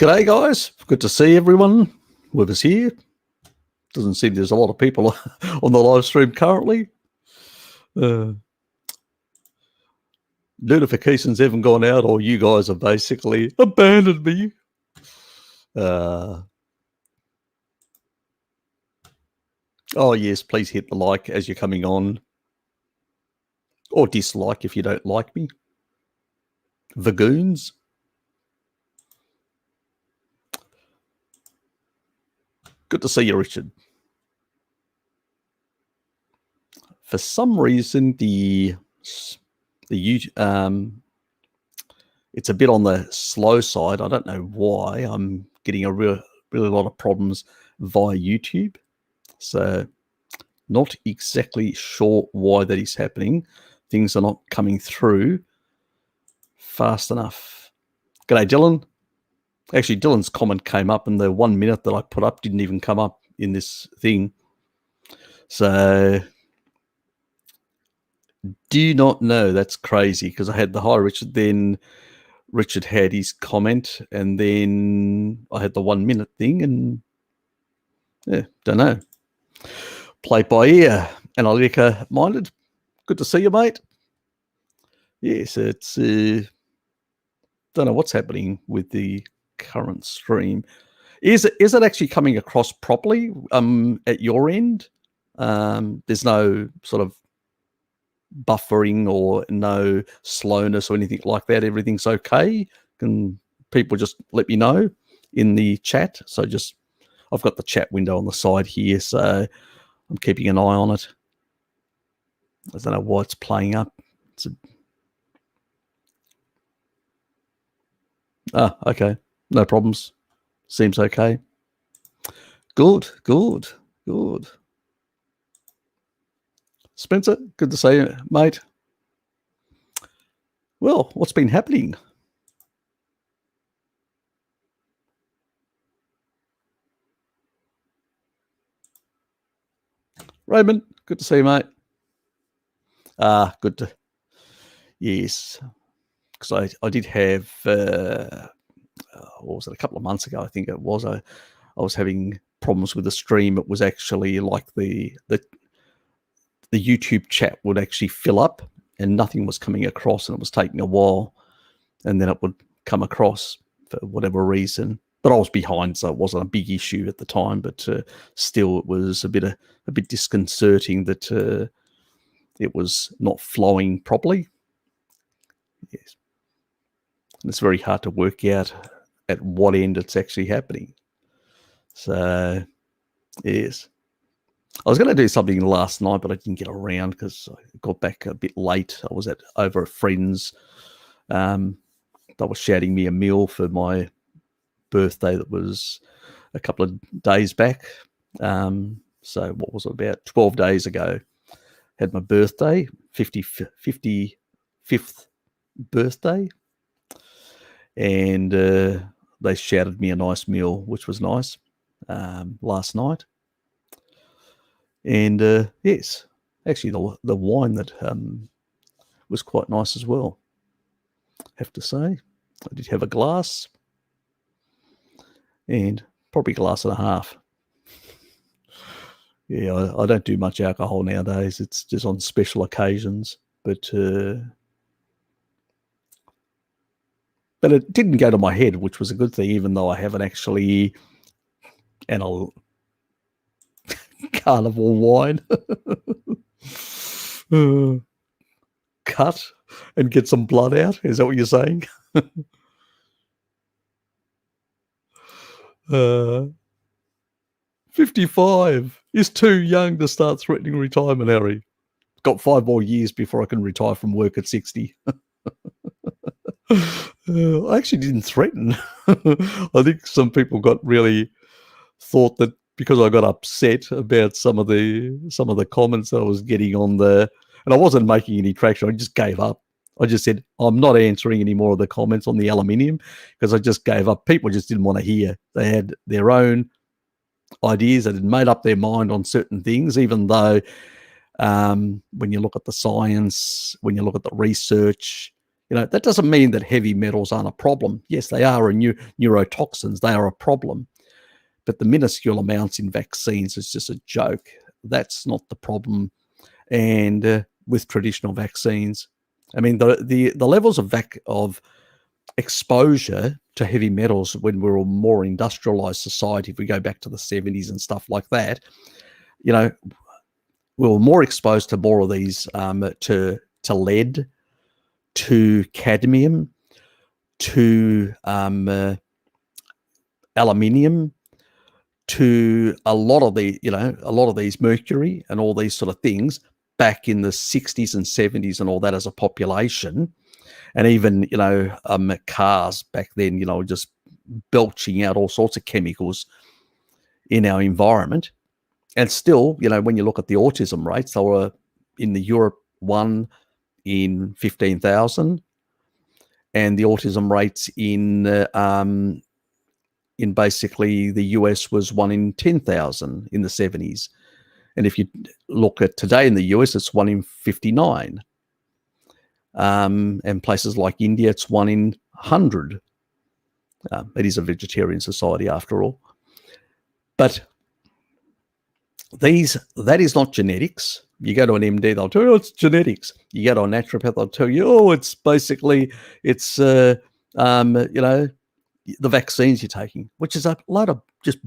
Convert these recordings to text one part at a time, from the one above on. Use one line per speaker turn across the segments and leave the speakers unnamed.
G'day, guys. Good to see everyone with us here. Doesn't seem there's a lot of people on the live stream currently. Notifications haven't gone out, or you guys have basically abandoned me. Oh, yes, please hit the like as you're coming on. Or dislike if you don't like me. Vagoons. Good to see you, Richard. For some reason, it's a bit on the slow side. I don't know why. I'm getting a really lot of problems via YouTube. So not exactly sure why that is happening. Things are not coming through fast enough. G'day, Dylan. Actually, Dylan's comment came up, and the 1 minute that I put up didn't even come up in this thing. So, do not know. That's crazy, because I had the hi, Richard. Then Richard had his comment, and then I had the 1 minute thing, and yeah, don't know. Play by ear. Analytica minded. Good to see you, mate. Yes, it's don't know what's happening with the current stream. Is it actually coming across properly at your end? There's no sort of buffering or no slowness or anything like that. Everything's okay. Can people just let me know in the chat? So I've got the chat window on the side here, so I'm keeping an eye on it. I don't know why it's playing up. Okay. No problems. Seems okay. Good. Spencer, good to see you, mate. Well, what's been happening? Raymond, good to see you, mate. Good to, yes. Because I did have, what was it, a couple of months ago, I think it was, I was having problems with the stream. It was actually like the YouTube chat would actually fill up and nothing was coming across, and it was taking a while, and then it would come across for whatever reason. But I was behind, so it wasn't a big issue at the time, but still it was a bit disconcerting that it was not flowing properly. Yes. And it's very hard to work out at what end it's actually happening. So, yes. I was going to do something last night, but I didn't get around because I got back a bit late. I was over a friend's. They were shouting me a meal for my birthday that was a couple of days back. So what was it, about 12 days ago? Had my birthday, 55th birthday. And they shouted me a nice meal, which was nice, last night. And yes, actually the wine that was quite nice as well, have to say. I did have a glass, and probably a glass and a half. Yeah, I don't do much alcohol nowadays. It's just on special occasions. But it didn't go to my head, which was a good thing, even though I haven't actually Carnivore wine. Cut and get some blood out. Is that what you're saying? 55 is too young to start threatening retirement, Harry. Got 5 more years before I can retire from work at 60. I actually didn't threaten. I think some people thought that because I got upset about some of the comments that I was getting on there, and I wasn't making any traction. I just gave up. I just said, I'm not answering any more of the comments on the aluminium, because I just gave up. People just didn't want to hear. They had their own ideas. They had made up their mind on certain things, even though when you look at the science, when you look at the research, That doesn't mean that heavy metals aren't a problem. Yes, they are, and neurotoxins, they are a problem. But the minuscule amounts in vaccines is just a joke. That's not the problem. And with traditional vaccines, I mean, the levels of exposure to heavy metals when we were a more industrialized society, if we go back to the 70s and stuff like that, we were more exposed to more of these, to lead, to cadmium, to aluminium, to a lot of these mercury and all these sort of things back in the 60s and 70s and all that as a population. And even, cars back then, just belching out all sorts of chemicals in our environment. And still, when you look at the autism rates, they were in the Europe 1 in 15,000, and the autism rates in basically the US was 1 in 10,000 in the 70s. And if you look at today in the US, it's 1 in 59. And places like India, it's 1 in 100. It is a vegetarian society after all. But that is not genetics. You go to an MD, they'll tell you, it's genetics. You go to a naturopath, they'll tell you, it's basically, it's, the vaccines you're taking, which is a load of just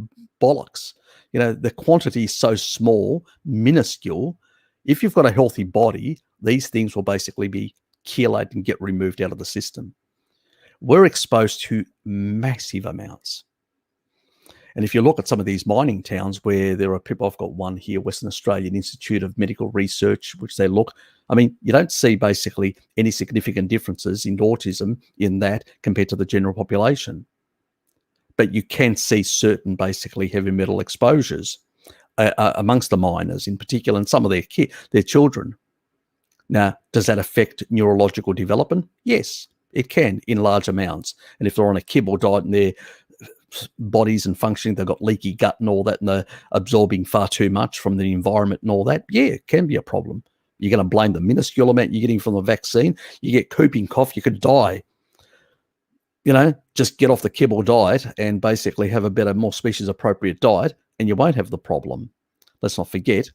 bollocks. The quantity is so small, minuscule. If you've got a healthy body, these things will basically be chelated and get removed out of the system. We're exposed to massive amounts. And if you look at some of these mining towns where there are people, I've got one here, Western Australian Institute of Medical Research, which they look, you don't see basically any significant differences in autism in that compared to the general population. But you can see certain basically heavy metal exposures amongst the miners in particular, and some of their children. Now, does that affect neurological development? Yes, it can in large amounts. And if they're on a kibble diet and their bodies and functioning, they've got leaky gut and all that, and they're absorbing far too much from the environment and all that, yeah, it can be a problem. You're going to blame the minuscule amount you're getting from the vaccine. You get whooping cough, you could die. Just get off the kibble diet and basically have a better, more species-appropriate diet, and you won't have the problem. Let's not forget,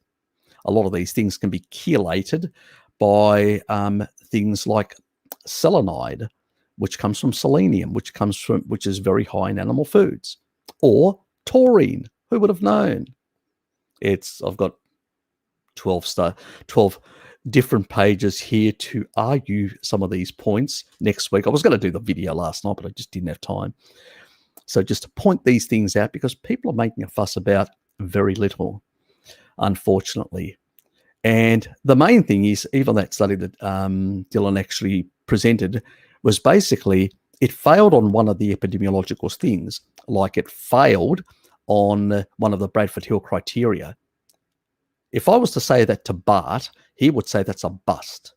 a lot of these things can be chelated by things like selenide, which comes from selenium, which is very high in animal foods, or taurine. Who would have known? I've got 12 different pages here to argue some of these points next week. I was going to do the video last night, but I just didn't have time. So just to point these things out, because people are making a fuss about very little, unfortunately. And the main thing is, even that study that Dylan actually presented was basically, it failed on one of the epidemiological things, like it failed on one of the Bradford Hill criteria. If I was to say that to Bart, he would say that's a bust.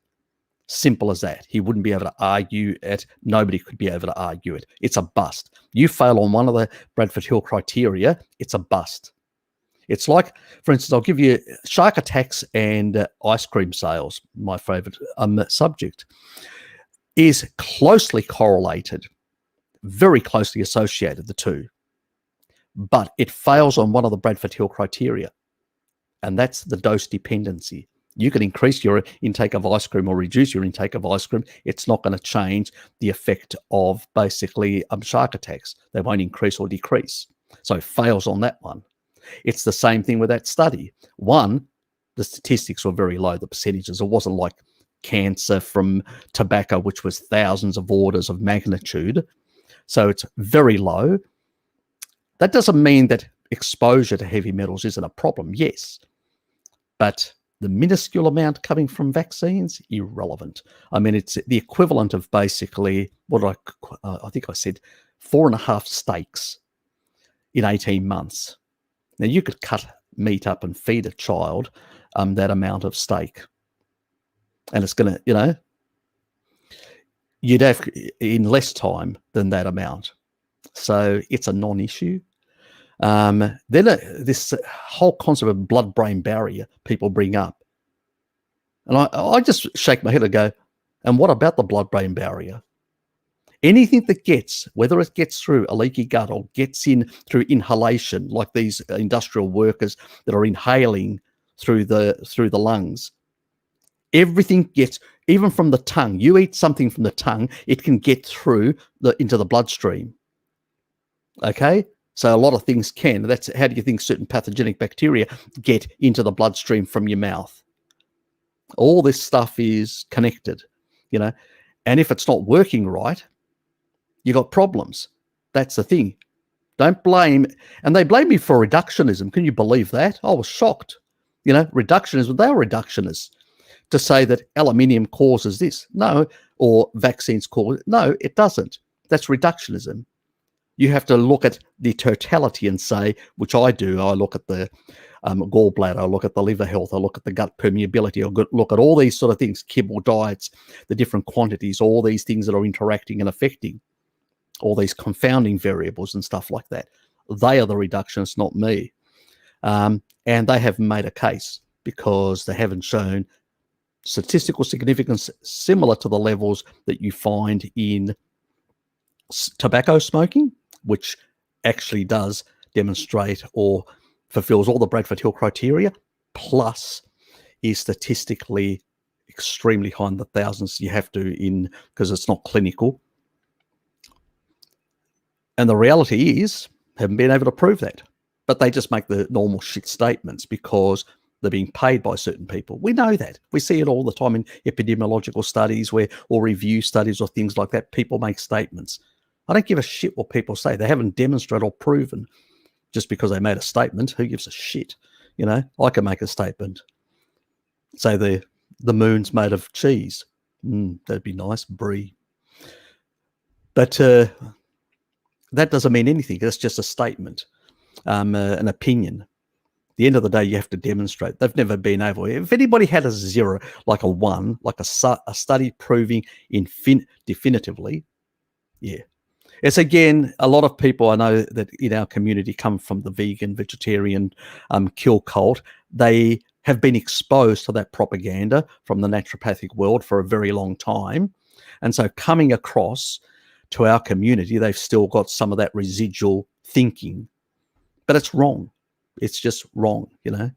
Simple as that. He wouldn't be able to argue it. Nobody could be able to argue it. It's a bust. You fail on one of the Bradford Hill criteria, it's a bust. It's like, for instance, I'll give you shark attacks and ice cream sales, my favorite subject, is closely correlated, very closely associated, the two. But it fails on one of the Bradford Hill criteria, and that's the dose dependency. You can increase your intake of ice cream or reduce your intake of ice cream. It's not going to change the effect of basically shark attacks. They won't increase or decrease. So it fails on that one. It's the same thing with that study. One, the statistics were very low, the percentages. It wasn't like cancer from tobacco, which was thousands of orders of magnitude. So it's very low. That doesn't mean that exposure to heavy metals isn't a problem. Yes, but the minuscule amount coming from vaccines, irrelevant. I mean, it's the equivalent of basically what I think I said, 4.5 steaks in 18 months. Now, you could cut meat up and feed a child that amount of steak. And it's going to, you'd have in less time than that amount. So it's a non-issue. Then this whole concept of blood-brain barrier people bring up. And I just shake my head and go, And what about the blood-brain barrier? Anything that gets, whether it gets through a leaky gut or gets in through inhalation, like these industrial workers that are inhaling through the lungs, everything gets, even from the tongue. You eat something from the tongue, it can get through into the bloodstream. Okay? So a lot of things can. That's how do you think certain pathogenic bacteria get into the bloodstream from your mouth? All this stuff is connected, you know. And if it's not working right, you got problems. That's the thing. Don't blame, and they blame me for reductionism. Can you believe that? I was shocked. You know, reductionism, they are reductionists. To say that aluminium causes this. No, or vaccines cause it. No, it doesn't. That's reductionism. You have to look at the totality and say, which I do, I look at the gallbladder, I look at the liver health, I look at the gut permeability, I look at all these sort of things, kibble diets, the different quantities, all these things that are interacting and affecting, all these confounding variables and stuff like that. They are the reductionists, not me. And they have made a case because they haven't shown statistical significance similar to the levels that you find in tobacco smoking, which actually does demonstrate or fulfills all the Bradford Hill criteria, plus is statistically extremely high in the thousands. You have to, because it's not clinical. And the reality is, haven't been able to prove that. But they just make the normal shit statements because they're being paid by certain people. We know that. We see it all the time in epidemiological studies or review studies or things like that. People make statements. I don't give a shit what people say. They haven't demonstrated or proven. Just because they made a statement, who gives a shit? You know, I can make a statement. Say the moon's made of cheese. That'd be nice, brie. But that doesn't mean anything. That's just a statement, an opinion. At the end of the day, you have to demonstrate. They've never been able. If anybody had a 0, like a 1, like a study proving definitively, yeah. It's again, a lot of people I know that in our community come from the vegan, vegetarian, kill cult. They have been exposed to that propaganda from the naturopathic world for a very long time. And so coming across to our community, they've still got some of that residual thinking. But it's wrong. It's just wrong, you know.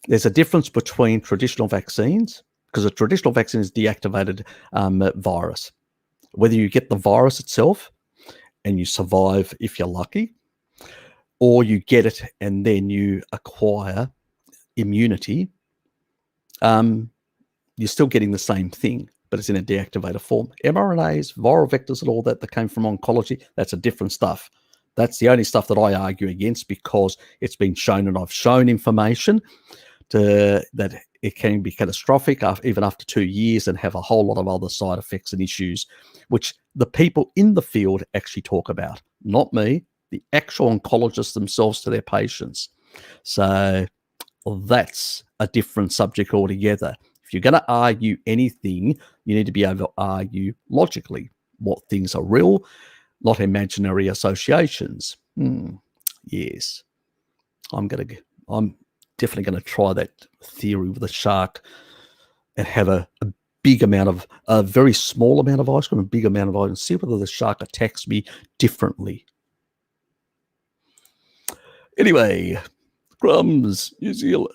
There's a difference between traditional vaccines, because a traditional vaccine is deactivated virus. Whether you get the virus itself and you survive if you're lucky, or you get it and then you acquire immunity, you're still getting the same thing, but it's in a deactivated form. mRNAs, viral vectors and all that came from oncology, that's a different stuff. That's the only stuff that I argue against because it's been shown, and I've shown information that it can be catastrophic even after 2 years and have a whole lot of other side effects and issues, which the people in the field actually talk about, not me, the actual oncologists themselves to their patients. So that's a different subject altogether. If you're going to argue anything, you need to be able to argue logically what things are real, not imaginary associations. Yes, I'm definitely going to try that theory with a shark and have a big amount of, a very small amount of ice cream, a big amount of ice cream, and see whether the shark attacks me differently. Anyway, Crumbs, New Zealand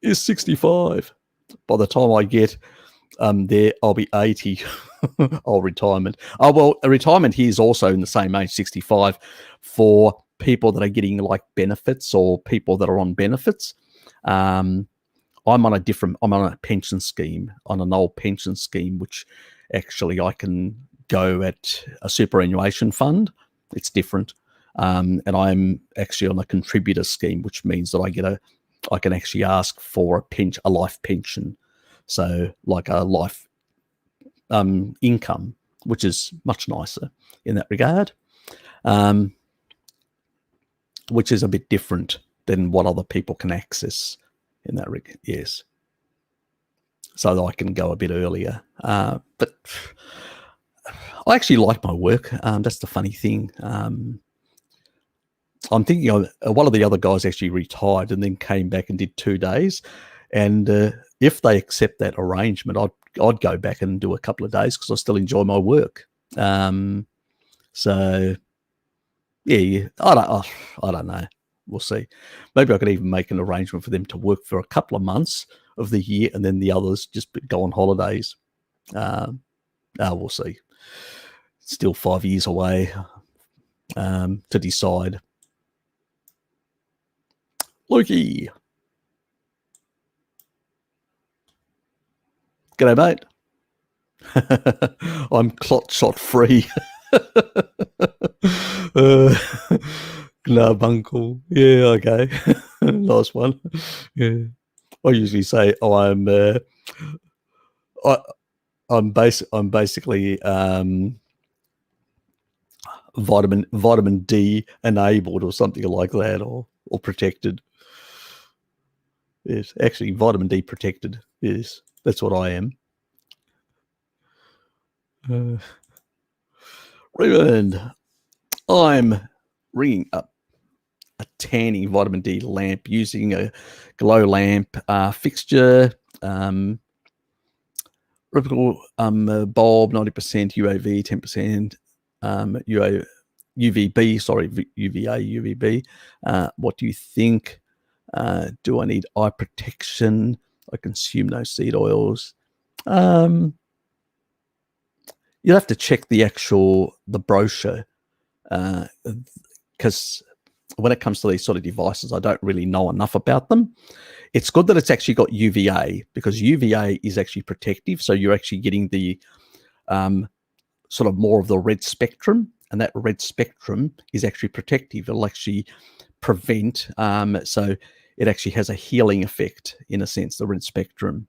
is 65. By the time I get there, I'll be 80. Retirement. Oh, well, a retirement here is also in the same age, 65, for people that are getting like benefits or people that are on benefits. I'm on a pension scheme, on an old pension scheme, which actually I can go at a superannuation fund. It's different. And I'm actually on a contributor scheme, which means that I can actually ask for a life pension. So like a life income, which is much nicer in that regard, which is a bit different than what other people can access in that regard. Yes. So that I can go a bit earlier. But I actually like my work. That's the funny thing. I'm thinking one of the other guys actually retired and then came back and did 2 days. And if they accept that arrangement, I'd go back and do a couple of days because I still enjoy my work. So yeah, I don't know. We'll see. Maybe I could even make an arrangement for them to work for a couple of months of the year, and then the others just go on holidays. We'll see. Still 5 years away to decide. Lukey. G'day, mate. I'm clot shot free. Uncle. Yeah, okay. Nice one. Yeah. I usually say I'm basically vitamin D enabled or something like that, or protected. Yes, actually vitamin D protected. Yes, that's what I am. Raymond, I'm ringing up a tanning vitamin D lamp using a glow lamp fixture, replicable bulb, 90% UAV, 10% UVB, sorry, UVA, UVB. What do you think? Do I need eye protection? I consume no seed oils. You have to check the brochure, because when it comes to these sort of devices, I don't really know enough about them. It's good that it's actually got UVA, because UVA is actually protective. So you're actually getting the sort of more of the red spectrum, and that red spectrum is actually protective. It'll actually prevent, so it actually has a healing effect in a sense, the red spectrum.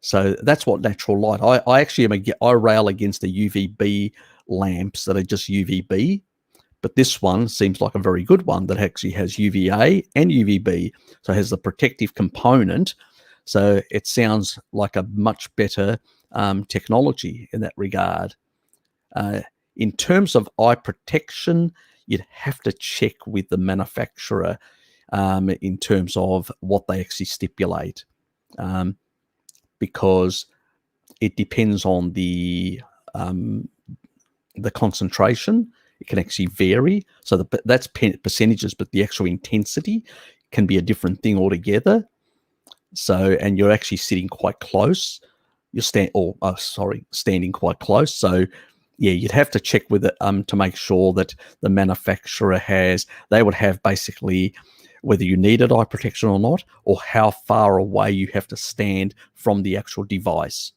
So that's what natural light. I actually I rail against the UVB lamps that are just UVB, but this one seems like a very good one that actually has UVA and UVB, so it has the protective component. So it sounds like a much better technology in that regard. In terms of eye protection, you'd have to check with the manufacturer in terms of what they actually stipulate, because it depends on the concentration. It can actually vary. So that's percentages, but the actual intensity can be a different thing altogether. So, and you're actually sitting quite close. You're standing quite close. So, yeah, you'd have to check with it to make sure that the manufacturer they would have basically whether you needed eye protection or not, or how far away you have to stand from the actual device,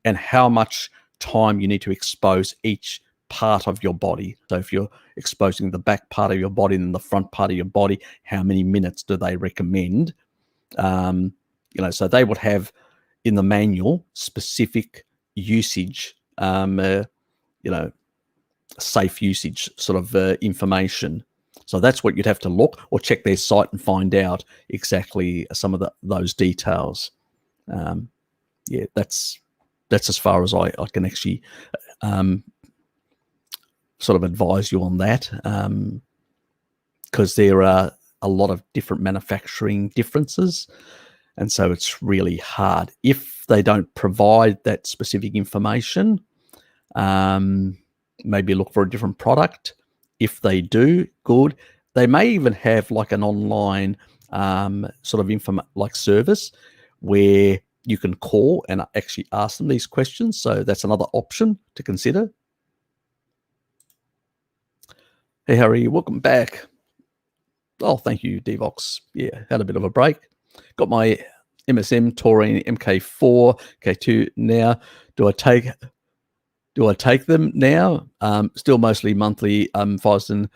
and how much time you need to expose each part of your body. So if you're exposing the back part of your body and the front part of your body, how many minutes do they recommend? So they would have in the manual specific usage, safe usage sort of information. So that's what you'd have to look or check their site and find out exactly some of those details. That's as far as I can actually sort of advise you on that, because there are a lot of different manufacturing differences, and so it's really hard. If they don't provide that specific information, maybe look for a different product. If they do, good. They may even have like an online sort of service where you can call and actually ask them these questions. So that's another option to consider. Hey, Harry, welcome back. Oh, thank you, Devox. Yeah, had a bit of a break. Got my MSM Taurine MK4, K2 now. Do I take them now? Still mostly monthly. Physostin.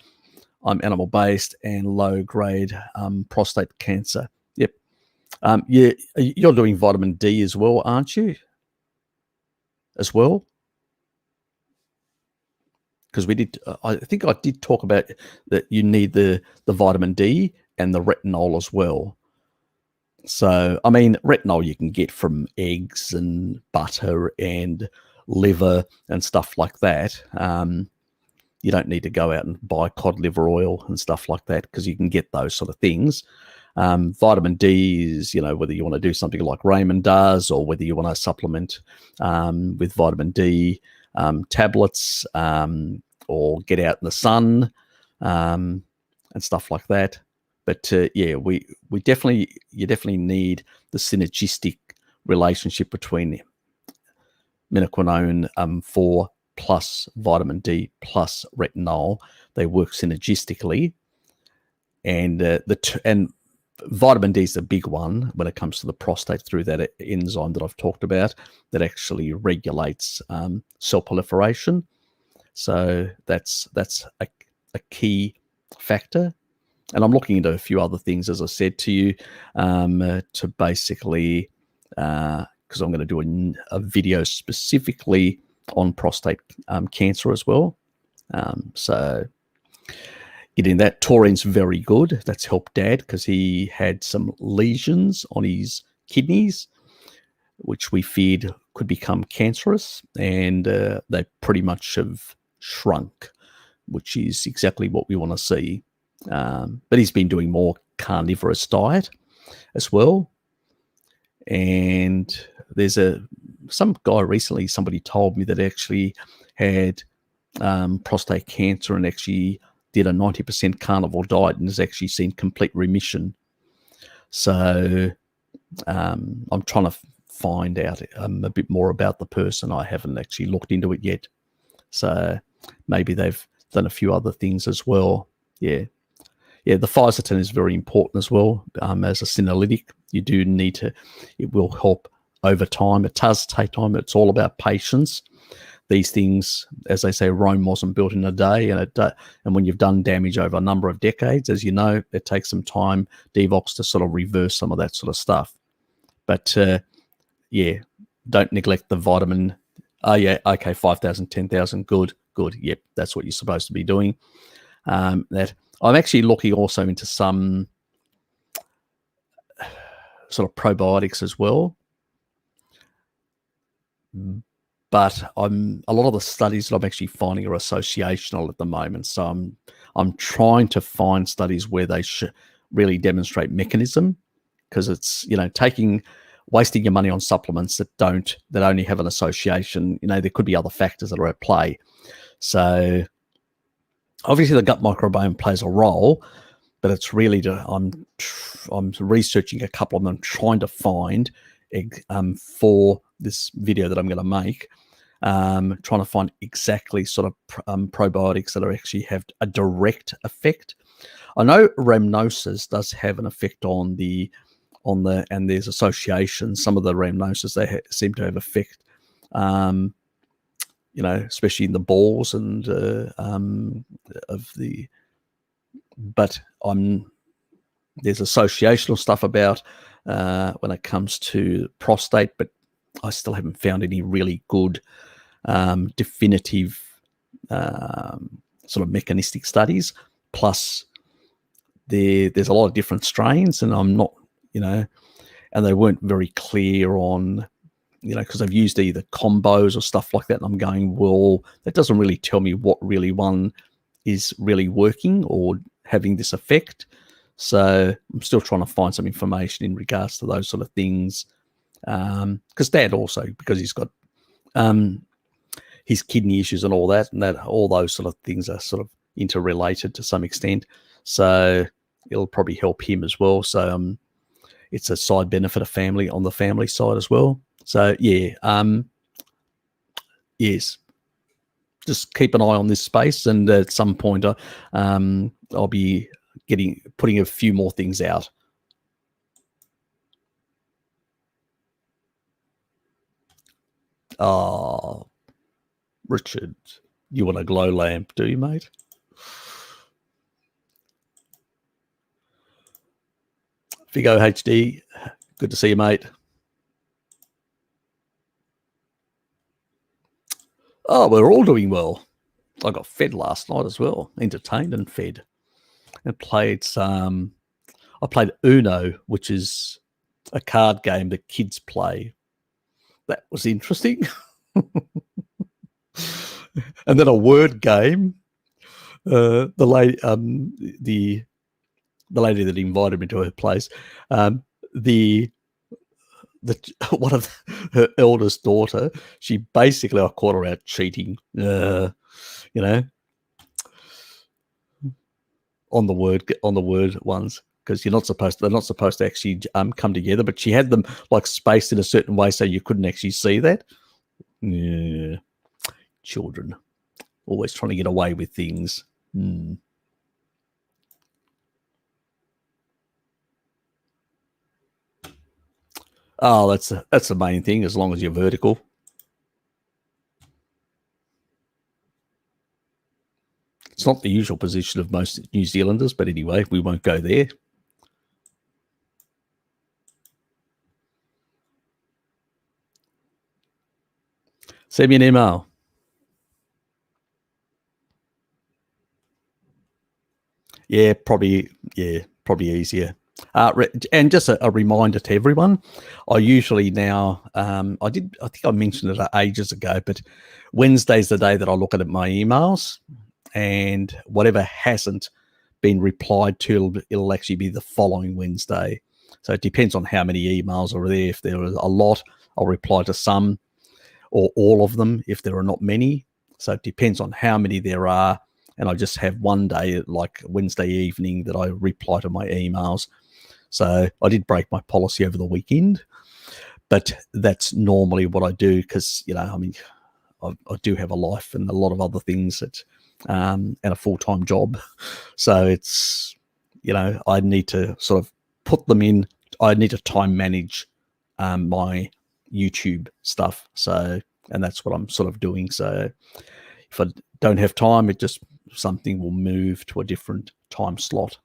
I'm animal-based and low-grade prostate cancer. Yep. You're doing vitamin D as well, aren't you? As well? Because we did. I think I did talk about that you need the vitamin D and the retinol as well. So, I mean, retinol you can get from eggs and butter and liver and stuff like that. You don't need to go out and buy cod liver oil and stuff like that, because you can get those sort of things. Vitamin D is, whether you want to do something like Raymond does, or whether you want to supplement with vitamin D tablets, or get out in the sun and stuff like that. But you definitely need the synergistic relationship between minoquinone 4 plus vitamin D plus retinol. They work synergistically, and and vitamin D is the big one when it comes to the prostate through that enzyme that I've talked about that actually regulates cell proliferation. So that's a key factor. And I'm looking into a few other things, as I said to you, to basically, because I'm going to do a video specifically on prostate cancer as well. So getting that. Taurine's very good. That's helped Dad because he had some lesions on his kidneys, which we feared could become cancerous, and they pretty much have shrunk, which is exactly what we want to see. But he's been doing more carnivorous diet as well. And there's some guy recently, somebody told me that actually had prostate cancer and actually did a 90% carnivore diet and has actually seen complete remission. So I'm trying to find out a bit more about the person. I haven't actually looked into it yet. So maybe they've done a few other things as well. Yeah, the fisetin is very important as well. As a senolytic, you do need to, it will help over time. It does take time. It's all about patience. These things, as they say, Rome wasn't built in a day, and when you've done damage over a number of decades, as you know, it takes some time, Devox, to sort of reverse some of that sort of stuff. But don't neglect the vitamin. Oh yeah, okay, 5,000, 10,000, good. Yep, that's what you're supposed to be doing. That I'm actually looking also into some sort of probiotics as well. But a lot of the studies that I'm actually finding are associational at the moment. So I'm trying to find studies where they should really demonstrate mechanism, because it's wasting your money on supplements that only have an association. There could be other factors that are at play. So obviously the gut microbiome plays a role, but it's really I'm researching a couple of them, trying to find for this video that I'm going to make. Trying to find exactly sort of probiotics that actually have a direct effect. I know rhamnosus does have an effect on and there's associations. Some of the rhamnosus, they seem to have effect, especially in the balls and but there's associational stuff about when it comes to prostate, but I still haven't found any really good definitive sort of mechanistic studies. Plus there's a lot of different strains, and I'm not, and they weren't very clear on, because they've used either combos or stuff like that, and I'm going, well, that doesn't really tell me what really one is really working or having this effect. So I'm still trying to find some information in regards to those sort of things, because Dad also, because he's got his kidney issues and all that, and that all those sort of things are sort of interrelated to some extent. So it'll probably help him as well. So it's a side benefit on the family side as well. So yes, just keep an eye on this space, and at some point I'll be putting a few more things out. Oh, Richard, you want a glow lamp, do you, mate? Vigo HD, good to see you, mate. Oh, we're all doing well. I got fed last night as well, entertained and fed, and played some. I played Uno, which is a card game that kids play. That was interesting. And then a word game. The the lady that invited me to her place, the one of her eldest daughter, she basically, I caught her out cheating, on the word ones, because they're not supposed to actually come together, but she had them like spaced in a certain way so you couldn't actually see that. Yeah. Children always trying to get away with things. Oh, that's the main thing, as long as you're vertical. It's not the usual position of most New Zealanders, but anyway, we won't go there. Send me an email. Yeah, probably easier. And just a reminder to everyone, I usually now, I think I mentioned it ages ago, but Wednesday's the day that I look at my emails, and whatever hasn't been replied to, it'll actually be the following Wednesday. So it depends on how many emails are there. If there are a lot, I'll reply to some or all of them if there are not many. So it depends on how many there are. And I just have one day, like Wednesday evening, that I reply to my emails. So I did break my policy over the weekend, but that's normally what I do because, I do have a life and a lot of other things that, and a full-time job. So it's, I need to sort of put them in. I need to time manage my YouTube stuff. So, and that's what I'm sort of doing. So if I don't have time, something will move to a different time slot.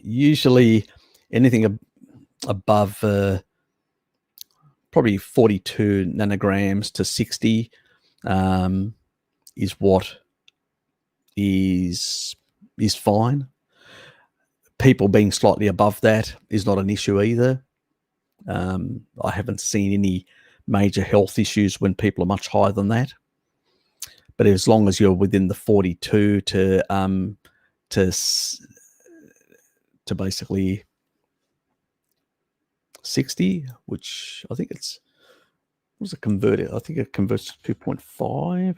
Usually anything above probably 42 nanograms to 60 is what is fine. People being slightly above that is not an issue either. I haven't seen any major health issues when people are much higher than that. But as long as you're within the 42 to basically 60, which I think it's, what was it converted? I think it converts to 2.5,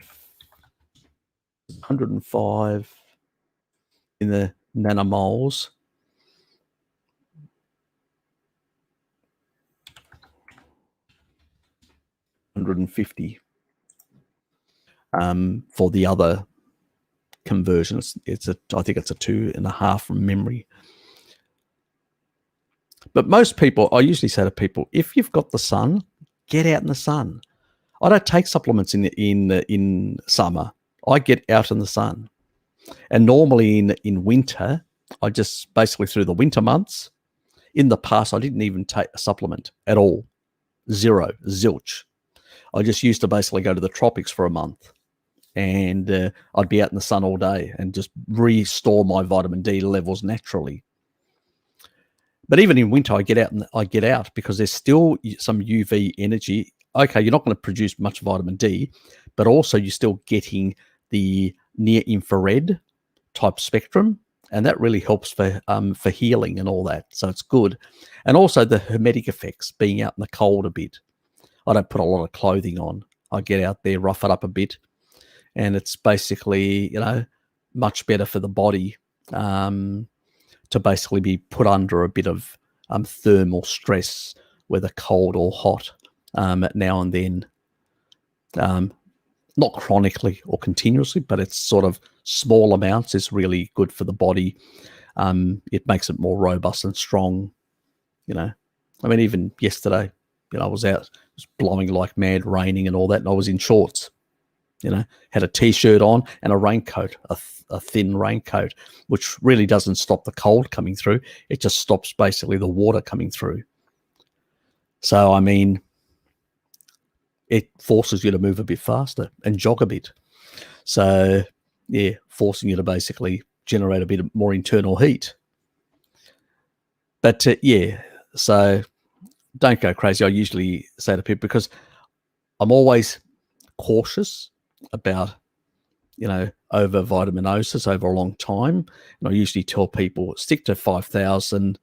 105 in the nanomoles. $150 for the other conversion. I think it's a 2.5 from memory. But most people, I usually say to people, if you've got the sun, get out in the sun. I don't take supplements in summer. I get out in the sun. And normally in winter, I just basically through the winter months, in the past, I didn't even take a supplement at all. Zero, zilch. I just used to basically go to the tropics for a month, and I'd be out in the sun all day and just restore my vitamin D levels naturally. But even in winter, I get out because there's still some UV energy. Okay, you're not going to produce much vitamin D, but also you're still getting the near infrared type spectrum, and that really helps for healing and all that. So it's good. And also the hermetic effects, being out in the cold a bit. I don't put a lot of clothing on. I get out there, rough it up a bit, and it's basically, much better for the body to basically be put under a bit of thermal stress, whether cold or hot, now and then. Not chronically or continuously, but it's sort of small amounts is really good for the body. It makes it more robust and strong. Even yesterday, I was out, it was blowing like mad, raining and all that, and I was in shorts. Had a t-shirt on and a raincoat, a thin raincoat, which really doesn't stop the cold coming through. It just stops basically the water coming through. So, it forces you to move a bit faster and jog a bit. So, yeah, forcing you to basically generate a bit more internal heat. But yeah, so don't go crazy. I usually say to people, because I'm always cautious about, over vitaminosis over a long time. And I usually tell people stick to 5,000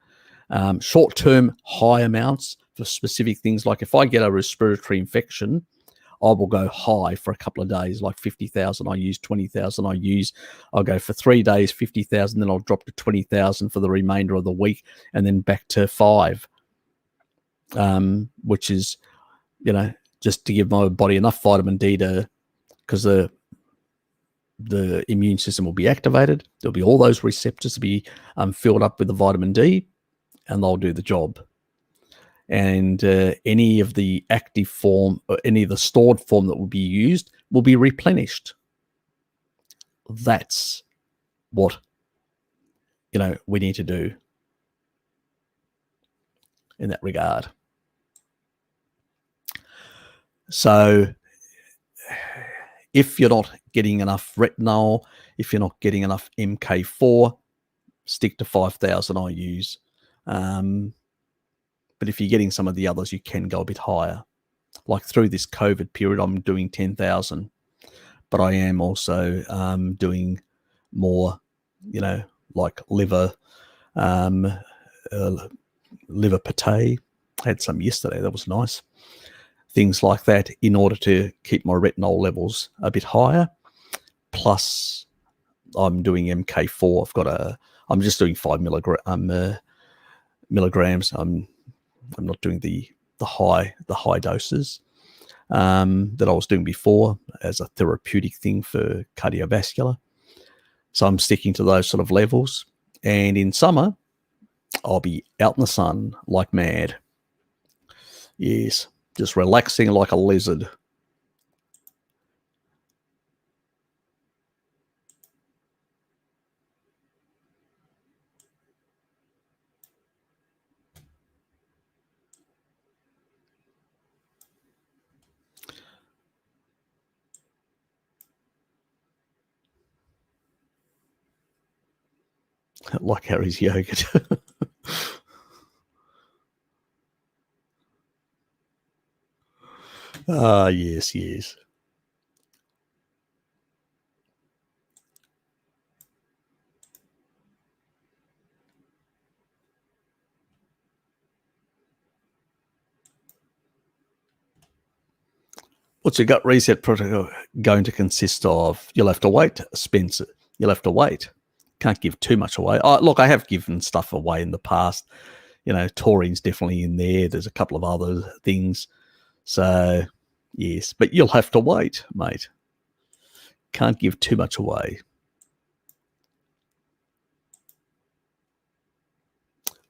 short-term high amounts for specific things. Like if I get a respiratory infection, I will go high for a couple of days, like 50,000 I use, 20,000 I'll go for 3 days, 50,000, then I'll drop to 20,000 for the remainder of the week, and then back to 5, which is, just to give my body enough vitamin D because the immune system will be activated. There'll be all those receptors to be filled up with the vitamin D, and they'll do the job. And any of the active form, or any of the stored form that will be used, will be replenished. That's what we need to do in that regard. So if you're not getting enough retinol, if you're not getting enough MK4, stick to 5,000 IUs. But if you're getting some of the others, you can go a bit higher. Like through this COVID period, I'm doing 10,000, but I am also doing more, like liver pate. I had some yesterday. That was nice. Things like that, in order to keep my retinol levels a bit higher. Plus, I'm doing MK4. I'm just doing 5 milligrams. I'm not doing the high doses that I was doing before as a therapeutic thing for cardiovascular. So I'm sticking to those sort of levels. And in summer, I'll be out in the sun like mad. Yes, just relaxing like a lizard. Like Harry's yogurt. Yes. What's your gut reset protocol going to consist of? You'll have to wait, Spencer. You'll have to wait. Can't give too much away. Look, I have given stuff away in the past. Taurine's definitely in there. There's a couple of other things. So, yes, but you'll have to wait, mate. Can't give too much away.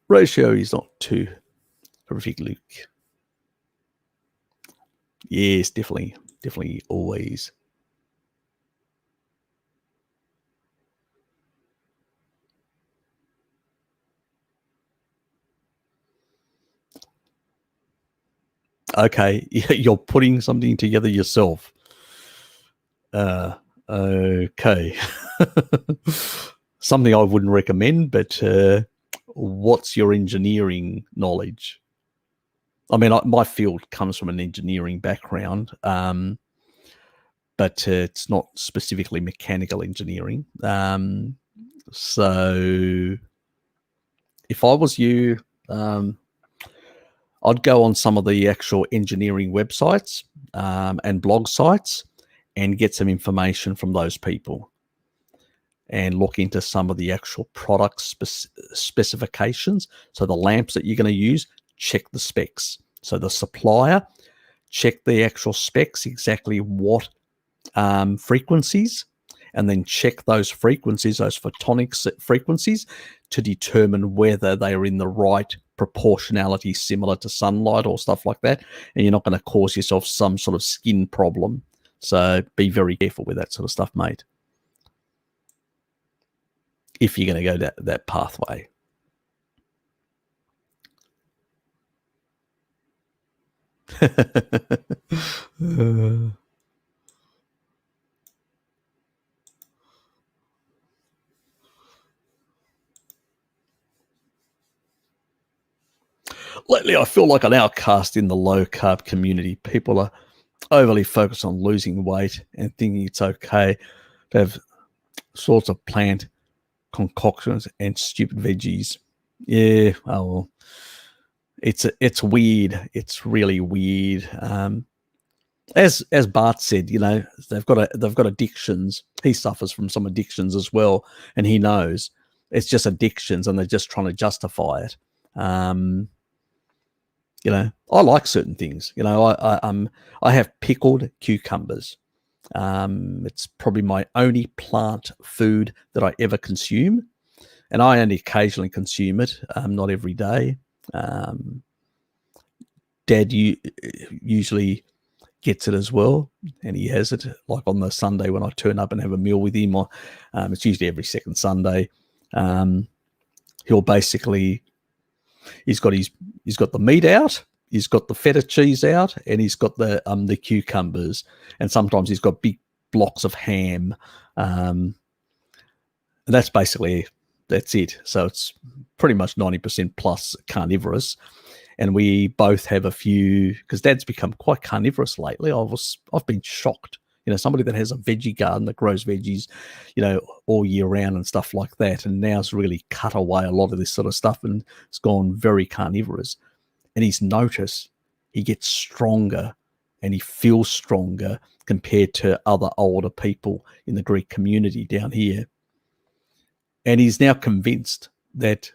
Ratio is not too horrific, Luke. Yes, definitely always. Okay, you're putting something together yourself. Okay. Something I wouldn't recommend, but what's your engineering knowledge? I mean, my field comes from an engineering background, but it's not specifically mechanical engineering. So if I was you, I'd go on some of the actual engineering websites and blog sites and get some information from those people and look into some of the actual product specifications. So the lamps that you're going to use, check the specs. So the supplier, check the actual specs, exactly what frequencies, and then check those frequencies, those photonic frequencies, to determine whether they are in the right proportionality, similar to sunlight or stuff like that. And you're not going to cause yourself some sort of skin problem. So be very careful with that sort of stuff, mate, if you're going to go that pathway. Lately, I feel like an outcast in the low-carb community. People are overly focused on losing weight and thinking it's okay to have sorts of plant concoctions and stupid veggies. Yeah, oh well. It's weird. It's really weird. As Bart said, they've got addictions. He suffers from some addictions as well, and he knows it's just addictions, and they're just trying to justify it. I like certain things. I have pickled cucumbers. It's probably my only plant food that I ever consume, and I only occasionally consume it, not every day. Dad usually gets it as well, and he has it like on the Sunday when I turn up and have a meal with him. It's usually every second Sunday. He'll basically he's got the meat out, he's got the feta cheese out, and he's got the cucumbers, and sometimes he's got big blocks of ham, and that's it. So it's pretty much 90% plus carnivorous. And we both have a few, because Dad's become quite carnivorous lately. I've been shocked. Somebody that has a veggie garden that grows veggies, all year round and stuff like that, and now's really cut away a lot of this sort of stuff and it's gone very carnivorous. And he's noticed he gets stronger and he feels stronger compared to other older people in the Greek community down here. And he's now convinced that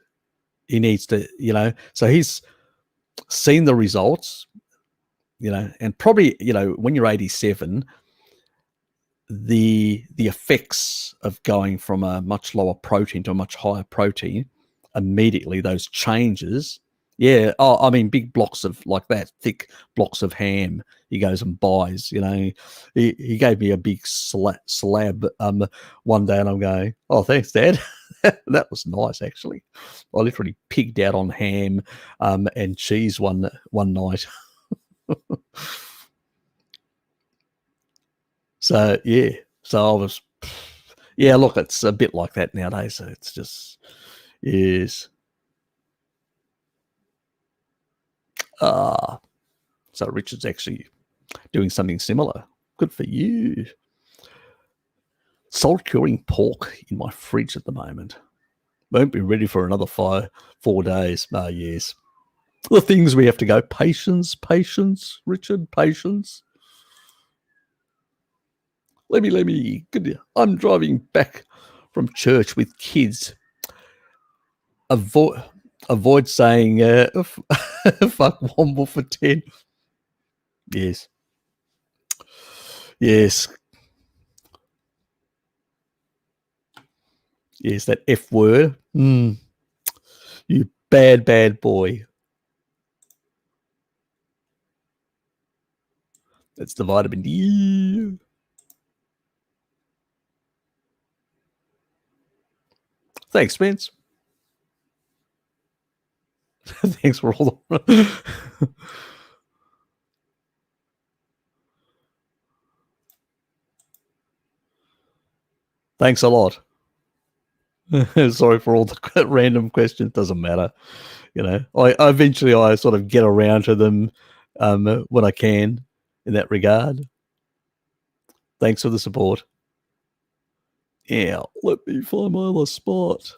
he needs to, so he's seen the results, and probably, when you're 87, the effects of going from a much lower protein to a much higher protein, immediately those changes. Yeah. Oh, I mean, big blocks of like that, thick blocks of ham he goes and buys. He gave me a big slab one day, and I'm going, oh, thanks, Dad. That was nice, actually. I literally pigged out on ham and cheese one night. So yeah, so I was, yeah. Look, it's a bit like that nowadays. So it's just, yes. So Richard's actually doing something similar. Good for you. Salt curing pork in my fridge at the moment. Won't be ready for another 4 days. Ah, yes. The things we have to go. Patience, Richard, patience. Let me. I'm driving back from church with kids. Avoid saying fuck Womble for 10. Yes. Yes. Yes, that F word. You bad boy. That's the vitamin D. Thanks, Spence. Thanks for all the... Thanks a lot. Sorry for all the random questions. Doesn't matter. I eventually sort of get around to them when I can in that regard. Thanks for the support. Yeah, let me find my other spot.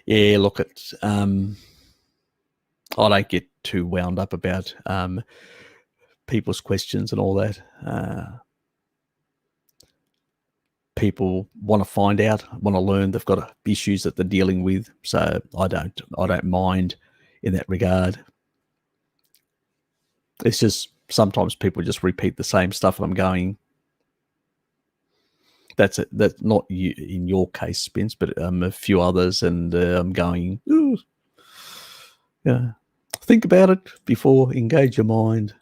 Yeah, look, it's I don't get too wound up about people's questions and all that. People want to find out, want to learn. They've got issues that they're dealing with, so I don't mind in that regard. It's just sometimes people just repeat the same stuff, and I'm going, that's it. That's not you in your case, Spence, but a few others, and I'm going, ooh, yeah. Think about it before engage your mind.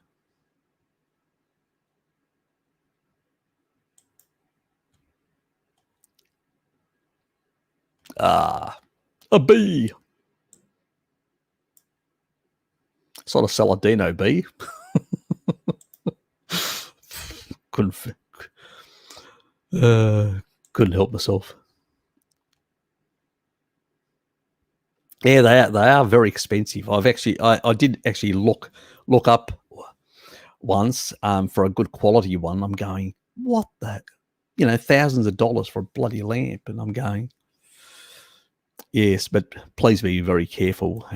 A bee. It's not a Saladino bee. couldn't help myself. Yeah, they are very expensive. I did actually look up once for a good quality one. I'm going, what the, thousands of dollars for a bloody lamp, and I'm going, yes, but please be very careful.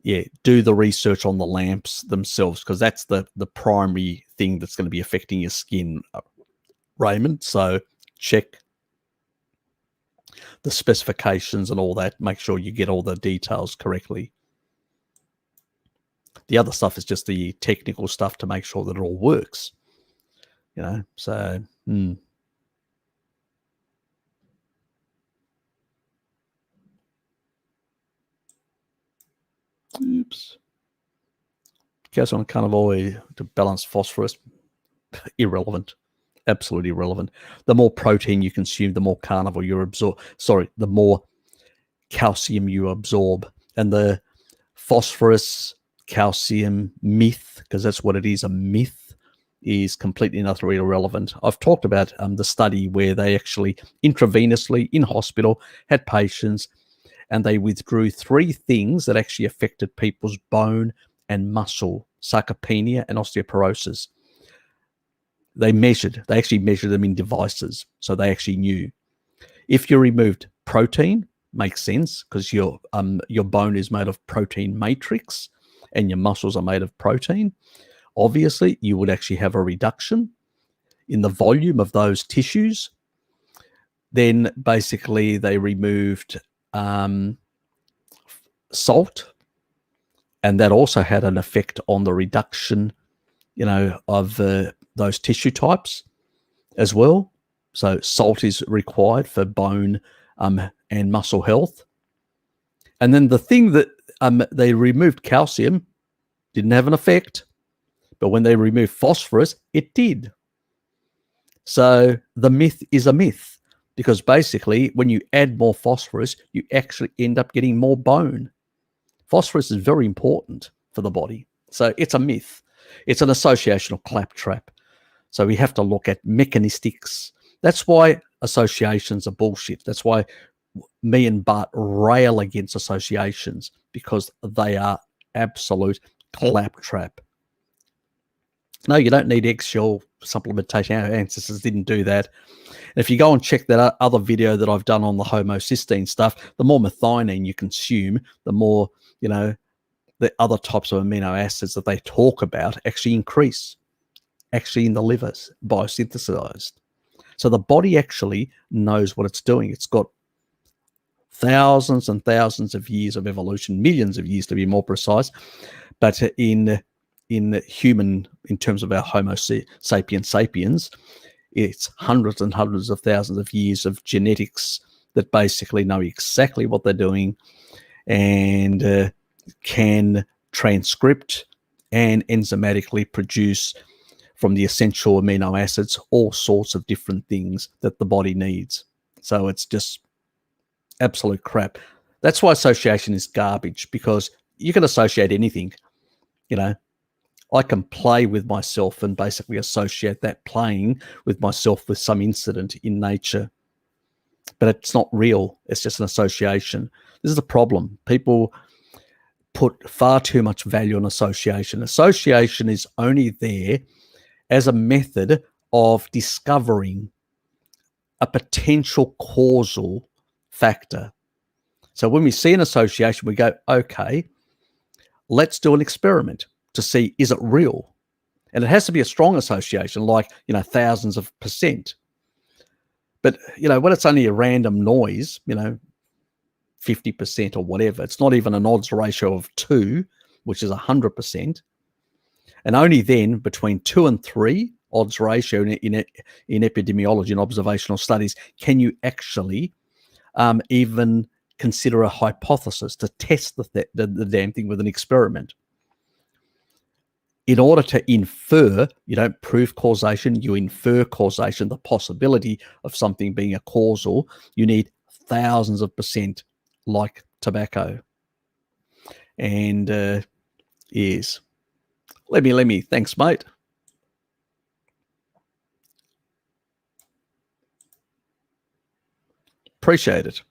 Yeah, do the research on the lamps themselves, because that's the primary thing that's going to be affecting your skin, Raymond. So check the specifications and all that. Make sure you get all the details correctly. The other stuff is just the technical stuff to make sure that it all works. So oops. Goes on Carnivore to balance phosphorus. Irrelevant. Absolutely irrelevant. The more protein you consume, the more carnivore you absorb. Sorry, the more calcium you absorb. And the phosphorus, calcium myth, because that's what it is, a myth, is completely and utterly irrelevant. I've talked about the study where they actually intravenously in hospital had patients, and they withdrew 3 things that actually affected people's bone and muscle, sarcopenia and osteoporosis. They actually measured them in devices. So they actually knew if you removed protein, makes sense, because your bone is made of protein matrix and your muscles are made of protein. Obviously, you would actually have a reduction in the volume of those tissues. Then basically they removed salt, and that also had an effect on the reduction, of those tissue types as well. So salt is required for bone and muscle health. And then the thing that they removed calcium didn't have an effect, but when they removed phosphorus, it did. So the myth is a myth, because basically when you add more phosphorus, you actually end up getting more bone. Phosphorus is very important for the body. So it's a myth. It's an associational claptrap. So we have to look at mechanistics. That's why associations are bullshit. That's why me and Bart rail against associations, because they are absolute claptrap. No, you don't need eggshell supplementation. Our ancestors didn't do that. And if you go and check that other video that I've done on the homocysteine stuff, the more methionine you consume, the more, the other types of amino acids that they talk about actually increase, actually in the liver, biosynthesized. So the body actually knows what it's doing. It's got thousands and thousands of years of evolution, millions of years to be more precise. But in human, in terms of our Homo sapiens, it's hundreds and hundreds of thousands of years of genetics that basically know exactly what they're doing, and can transcript and enzymatically produce from the essential amino acids all sorts of different things that the body needs. So it's just absolute crap. That's why association is garbage, because you can associate anything. I can play with myself and basically associate that playing with myself with some incident in nature, but it's not real. It's just an association. This is the problem. People put far too much value on association. Association is only there as a method of discovering a potential causal factor. So when we see an association, we go, okay, let's do an experiment to see, is it real? And it has to be a strong association, like, thousands of %. But, when it's only a random noise, 50% or whatever, it's not even an odds ratio of 2, which is 100%. And only then between 2 and 3 odds ratio in epidemiology and observational studies can you actually even consider a hypothesis to test the damn thing with an experiment. In order to infer, you don't prove causation, you infer causation, the possibility of something being a causal. You need thousands of %, like tobacco. And yes. Let me, thanks, mate. appreciate it.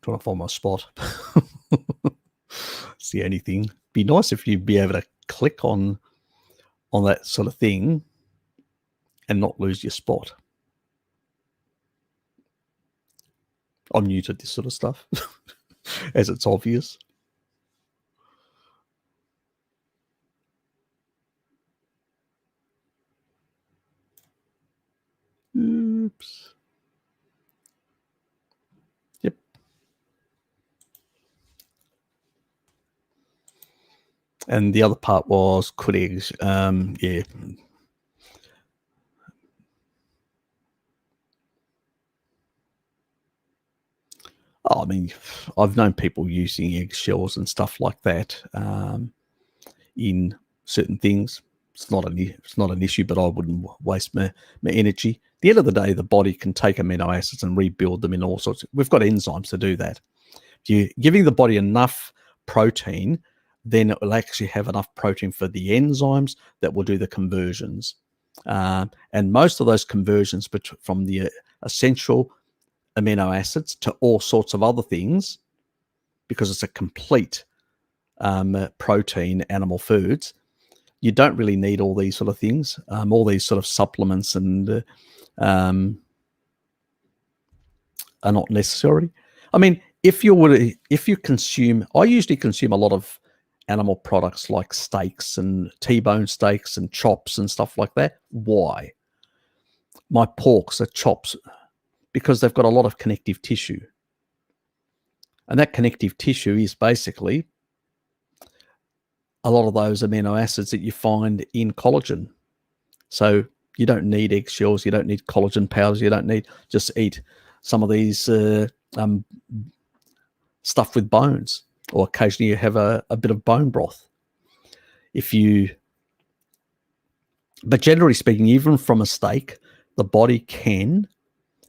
Trying to find my spot. It's the only thing. Be nice if you'd be able to click on that sort of thing and not lose your spot. I'm new to this sort of stuff, as it's obvious. Oops. Yep. And the other part was could eggs. Yeah. Oh, I mean, I've known people using eggshells and stuff like that in certain things. It's not an issue, but I wouldn't waste my energy. At the end of the day, the body can take amino acids and rebuild them in all sorts. We've got enzymes to do that. If you're giving the body enough protein, then it will actually have enough protein for the enzymes that will do the conversions. And most of those conversions from the essential amino acids to all sorts of other things, because it's a complete protein animal foods, you don't really need all these sort of things, all these sort of supplements and are not necessary. I mean, if you consume, I usually consume a lot of animal products like steaks and T-bone steaks and chops and stuff like that. Why? My porks are chops because they've got a lot of connective tissue. And that connective tissue is basically a lot of those amino acids that you find in collagen. So you don't need eggshells, you don't need collagen powders, you don't need, just eat some of these stuff with bones, or occasionally you have a bit of bone broth. But generally speaking, even from a steak, the body can,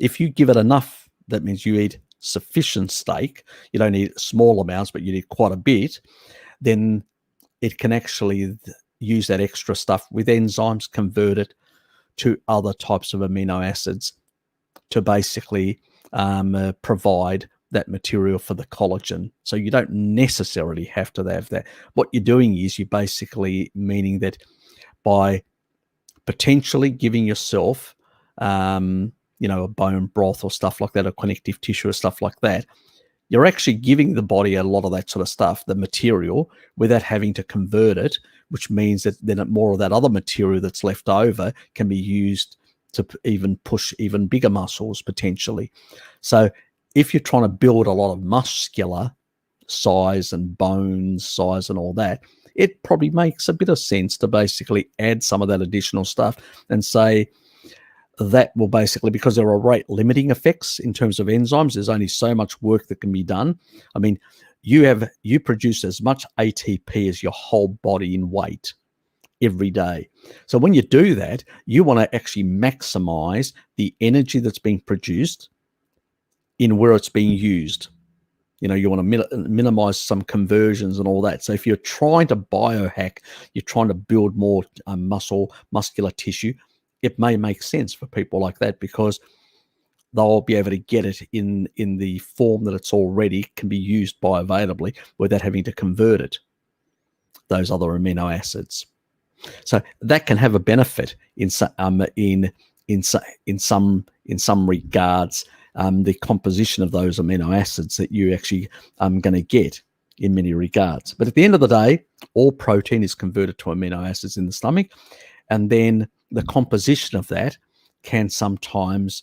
if you give it enough, that means you eat sufficient steak, you don't eat small amounts, but you eat quite a bit, then it can actually use that extra stuff with enzymes, convert it to other types of amino acids to basically provide that material for the collagen. So you don't necessarily have to have that. What you're doing is you're basically meaning that by potentially giving yourself a bone broth or stuff like that, or connective tissue or stuff like that, you're actually giving the body a lot of that sort of stuff, the material, without having to convert it, which means that then more of that other material that's left over can be used to even push even bigger muscles potentially. So if you're trying to build a lot of muscular size and bone size and all that, it probably makes a bit of sense to basically add some of that additional stuff and say, that will basically, because there are rate limiting effects in terms of enzymes, there's only so much work that can be done. I mean, you produce as much ATP as your whole body in weight every day. So when you do that, you want to actually maximize the energy that's being produced in where it's being used. You want to minimize some conversions and all that. So if you're trying to biohack, you're trying to build more muscular tissue, it may make sense for people like that, because they'll be able to get it in the form that it's already can be used bioavailably without having to convert it, those other amino acids. So that can have a benefit in some regards. The composition of those amino acids that you actually going to get in many regards. But at the end of the day, all protein is converted to amino acids in the stomach, and then the composition of that can sometimes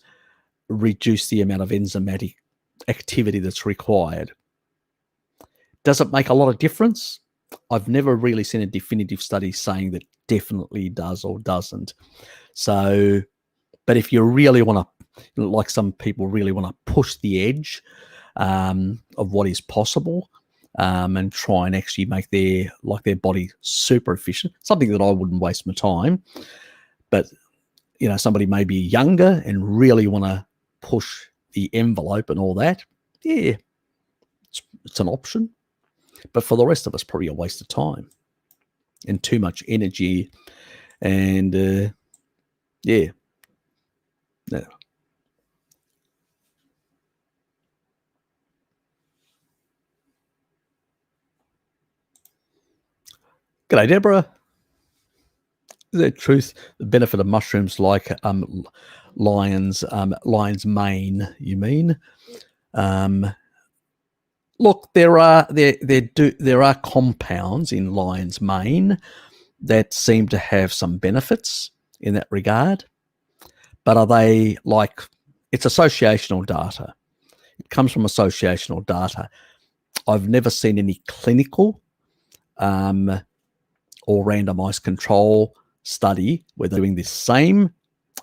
reduce the amount of enzymatic activity that's required. Does it make a lot of difference? I've never really seen a definitive study saying that definitely does or doesn't. So, but if you really want to, like some people really want to push the edge of what is possible, and try and actually make their body super efficient, something that I wouldn't waste my time. But somebody may be younger and really want to push the envelope and all that. Yeah, it's an option. But for the rest of us, probably a waste of time and too much energy. And yeah. No. G'day, Deborah. Is there truth, the benefit of mushrooms like lion's mane, you mean? Look, there are compounds in lion's mane that seem to have some benefits in that regard, but are they like, it's associational data. It comes from associational data. I've never seen any clinical or randomized control study where they're doing this same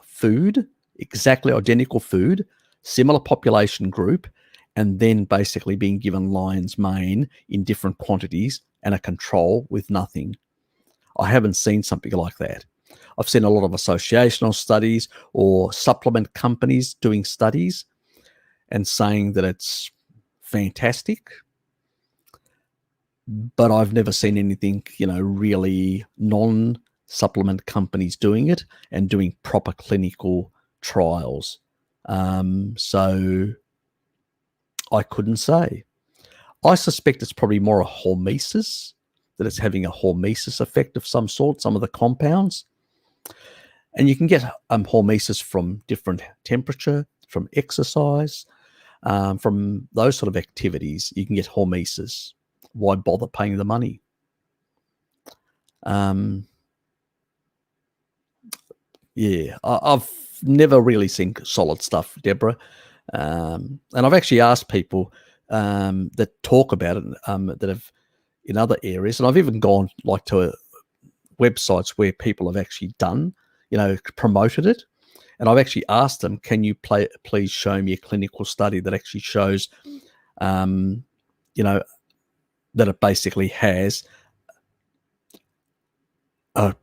food, exactly identical food, similar population group, and then basically being given lion's mane in different quantities and a control with nothing. I haven't seen something like that. I've seen a lot of associational studies or supplement companies doing studies and saying that it's fantastic, but I've never seen anything, really non-supplement companies doing it and doing proper clinical trials. So I couldn't say. I suspect it's probably more a hormesis, that it's having a hormesis effect of some sort, some of the compounds. And you can get hormesis from different temperature, from exercise, from those sort of activities. You can get hormesis. Why bother paying the money? Yeah, I've never really seen solid stuff, Deborah. And I've actually asked people that talk about it that have in other areas, and I've even gone like to websites where people have actually done, promoted it, and I've actually asked them, can you please show me a clinical study that actually shows, that it basically has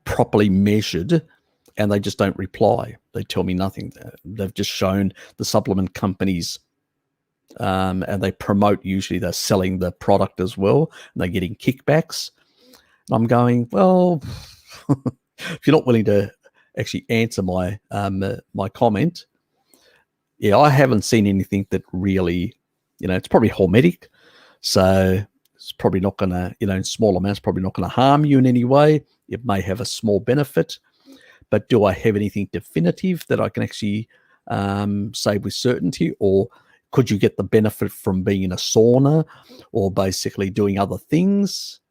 properly measured, and they just don't reply. They tell me nothing. They've just shown the supplement companies, and they promote, usually they're selling the product as well, and they're getting kickbacks. And I'm going, well, if you're not willing to actually answer my my comment, yeah, I haven't seen anything that really, it's probably hormetic, so it's probably not going to, in small amounts, probably not going to harm you in any way. It may have a small benefit, but do I have anything definitive that I can actually say with certainty? Or could you get the benefit from being in a sauna or basically doing other things?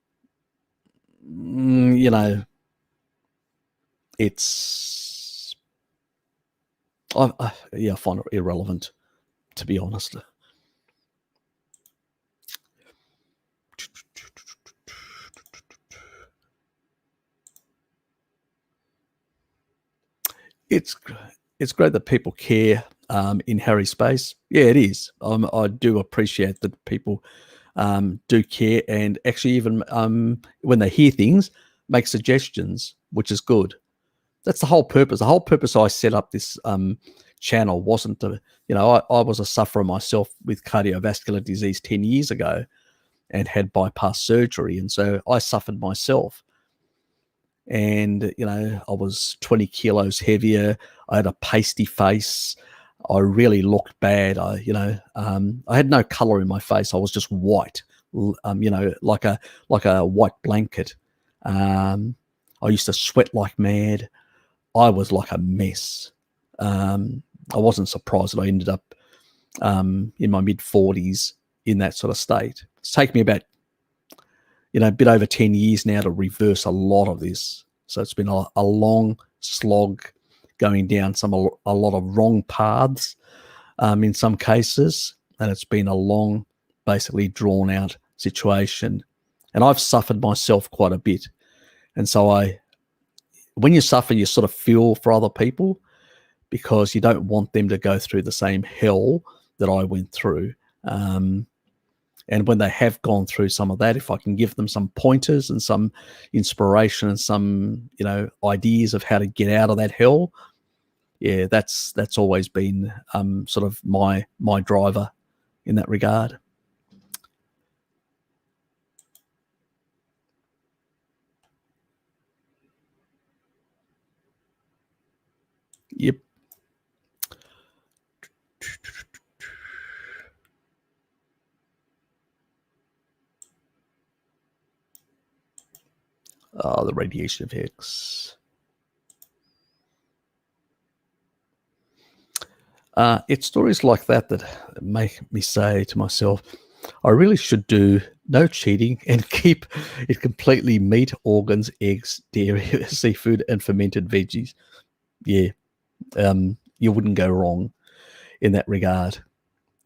It's, I find it irrelevant, to be honest. It's great that people care in Harry's space. Yeah, it is. I do appreciate that people do care, and actually even when they hear things, make suggestions, which is good. That's the whole purpose. The whole purpose I set up this channel wasn't to, I was a sufferer myself with cardiovascular disease 10 years ago and had bypass surgery. And so I suffered myself. And, I was 20 kilos heavier. I had a pasty face. I really looked bad. I had no color in my face. I was just white, like a white blanket. I used to sweat like mad. I was like a mess. I wasn't surprised that I ended up in my mid-40s in that sort of state. It's taken me about, a bit over 10 years now to reverse a lot of this. So it's been a long slog going down a lot of wrong paths in some cases. And it's been a long, basically drawn out situation. And I've suffered myself quite a bit. And so when you suffer, you sort of feel for other people because you don't want them to go through the same hell that I went through. And when they have gone through some of that, if I can give them some pointers and some inspiration and some, ideas of how to get out of that hell, yeah, that's always been sort of my driver in that regard. Yep. The radiation effects. It's stories like that that make me say to myself, I really should do no cheating and keep it completely meat, organs, eggs, dairy, seafood, and fermented veggies. Yeah, you wouldn't go wrong in that regard.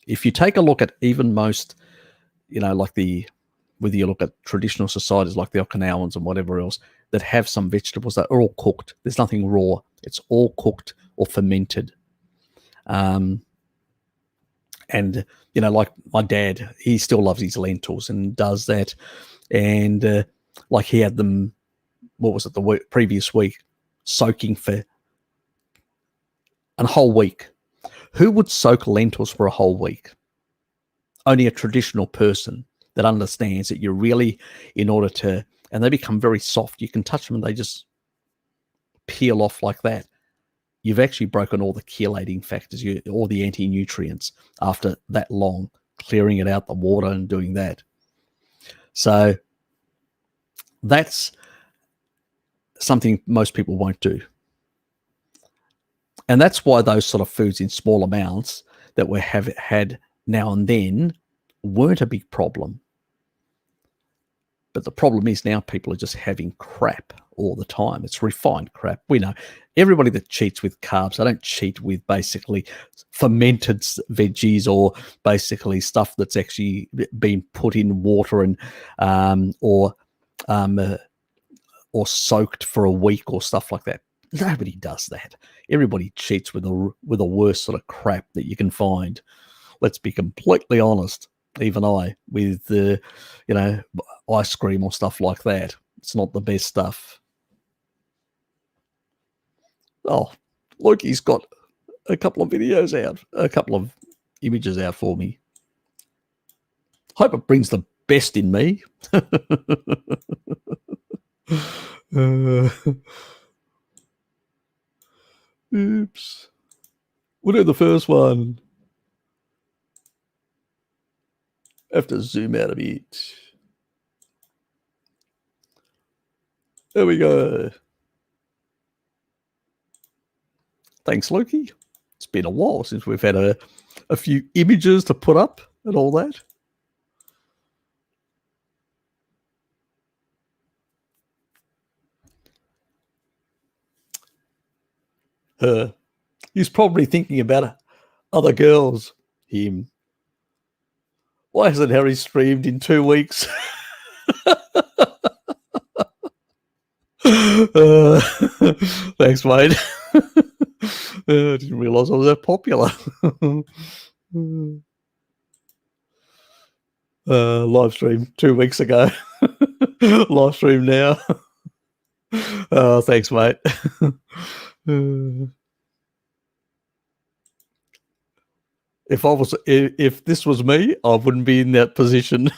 If you take a look at even most, like whether you look at traditional societies like the Okinawans and whatever else that have some vegetables that are all cooked. There's nothing raw. It's all cooked or fermented. And, like my dad, he still loves his lentils and does that. And like he had them, what was it, the previous week, soaking for a whole week. Who would soak lentils for a whole week? Only a traditional person that understands that you're really, in order to, and they become very soft. You can touch them and they just peel off like that. You've actually broken all the chelating factors, all the anti-nutrients after that long, clearing it out the water and doing that. So that's something most people won't do. And that's why those sort of foods in small amounts that we have had now and then weren't a big problem. But the problem is now people are just having crap all the time. It's refined crap. We know everybody that cheats with carbs, they don't cheat with basically fermented veggies or basically stuff that's actually been put in water and or soaked for a week or stuff like that. Nobody does that. Everybody cheats with the worst sort of crap that you can find. Let's be completely honest. Even I, with ice cream or stuff like that, it's not the best stuff. Oh, look, he's got a couple of videos out, a couple of images out for me. Hope it brings the best in me. Oops. We'll do the first one. I have to zoom out a bit. There we go. Thanks, Loki. It's been a while since we've had a few images to put up and all that. He's probably thinking about other girls. Him. Why hasn't Harry streamed in 2 weeks? Thanks, mate. I didn't realise I was that popular. Live stream 2 weeks ago. Live stream now. Thanks, mate. If this was me, I wouldn't be in that position.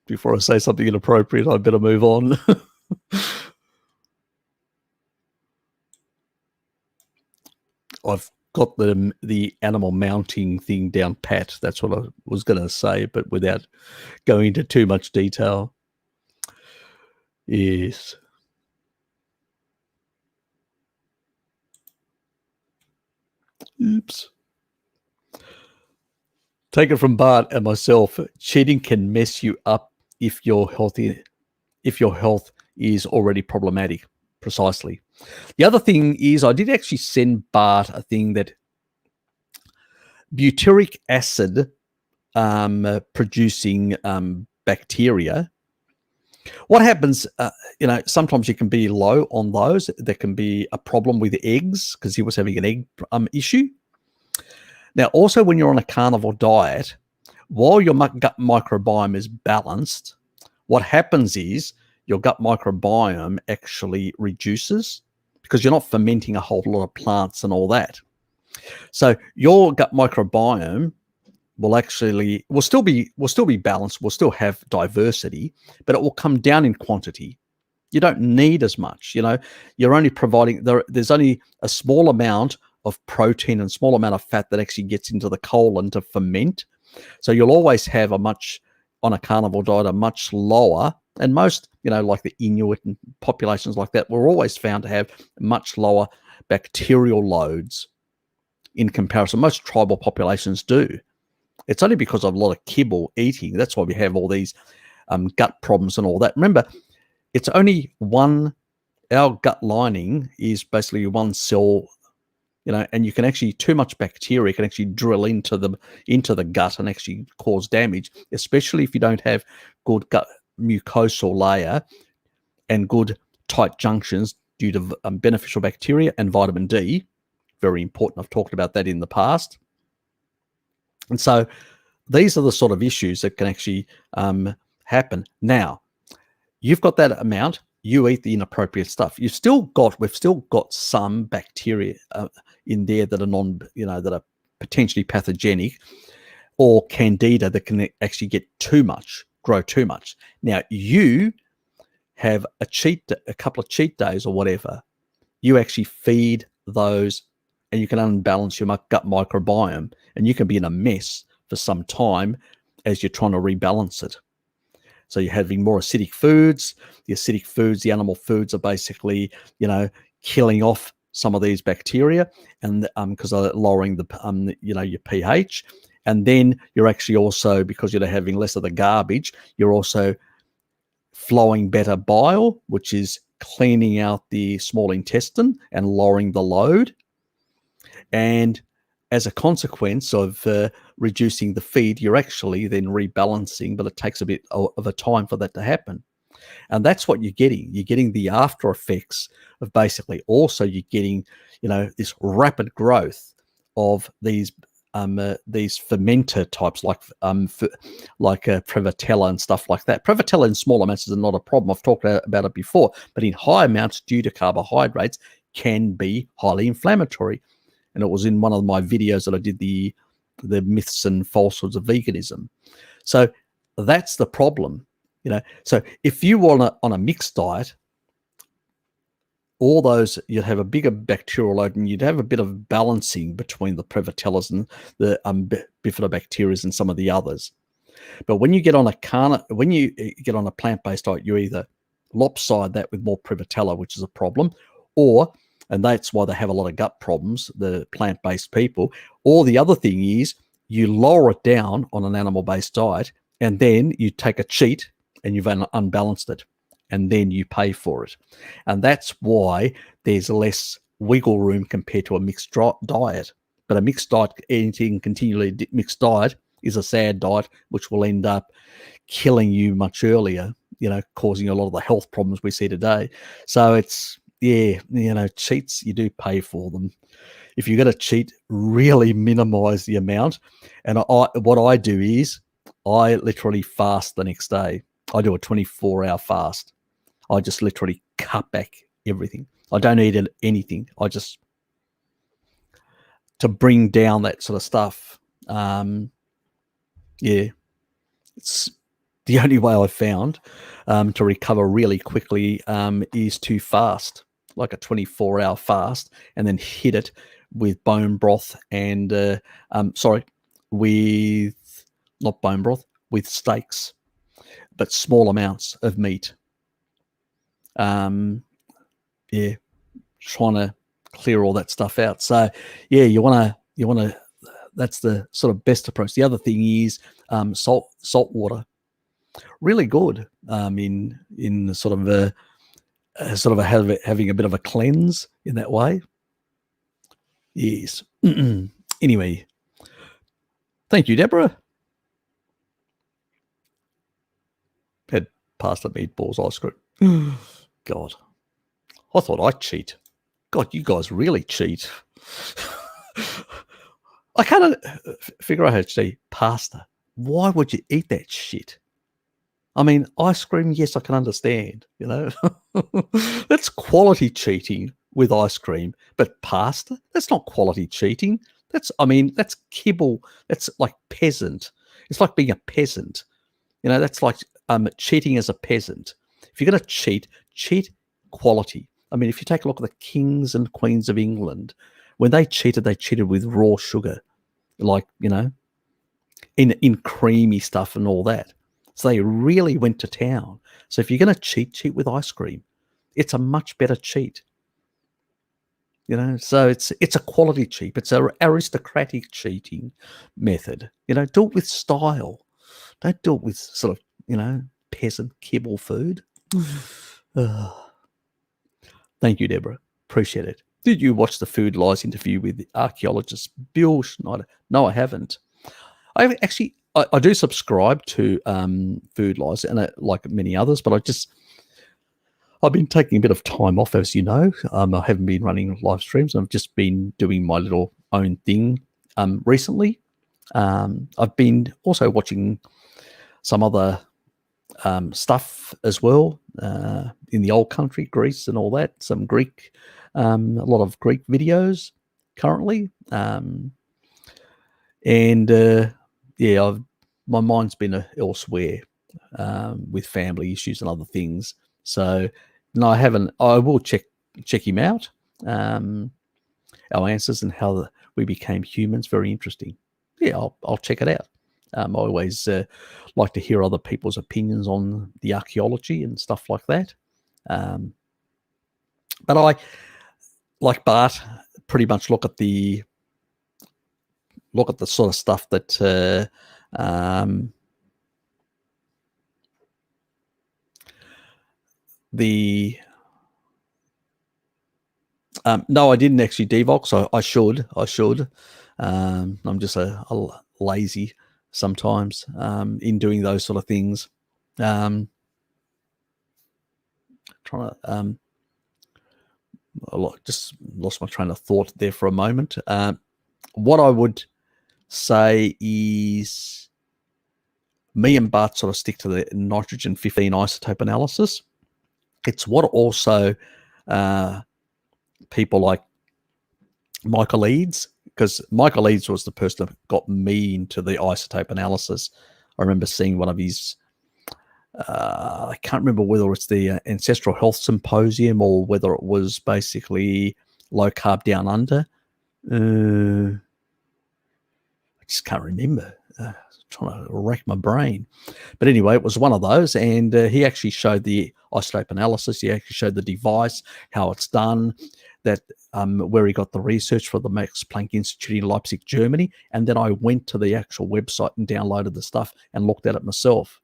Before I say something inappropriate, I better move on. I've got the animal mounting thing down pat. That's what I was going to say, but without going into too much detail. Yes. Oops. Take it from Bart and myself. Cheating can mess you up if your health is already problematic. Precisely. The other thing is, I did actually send Bart a thing that butyric acid producing bacteria. What happens, sometimes you can be low on those. There can be a problem with eggs because he was having an egg issue. Now, also when you're on a carnivore diet, while your gut microbiome is balanced, what happens is your gut microbiome actually reduces because you're not fermenting a whole lot of plants and all that. So your gut microbiome will still be balanced, will still have diversity, but it will come down in quantity. You don't need as much. You're only providing there's only a small amount of protein and small amount of fat that actually gets into the colon to ferment. So you'll always have on a carnivore diet, a much lower, and most, like the Inuit and populations like that, were always found to have much lower bacterial loads in comparison. Most tribal populations do. It's only because of a lot of kibble eating. That's why we have all these gut problems and all that. Remember, it's only our gut lining is basically one cell, and you can actually, too much bacteria can actually drill into the gut and actually cause damage, especially if you don't have good gut mucosal layer and good tight junctions due to beneficial bacteria and vitamin D. Very important. I've talked about that in the past. And so these are the sort of issues that can actually happen. Now, you've got that amount. You eat the inappropriate stuff. We've still got some bacteria in there that are that are potentially pathogenic, or candida that can actually grow too much. Now, you have a couple of cheat days or whatever. You actually feed those, and you can unbalance your gut microbiome, and you can be in a mess for some time as you're trying to rebalance it. So you're having more acidic foods. The acidic foods, the animal foods, are basically, killing off some of these bacteria, and because they're lowering your pH. And then you're actually also, because you're having less of the garbage, you're also flowing better bile, which is cleaning out the small intestine and lowering the load. And as a consequence of reducing the feed, you're actually then rebalancing, but it takes a bit of a time for that to happen. And that's what you're getting. You're getting the after effects of basically, also you're getting, this rapid growth of these fermenter types like Prevotella and stuff like that. Prevotella in small amounts is not a problem. I've talked about it before, but in high amounts due to carbohydrates can be highly inflammatory. And it was in one of my videos that I did the myths and falsehoods of veganism. So that's the problem, So if you want on a mixed diet, all those, you'd have a bigger bacterial load, and you'd have a bit of balancing between the Prevotellas and the bifidobacterias and some of the others. But when you get on a plant-based diet, you either lopside that with more Prevotella, which is a problem, and that's why they have a lot of gut problems, the plant-based people. Or the other thing is you lower it down on an animal-based diet, and then you take a cheat and you've unbalanced it, and then you pay for it. And that's why there's less wiggle room compared to a mixed diet. But a mixed diet, eating continually mixed diet, is a sad diet, which will end up killing you much earlier, causing a lot of the health problems we see today. So it's, cheats, you do pay for them. If you're going to cheat, really minimize the amount. And what I do is I literally fast the next day. I do a 24-hour fast. I just literally cut back everything. I don't eat anything. I just, to bring down that sort of stuff. It's the only way I've found to recover really quickly is to fast, like a 24-hour fast, and then hit it with bone broth and, not bone broth, with steaks, but small amounts of meat. Trying to clear all that stuff out. So you want to, that's the sort of best approach. The other thing is salt water, really good in sort of having a bit of a cleanse in that way. Yes. Anyway, thank you, Deborah. Had pasta, meatballs, ice cream. God, I thought I'd cheat. God, you guys really cheat. I can't figure out how to eat pasta. Why would you eat that shit? I mean, ice cream, yes, I can understand, That's quality cheating with ice cream. But pasta, that's not quality cheating. That's kibble. That's like peasant. It's like being a peasant. That's like cheating as a peasant. If you're going to cheat cheat quality. I mean, if you take a look at the kings and queens of England, when they cheated with raw sugar, like, in creamy stuff and all that. So they really went to town. So if you're going to cheat with ice cream. It's a much better cheat. So it's a quality cheat. It's an aristocratic cheating method. Do it with style. Don't do it with sort of, peasant kibble food. Thank you, Deborah. Appreciate it. Did you watch the Food Lies interview with the archaeologist Bill Schneider? No, I haven't. I do subscribe to Food Lies, and like many others, but I've been taking a bit of time off, as you know. I haven't been running live streams. I've just been doing my little own thing recently. I've been also watching some other stuff as well in the old country, Greece and all that. Some Greek, a lot of Greek videos currently. My mind's been elsewhere with family issues and other things. So no, I haven't. I will check him out. Our answers and how we became humans. Very interesting. Yeah, I'll check it out. I always like to hear other people's opinions on the archaeology and stuff like that. But I, like Bart, pretty much look at the sort of stuff that no, I didn't actually devox. So I should. I'm just a lazy sometimes in doing those sort of things. I just lost my train of thought there for a moment. What I would say is me and Bart sort of stick to the nitrogen 15 isotope analysis. It's what also people like Michael Eads, because Michael Eads was the person that got me into the isotope analysis. I remember seeing one of his, I can't remember whether it's the Ancestral Health Symposium or whether it was basically Low Carb Down Under. I just can't remember. Trying to rack my brain. But anyway, it was one of those, and he actually showed the isotope analysis. He actually showed the device, how it's done, that where he got the research for the Max Planck Institute in Leipzig, Germany. And then I went to the actual website and downloaded the stuff and looked at it myself.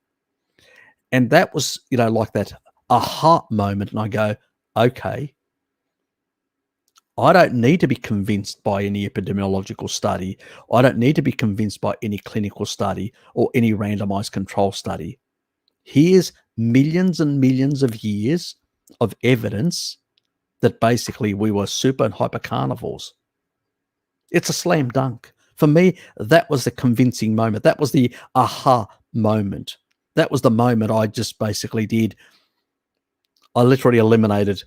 And that was, like that aha moment. And I go, okay, I don't need to be convinced by any epidemiological study. I don't need to be convinced by any clinical study or any randomized control study. Here's millions and millions of years of evidence that basically we were super and hyper carnivores. It's a slam dunk. For me, that was the convincing moment. That was the aha moment. That was the moment I just basically did. I literally eliminated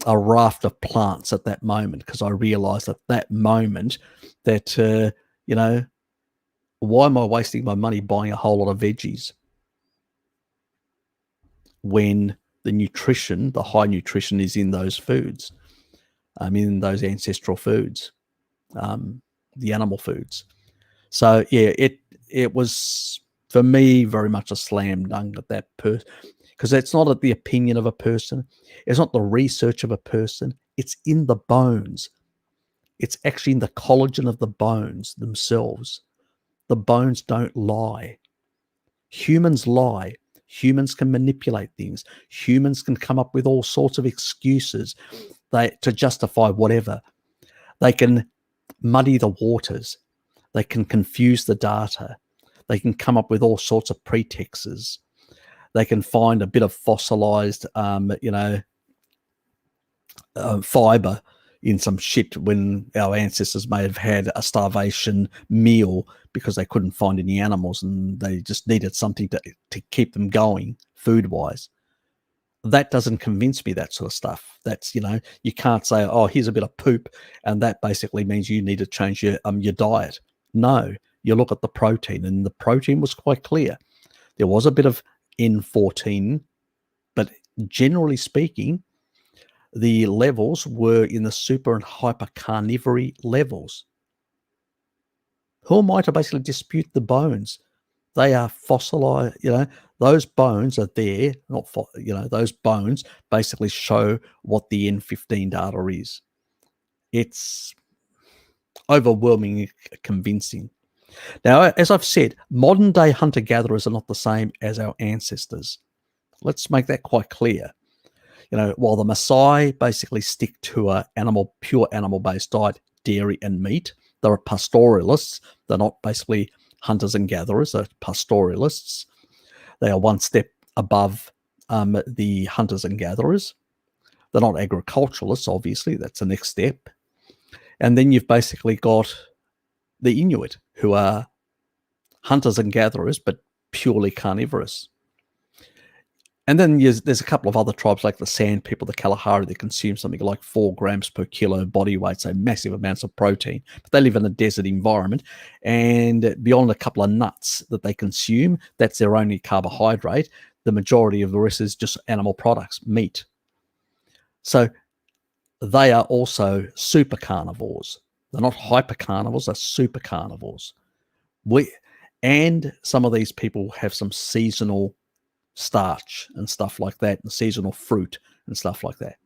a raft of plants at that moment, because I realized at that moment that, why am I wasting my money buying a whole lot of veggies when the nutrition, the high nutrition, is in those foods, in those ancestral foods, the animal foods. So yeah, it was for me very much a slam dunk at that person, because it's not at the opinion of a person. It's not the research of a person. It's in the bones. It's actually in the collagen of the bones themselves. The bones don't lie. Humans lie. Humans can manipulate things. Humans can come up with all sorts of excuses to justify whatever. They can muddy the waters. They can confuse the data. They can come up with all sorts of pretexts. They can find a bit of fossilized, fiber in some shit when our ancestors may have had a starvation meal because they couldn't find any animals and they just needed something to keep them going food-wise. That doesn't convince me, that sort of stuff. That's, you can't say, oh, here's a bit of poop, and that basically means you need to change your diet. No, you look at the protein, and the protein was quite clear. There was a bit of N14, but generally speaking, the levels were in the super and hyper carnivory levels. Who am I to basically dispute the bones? They are fossilized, those bones are there, those bones basically show what the N15 data is. It's overwhelmingly convincing. Now, as I've said, modern day hunter-gatherers are not the same as our ancestors. Let's make that quite clear. While the Maasai basically stick to a pure animal-based diet, dairy and meat, they're pastoralists. They're not basically hunters and gatherers. They're pastoralists. They are one step above the hunters and gatherers. They're not agriculturalists, obviously. That's the next step. And then you've basically got the Inuit, who are hunters and gatherers, but purely carnivorous. And then there's a couple of other tribes like the Sand people, the Kalahari, that consume something like 4 grams per kilo body weight, so massive amounts of protein. But they live in a desert environment, and beyond a couple of nuts that they consume, that's their only carbohydrate. The majority of the rest is just animal products, meat. So they are also super carnivores. They're not hyper carnivores, they're super carnivores. And some of these people have some seasonal starch and stuff like that, and seasonal fruit and stuff like that.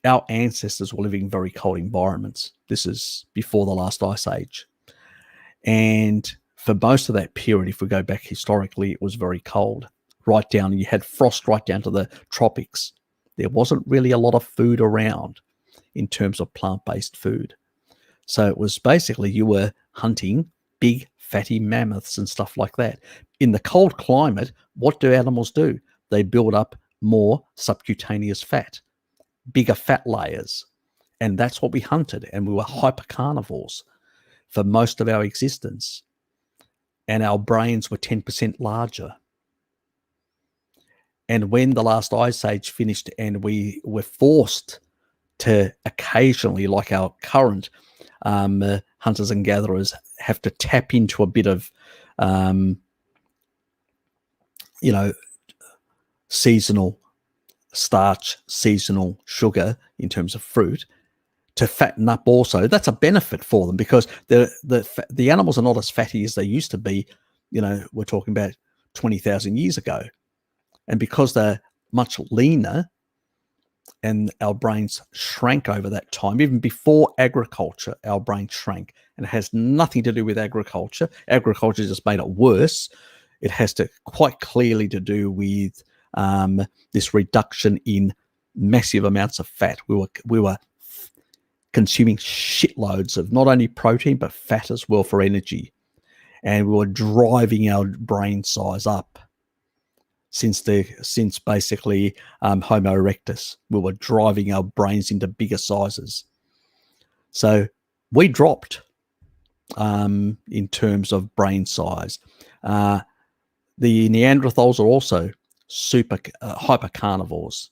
Our ancestors were living in very cold environments. This is before the last ice age. And for most of that period, if we go back historically, it was very cold. Right down, you had frost right down to the tropics. There wasn't really a lot of food around in terms of plant-based food. So it was basically you were hunting big fatty mammoths and stuff like that. In the cold climate, what do animals do? They build up more subcutaneous fat, bigger fat layers. And that's what we hunted. And we were hypercarnivores for most of our existence. And our brains were 10% larger. And when the last ice age finished and we were forced to occasionally, like our current hunters and gatherers, have to tap into a bit of, seasonal starch, seasonal sugar in terms of fruit to fatten up also, that's a benefit for them, because the animals are not as fatty as they used to be. We're talking about 20,000 years ago. And because they're much leaner, and our brains shrank over that time, even before agriculture, our brain shrank. And it has nothing to do with agriculture. Agriculture just made it worse. It has to quite clearly to do with this reduction in massive amounts of fat. We were consuming shitloads of not only protein, but fat as well for energy. And we were driving our brain size up. Since basically Homo erectus, we were driving our brains into bigger sizes. So we dropped in terms of brain size. The Neanderthals are also super hyper carnivores.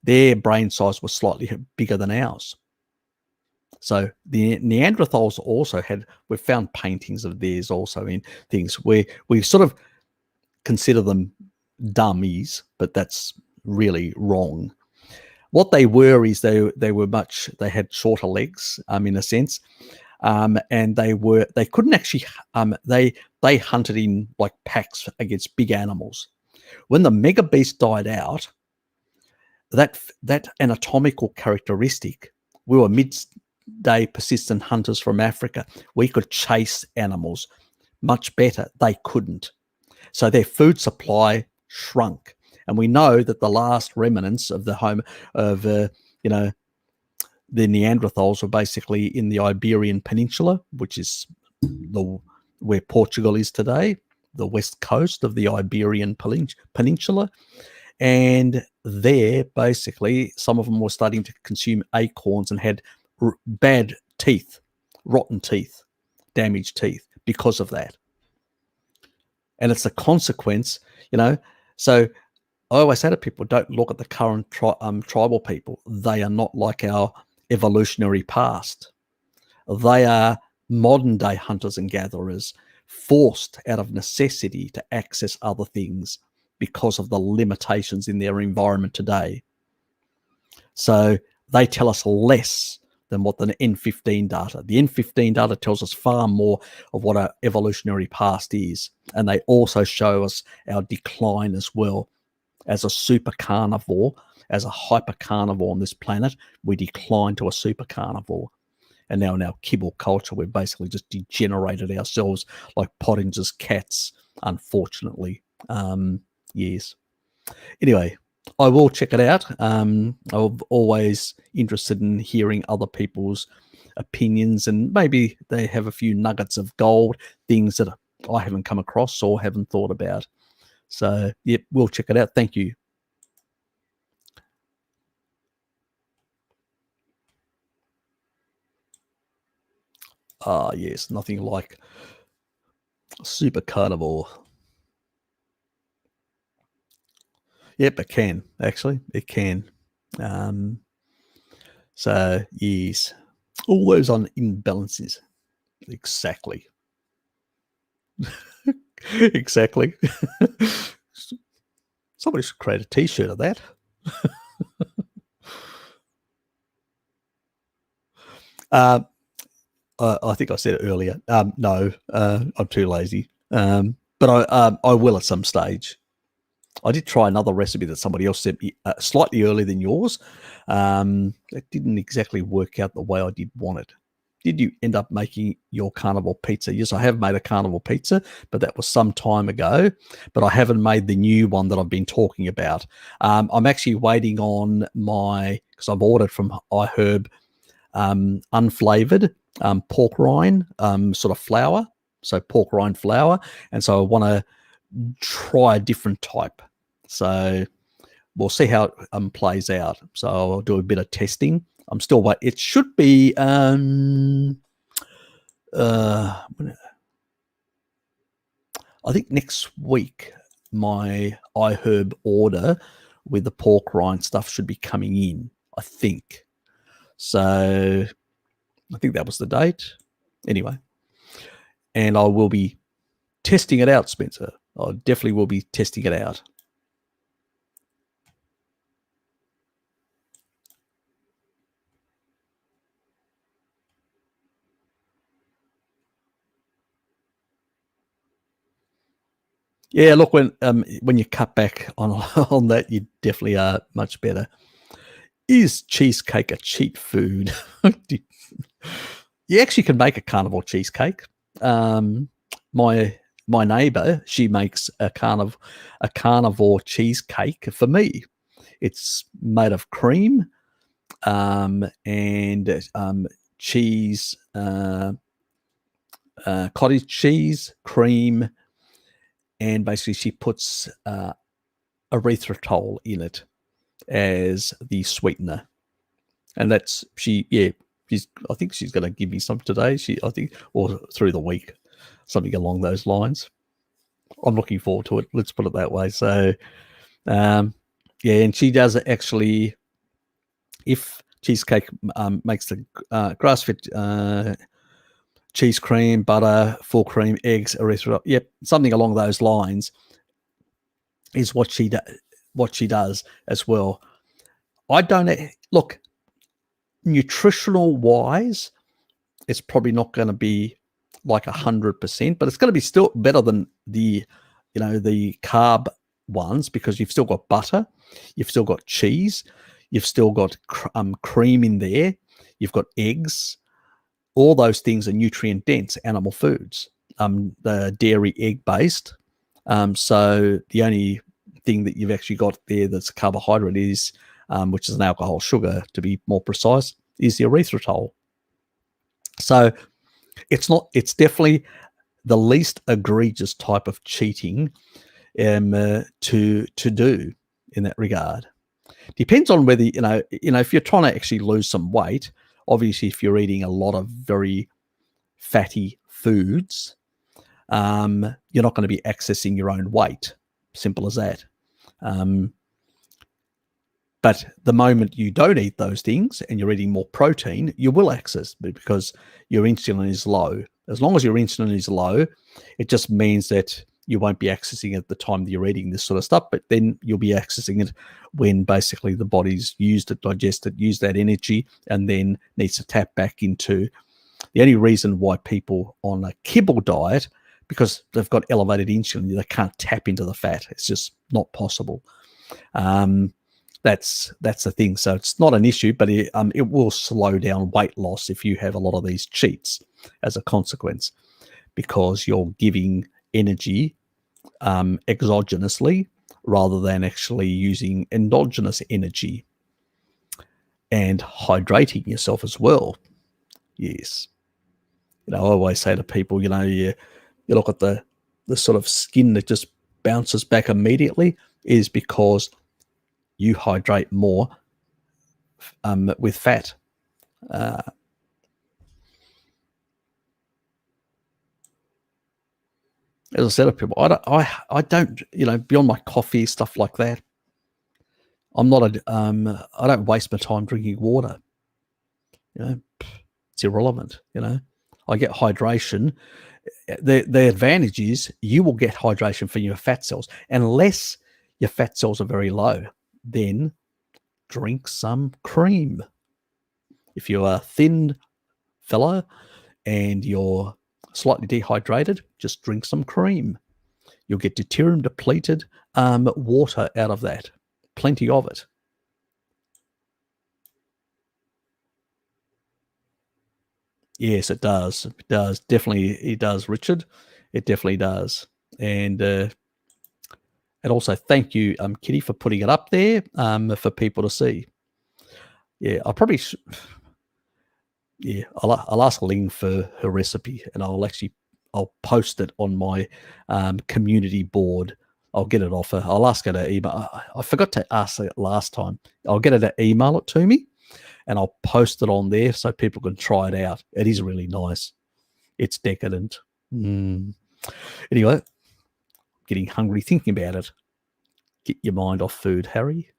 Their brain size was slightly bigger than ours. So the Neanderthals also we've found paintings of theirs also in things where we sort of consider them dummies, but that's really wrong. What they were is they had shorter legs, in a sense, and they couldn't actually they hunted in like packs against big animals. When the mega beast died out, that anatomical characteristic, we were midday persistent hunters from Africa. We could chase animals much better. They couldn't. So their food supply shrunk, and we know that the last remnants of the Neanderthals were basically in the Iberian Peninsula, which is where Portugal is today, the west coast of the Iberian Peninsula, and there basically some of them were starting to consume acorns and had bad teeth, rotten teeth, damaged teeth because of that. And it's a consequence, So I always say to people, don't look at the current tribal people. They are not like our evolutionary past. They are modern day hunters and gatherers, forced out of necessity to access other things because of the limitations in their environment today. So they tell us less than what the N15 data. The N15 data tells us far more of what our evolutionary past is. And they also show us our decline as well. As a super carnivore, as a hyper carnivore on this planet, we decline to a super carnivore. And now in our kibble culture, we've basically just degenerated ourselves like Pottinger's cats, unfortunately. Yes. Anyway, I will check it out. I'm always interested in hearing other people's opinions, and maybe they have a few nuggets of gold, things that I haven't come across or haven't thought about. So, yep, we'll check it out. Thank you. Yes, nothing like super carnivore. Yep, it can, actually. It can. So, yes. All those on imbalances. Exactly. Exactly. Somebody should create a t-shirt of that. I think I said it earlier. No, I'm too lazy. But I will at some stage. I did try another recipe that somebody else sent me slightly earlier than yours. It didn't exactly work out the way I did want it. Did you end up making your carnivore pizza? Yes, I have made a carnivore pizza, but that was some time ago. But I haven't made the new one that I've been talking about. I'm actually waiting on because I've ordered from iHerb unflavored pork rind sort of flour. So pork rind flour. And so I want to try a different type. So we'll see how it plays out. So I'll do a bit of testing. I'm still waiting. It should be I think next week my iHerb order with the pork rind stuff should be coming in, I think. So I think that was the date. Anyway. And I will be testing it out, Spencer. I definitely will be testing it out. Yeah, look, when you cut back on that, you definitely are much better. Is cheesecake a cheat food? You actually can make a carnivore cheesecake. My neighbor, she makes a carnivore cheesecake for me. It's made of cream and cheese, cottage cheese, cream, and basically she puts erythritol in it as the sweetener. And I think she's going to give me some today. Or through the week, something along those lines. I'm looking forward to it. Let's put it that way. So, and she does it actually. If Cheesecake makes the grass-fed cheese cream, butter, full cream, eggs, erythritol, yep, something along those lines is what she does as well. I don't look nutritional wise. It's probably not going to be like 100%, but it's going to be still better than the carb ones, because you've still got butter, you've still got cheese, you've still got cream in there, you've got eggs. All those things are nutrient dense animal foods. The dairy egg based. So the only thing that you've actually got there that's a carbohydrate is, which is an alcohol sugar to be more precise, is the erythritol. So it's definitely the least egregious type of cheating to do in that regard. Depends on whether, if you're trying to actually lose some weight, obviously if you're eating a lot of very fatty foods, you're not going to be accessing your own weight. Simple as that. But the moment you don't eat those things and you're eating more protein, you will access, because your insulin is low. As long as your insulin is low, it just means that you won't be accessing it at the time that you're eating this sort of stuff, but then you'll be accessing it when basically the body's used it, digested, used that energy, and then needs to tap back into. The only reason why people on a kibble diet, because they've got elevated insulin, they can't tap into the fat. It's just not possible. That's the thing. So it's not an issue, but it will slow down weight loss if you have a lot of these cheats as a consequence, because you're giving energy exogenously rather than actually using endogenous energy and hydrating yourself as well. Yes. I always say to people, you look at the sort of skin that just bounces back immediately is because you hydrate more with fat. As I said to people, I don't, beyond my coffee, stuff like that, I'm not I don't waste my time drinking water. It's irrelevant. I get hydration. The advantage is you will get hydration from your fat cells, unless your fat cells are very low. Then drink some cream. If you're a thin fella and you're slightly dehydrated, just drink some cream. You'll get deuterium depleted water out of that. Plenty of it. Yes, it does. It does. Definitely, it does, Richard. It definitely does. And also thank you, Kitty, for putting it up there for people to see. Yeah, I probably I'll ask Ling for her recipe, and I'll post it on my community board. I'll get it off her. I'll ask her to email. I forgot to ask her last time. I'll get her to email it to me, and I'll post it on there so people can try it out. It is really nice. It's decadent. Anyway, getting hungry thinking about it. Get your mind off food, Harry.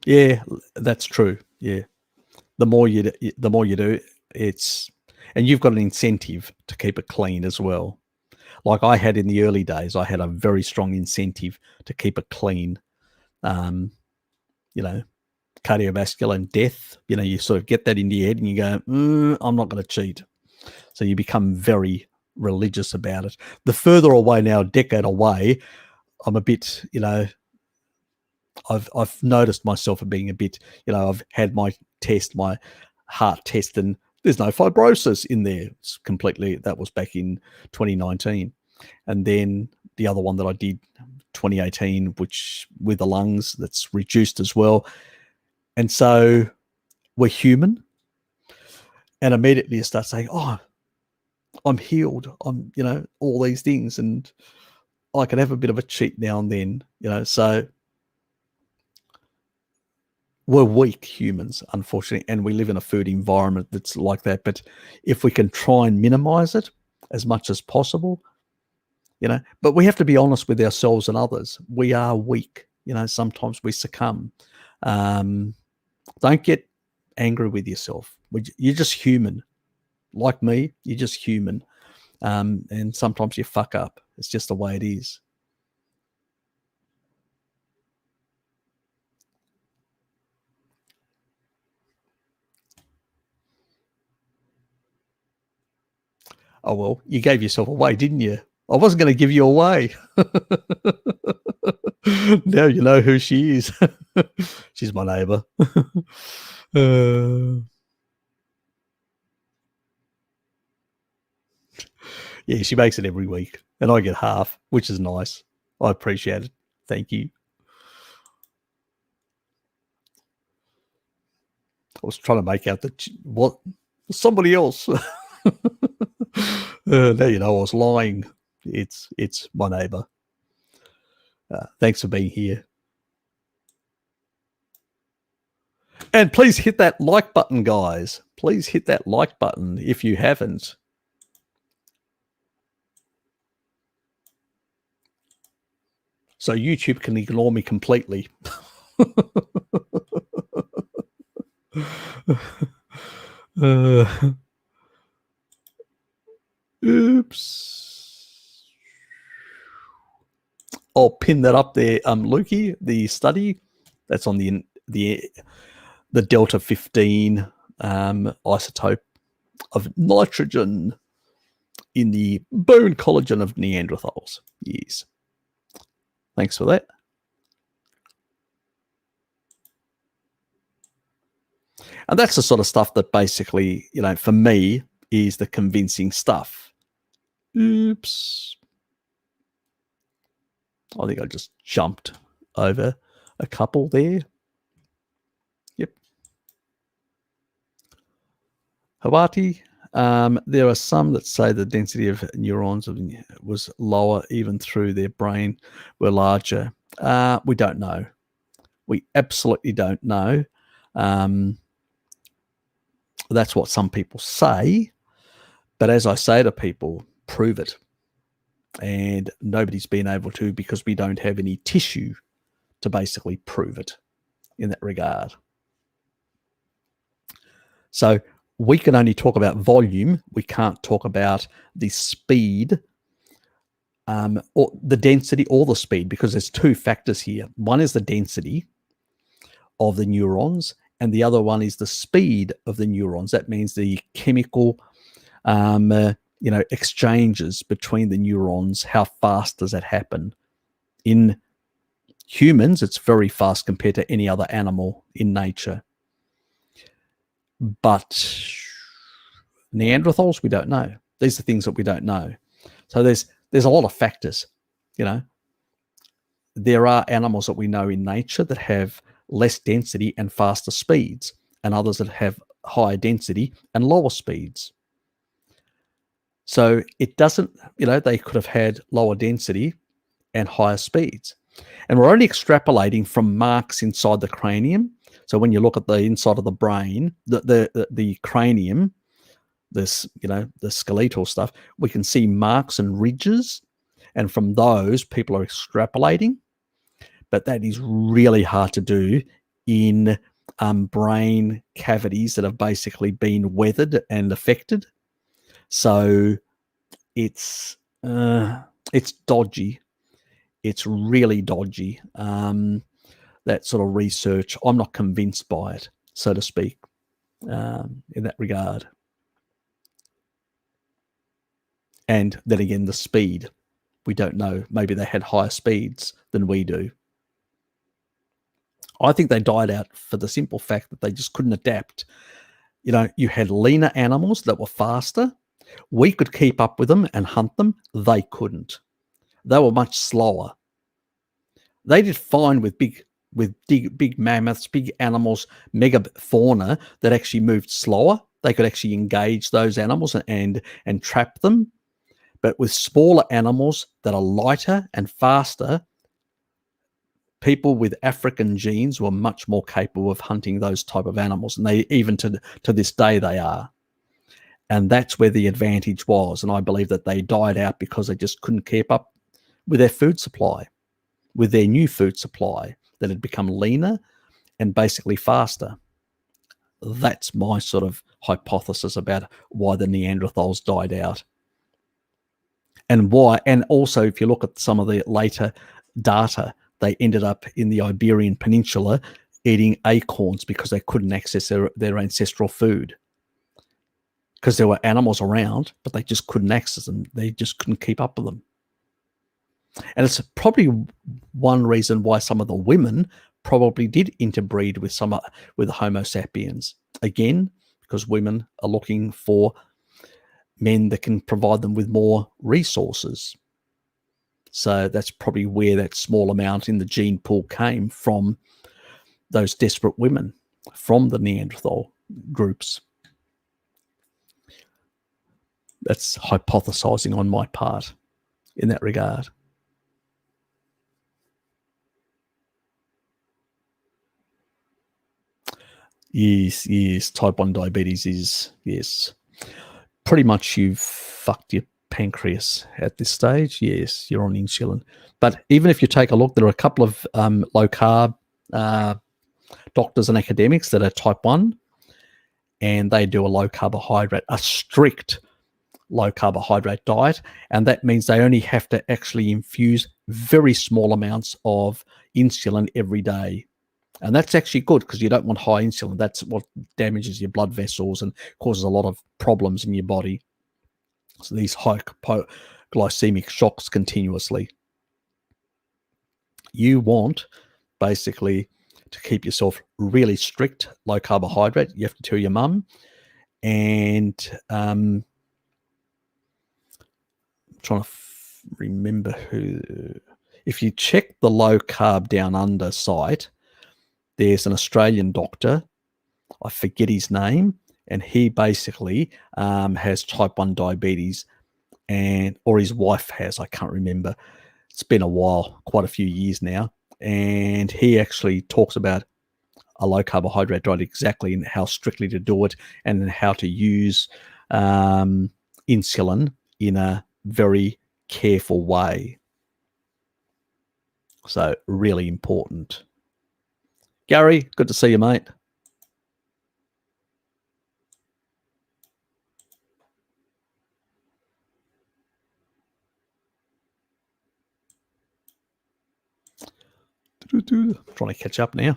Yeah, that's true. Yeah, the more you do, and you've got an incentive to keep it clean as well. Like I had in the early days, I had a very strong incentive to keep it clean. Cardiovascular and death. You sort of get that in your head, and you go, "I'm not going to cheat." So you become very religious about it. The further away now, a decade away, I'm a bit, I've noticed myself being a bit, I've had my heart test, and there's no fibrosis in there. It's completely, that was back in 2019. And then the other one that I did 2018, which with the lungs, that's reduced as well. And so we're human. And immediately you start saying, oh, I'm healed. I'm, all these things. And I can have a bit of a cheat now and then, so we're weak humans, unfortunately, and we live in a food environment that's like that. But if we can try and minimize it as much as possible, but we have to be honest with ourselves and others. We are weak. Sometimes we succumb. Don't get angry with yourself. You're just human. Like me, you're just human. And sometimes you fuck up. It's just the way it is. Oh, well, you gave yourself away, didn't you? I wasn't going to give you away. Now you know who she is. She's my neighbor. Yeah, she makes it every week, and I get half, which is nice. I appreciate it. Thank you. I was trying to make out that what somebody else. Now you know I was lying. It's my neighbor. Thanks for being here. And please hit that like button, guys. Please hit that like button if you haven't. So YouTube can ignore me completely. Oops. I'll pin that up there, Lukey. The study that's on the delta 15 isotope of nitrogen in the bone collagen of Neanderthals. Yes. Thanks for that. And that's the sort of stuff that basically, for me, is the convincing stuff. Oops. I think I just jumped over a couple there. Yep. Hawati. There are some that say the density of neurons was lower, even through their brain were larger. We don't know. We absolutely don't know. That's what some people say. But as I say to people, prove it. And nobody's been able to, because we don't have any tissue to basically prove it in that regard. So we can only talk about volume. We can't talk about the speed, or the density or the speed, because there's two factors here. One is the density of the neurons, and the other one is the speed of the neurons. That means the chemical exchanges between the neurons. How fast does that happen? In humans, it's very fast compared to any other animal in nature. But Neanderthals, we don't know. These are things that we don't know. So there's a lot of factors. There are animals that we know in nature that have less density and faster speeds, and others that have higher density and lower speeds. So it doesn't, they could have had lower density and higher speeds. And we're only extrapolating from marks inside the cranium. So when you look at the inside of the brain, the cranium, the skeletal stuff, we can see marks and ridges. And from those, people are extrapolating. But that is really hard to do in brain cavities that have basically been weathered and affected. So it's dodgy. It's really dodgy. That sort of research, I'm not convinced by it, so to speak, in that regard. And then again, the speed, we don't know. Maybe they had higher speeds than we do. I think they died out for the simple fact that they just couldn't adapt. You had leaner animals that were faster. We could keep up with them and hunt them. They couldn't. They were much slower. They did fine with big mammoths, big animals, megafauna that actually moved slower. They could actually engage those animals and trap them. But with smaller animals that are lighter and faster, people with African genes were much more capable of hunting those type of animals. And they, even to this day, they are. And that's where the advantage was. And I believe that they died out because they just couldn't keep up with their food supply, with their new food supply that had become leaner and basically faster. That's my sort of hypothesis about why the Neanderthals died out. And why, and also if you look at some of the later data, they ended up in the Iberian Peninsula eating acorns because they couldn't access their ancestral food. Because there were animals around, but they just couldn't access them. They just couldn't keep up with them. And it's probably one reason why some of the women probably did interbreed with the Homo sapiens. Again, because women are looking for men that can provide them with more resources. So that's probably where that small amount in the gene pool came from, those desperate women from the Neanderthal groups. That's hypothesizing on my part in that regard. Yes, type 1 diabetes is, yes. Pretty much you've fucked your pancreas at this stage. Yes, you're on insulin. But even if you take a look, there are a couple of low carb doctors and academics that are type 1, and they do a strict low carbohydrate diet, and that means they only have to actually infuse very small amounts of insulin every day. And that's actually good because you don't want high insulin. That's what damages your blood vessels and causes a lot of problems in your body. So these high glycemic shocks continuously. You want basically to keep yourself really strict, low carbohydrate. You have to tell your mum. And I'm trying to remember who. If you check the Low Carb Down Under site, there's an Australian doctor, I forget his name, and he basically has type 1 diabetes, or his wife has, I can't remember. It's been a while, quite a few years now. And he actually talks about a low carbohydrate diet exactly, and how strictly to do it, and how to use insulin in a very careful way. So really important. Gary, good to see you, mate. I'm trying to catch up now.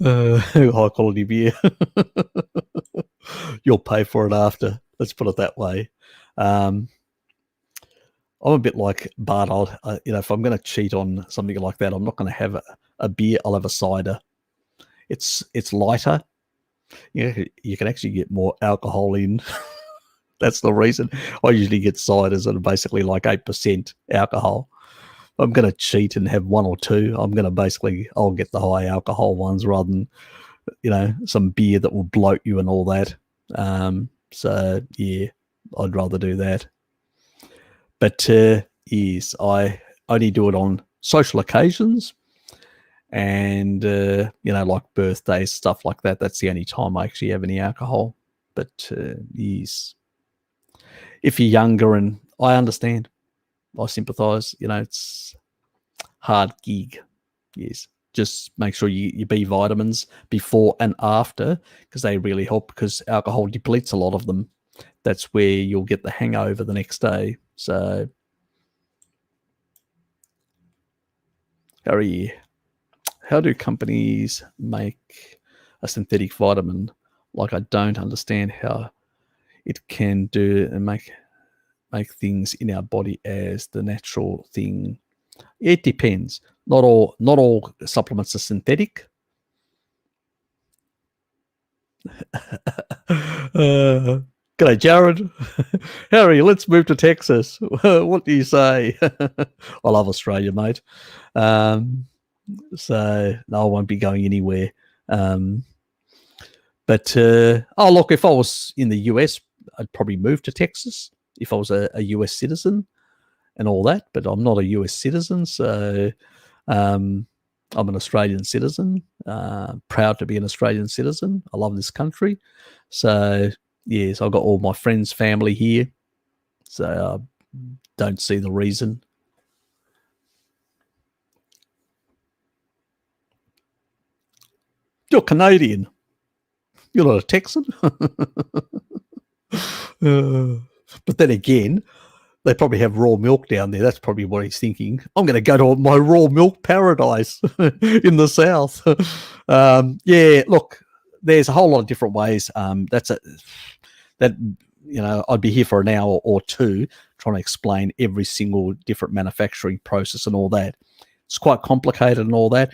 High quality beer. You'll pay for it after. Let's put it that way. I'm a bit like Bart. If I'm going to cheat on something like that, I'm not going to have a beer. I'll have a cider. It's lighter. You can actually get more alcohol in. That's the reason I usually get ciders that are basically like 8% alcohol. If I'm going to cheat and have one or two, I'll get the high alcohol ones rather than, some beer that will bloat you and all that. So yeah, I'd rather do that. But yes, I only do it on social occasions and, like birthdays, stuff like that. That's the only time I actually have any alcohol. But yes, if you're younger, and I understand, I sympathise, it's hard gig. Yes. Just make sure you B vitamins before and after, because they really help, because alcohol depletes a lot of them. That's where you'll get the hangover the next day. So, Harry, how do companies make a synthetic vitamin? Like, I don't understand how it can do and make things in our body as the natural thing. It depends. Not all supplements are synthetic. G'day, Jared. Harry, let's move to Texas. What do you say? I love Australia, mate. So no, I won't be going anywhere. But look, if I was in the US, I'd probably move to Texas if I was a US citizen and all that. But I'm not a US citizen, so I'm an Australian citizen. Proud to be an Australian citizen. I love this country. So yes, I've got all my friends, family here. So I don't see the reason. You're Canadian. You're not a Texan. But then again, they probably have raw milk down there. That's probably what he's thinking. I'm going to go to my raw milk paradise in the south. Yeah, look, there's a whole lot of different ways. I'd be here for an hour or two trying to explain every single different manufacturing process and all that. It's quite complicated and all that.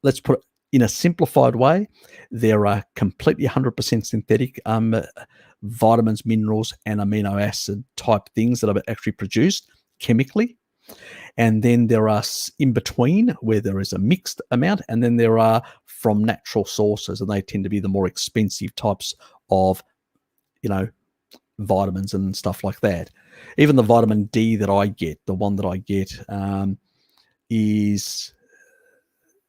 Let's put it in a simplified way. There are completely 100% synthetic vitamins, minerals, and amino acid type things that are actually produced chemically. And then there are in between where there is a mixed amount, and then there are from natural sources, and they tend to be the more expensive types of, vitamins and stuff like that. Even the vitamin D that I get, the one that I get,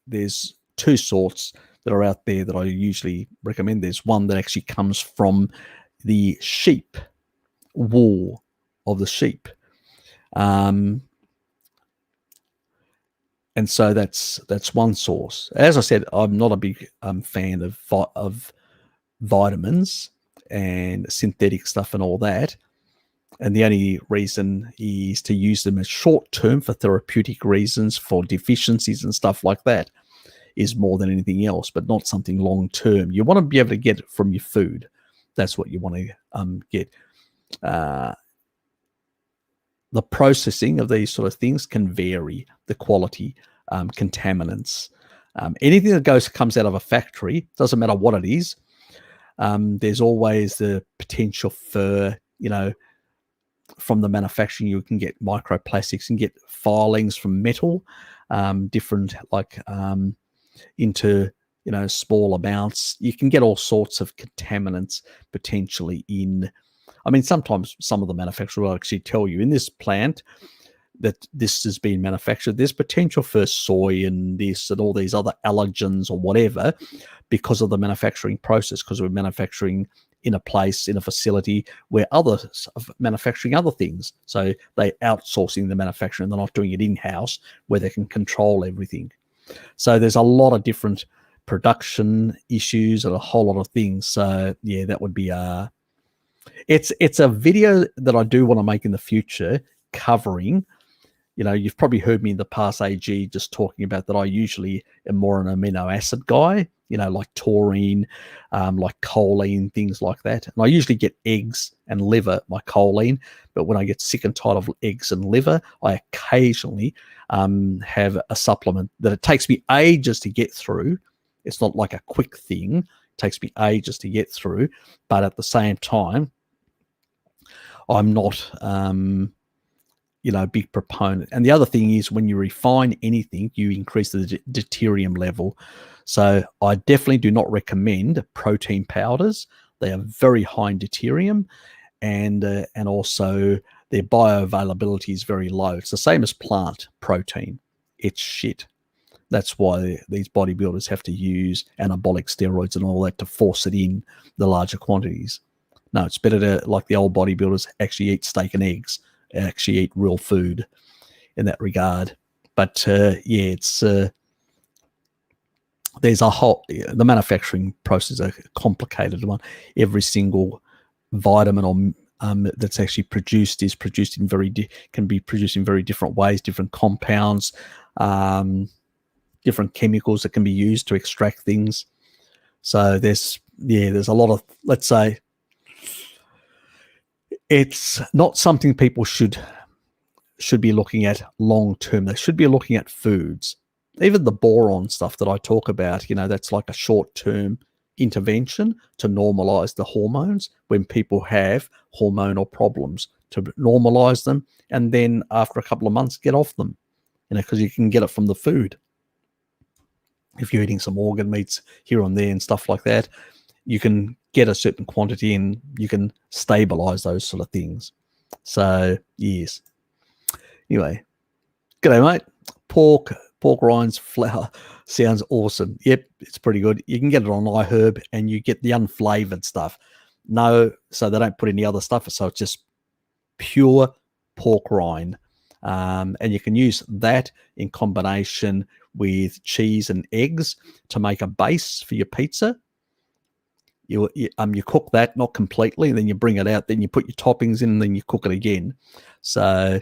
there's two sorts that are out there that I usually recommend. There's one that actually comes from the sheep, wool of the sheep. and so that's one source. As I said, I'm not a big fan of vitamins and synthetic stuff and all that. And the only reason is to use them as short term for therapeutic reasons, for deficiencies and stuff like that, is more than anything else, but not something long term. You want to be able to get it from your food. That's what you want to get. The processing of these sort of things can vary, the quality, contaminants. Anything that comes out of a factory, doesn't matter what it is, there's always the potential for, from the manufacturing, you can get microplastics and get filings from metal, different into small amounts. You can get all sorts of contaminants potentially in. I mean, sometimes some of the manufacturers will actually tell you in this plant that this has been manufactured. There's potential for soy and this and all these other allergens or whatever because of the manufacturing process, because we're manufacturing in a place, in a facility where others are manufacturing other things. So they're outsourcing the manufacturing. They're not doing it in-house where they can control everything. So there's a lot of different production issues and a whole lot of things. So yeah, that would be it's a video that I do want to make in the future covering. You've probably heard me in the past, AG, just talking about that I usually am more an amino acid guy, like taurine, like choline, things like that. And I usually get eggs and liver, my choline. But when I get sick and tired of eggs and liver, I occasionally have a supplement that it takes me ages to get through. It's not like a quick thing. It takes me ages to get through. But at the same time, I'm not a big proponent. And the other thing is, when you refine anything, you increase the deuterium level. So I definitely do not recommend protein powders. They are very high in deuterium, and also their bioavailability is very low. It's the same as plant protein. It's shit. That's why these bodybuilders have to use anabolic steroids and all that to force it in the larger quantities. No, it's better to, like the old bodybuilders, actually eat steak and eggs, actually eat real food in that regard. But it's there's the manufacturing process is a complicated one. Every single vitamin or that's actually produced is produced in can be produced in very different ways, different compounds, different chemicals that can be used to extract things. So there's a lot of, let's say, it's not something people should be looking at long term. They should be looking at foods. Even the boron stuff that I talk about, that's like a short term intervention to normalize the hormones when people have hormonal problems, to normalize them, and then after a couple of months get off them, because you can get it from the food. If you're eating some organ meats here and there and stuff like that, you can get a certain quantity and you can stabilize those sort of things. So yes. Anyway, g'day mate. Pork rinds flour sounds awesome. Yep, it's pretty good. You can get it on iHerb and you get the unflavored stuff. No, so they don't put any other stuff. So it's just pure pork rind. And you can use that in combination with cheese and eggs to make a base for your pizza. You cook that, not completely, and then you bring it out, then you put your toppings in, and then you cook it again. So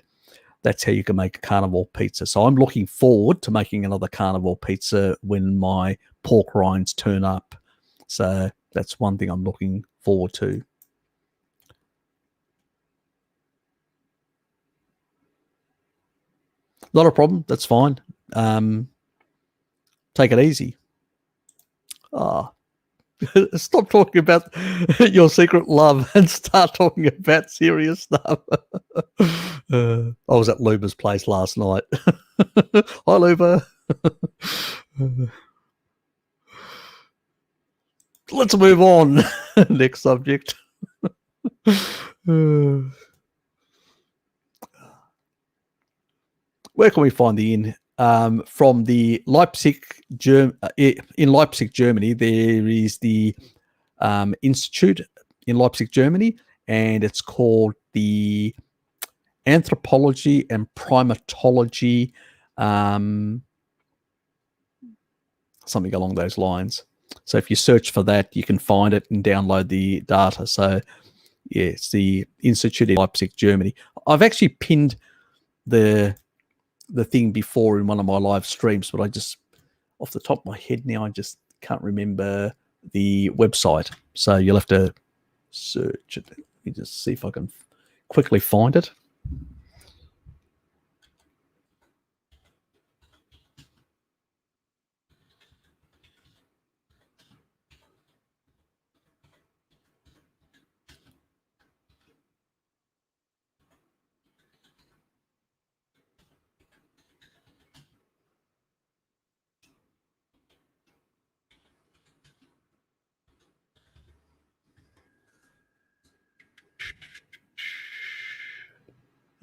that's how you can make a carnivore pizza. So I'm looking forward to making another carnivore pizza when my pork rinds turn up. So that's one thing I'm looking forward to. Not a problem. That's fine. Take it easy. Stop talking about your secret love and start talking about serious stuff. I was at Luba's place last night. Hi, Luba. Let's move on. Next subject. Where can we find the in? From the Leipzig, in Leipzig, Germany, there is the institute in Leipzig, Germany, and it's called the Anthropology and Primatology something along those lines. So if you search for that, you can find it and download the data. So yeah, it's the Institute in Leipzig, Germany. I've actually pinned the thing before in one of my live streams, but I just, off the top of my head now, I just can't remember the website. So you'll have to search it. Let me just see if I can quickly find it.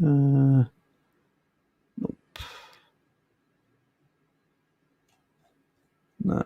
Nope. No.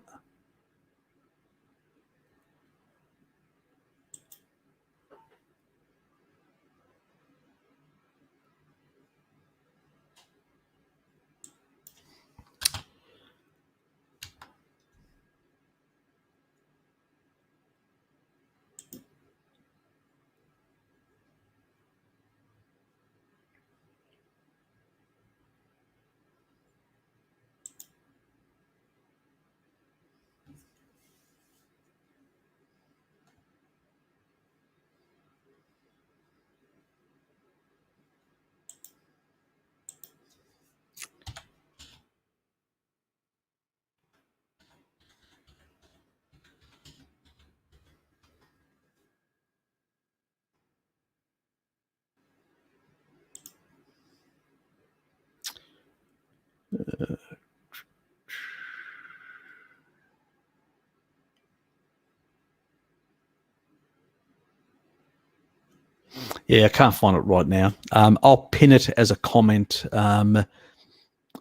Yeah, I can't find it right now. I'll pin it as a comment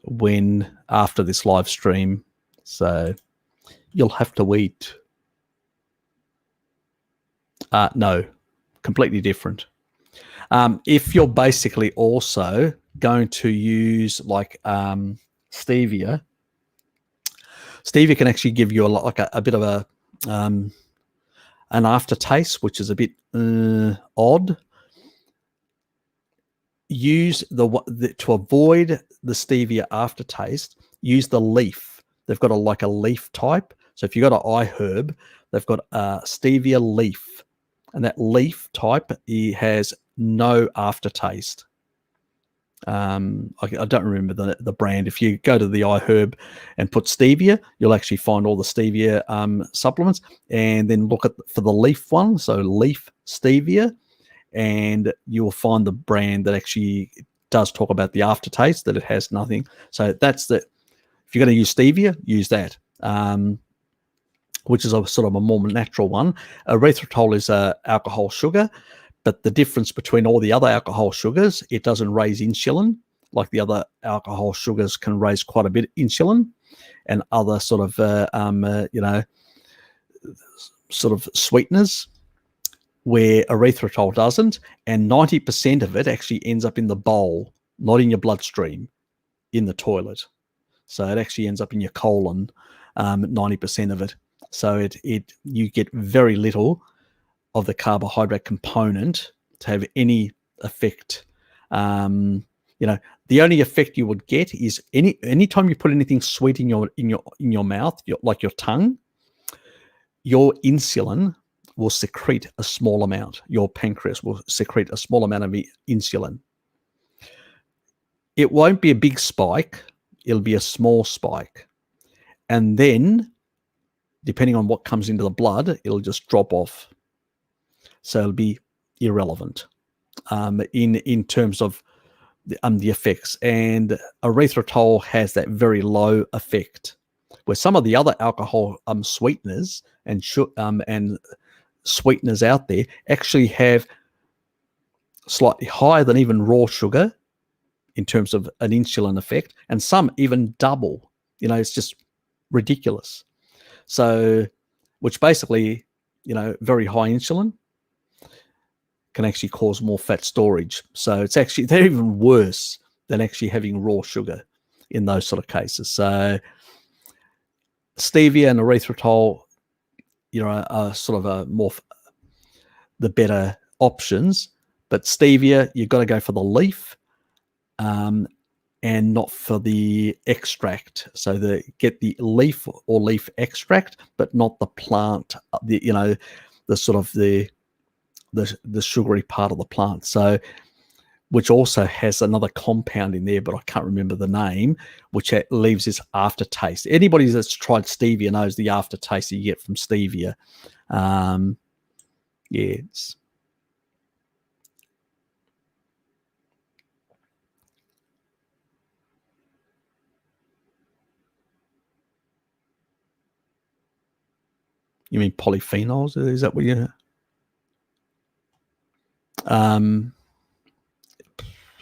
when after this live stream. So you'll have to wait. No, completely different. If you're basically also going to use like stevia, stevia can actually give you a bit of a an aftertaste, which is a bit odd. Use to avoid the stevia aftertaste, use the leaf. They've got a leaf type. So if you've got an iHerb, they've got a stevia leaf, and that leaf type has no aftertaste. I don't remember the brand. If you go to the iHerb and put stevia, you'll actually find all the stevia supplements, and then look for the leaf one. So leaf stevia. And you'll find the brand that actually does talk about the aftertaste, that it has nothing. So that's if you're going to use stevia, use that, which is a sort of a more natural one. Erythritol is a alcohol sugar, but the difference between all the other alcohol sugars, it doesn't raise insulin. Like the other alcohol sugars can raise quite a bit insulin, and other sort of sort of sweeteners, where erythritol doesn't, and 90% of it actually ends up in the bowl, not in your bloodstream, in the toilet. So it actually ends up in your colon, 90% of it. So you get very little of the carbohydrate component to have any effect. The only effect you would get is anytime you put anything sweet in your mouth, like your tongue, your insulin will secrete a small amount. Your pancreas will secrete a small amount of insulin. It won't be a big spike. It'll be a small spike. And then, depending on what comes into the blood, it'll just drop off. So it'll be irrelevant in terms of the effects. And erythritol has that very low effect, where some of the other alcohol sweeteners and sweeteners out there actually have slightly higher than even raw sugar in terms of an insulin effect, and some even double. It's just ridiculous. So, which basically, very high insulin can actually cause more fat storage. So they're even worse than actually having raw sugar in those sort of cases. So stevia and erythritol, are sort of a more the better options. But stevia, you've got to go for the leaf, and not for the extract. So get the leaf or leaf extract, but not the plant. The sort of the sugary part of the plant. So, which also has another compound in there, but I can't remember the name, which leaves this aftertaste. Anybody that's tried stevia knows the aftertaste you get from stevia. It's you mean polyphenols? Is that what you?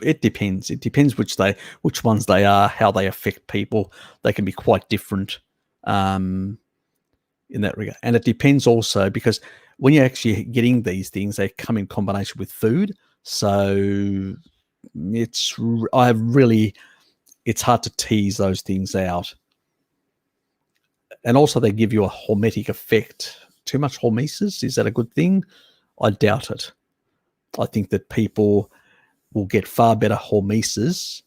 It depends. It depends which ones they are, how they affect people. They can be quite different in that regard. And it depends also because when you're actually getting these things, they come in combination with food. So it's hard to tease those things out. And also they give you a hormetic effect. Too much hormesis, is that a good thing? I doubt it. I think that people will get far better hormesis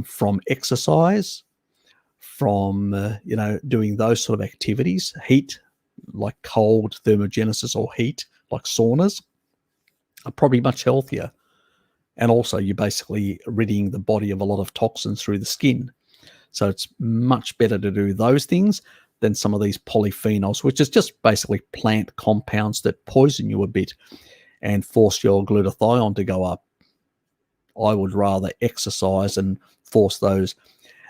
from exercise, from doing those sort of activities, heat, like cold thermogenesis, or heat, like saunas, are probably much healthier. And also you're basically ridding the body of a lot of toxins through the skin. So it's much better to do those things than some of these polyphenols, which is just basically plant compounds that poison you a bit and force your glutathione to go up. I would rather exercise and force those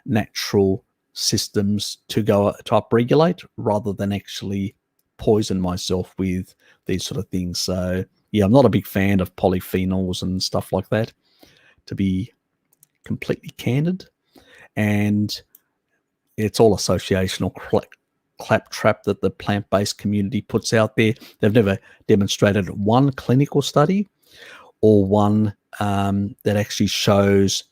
natural systems to upregulate rather than actually poison myself with these sort of things. So yeah, I'm not a big fan of polyphenols and stuff like that, to be completely candid. And it's all associational claptrap that the plant-based community puts out there. They've never demonstrated one clinical study or one that actually shows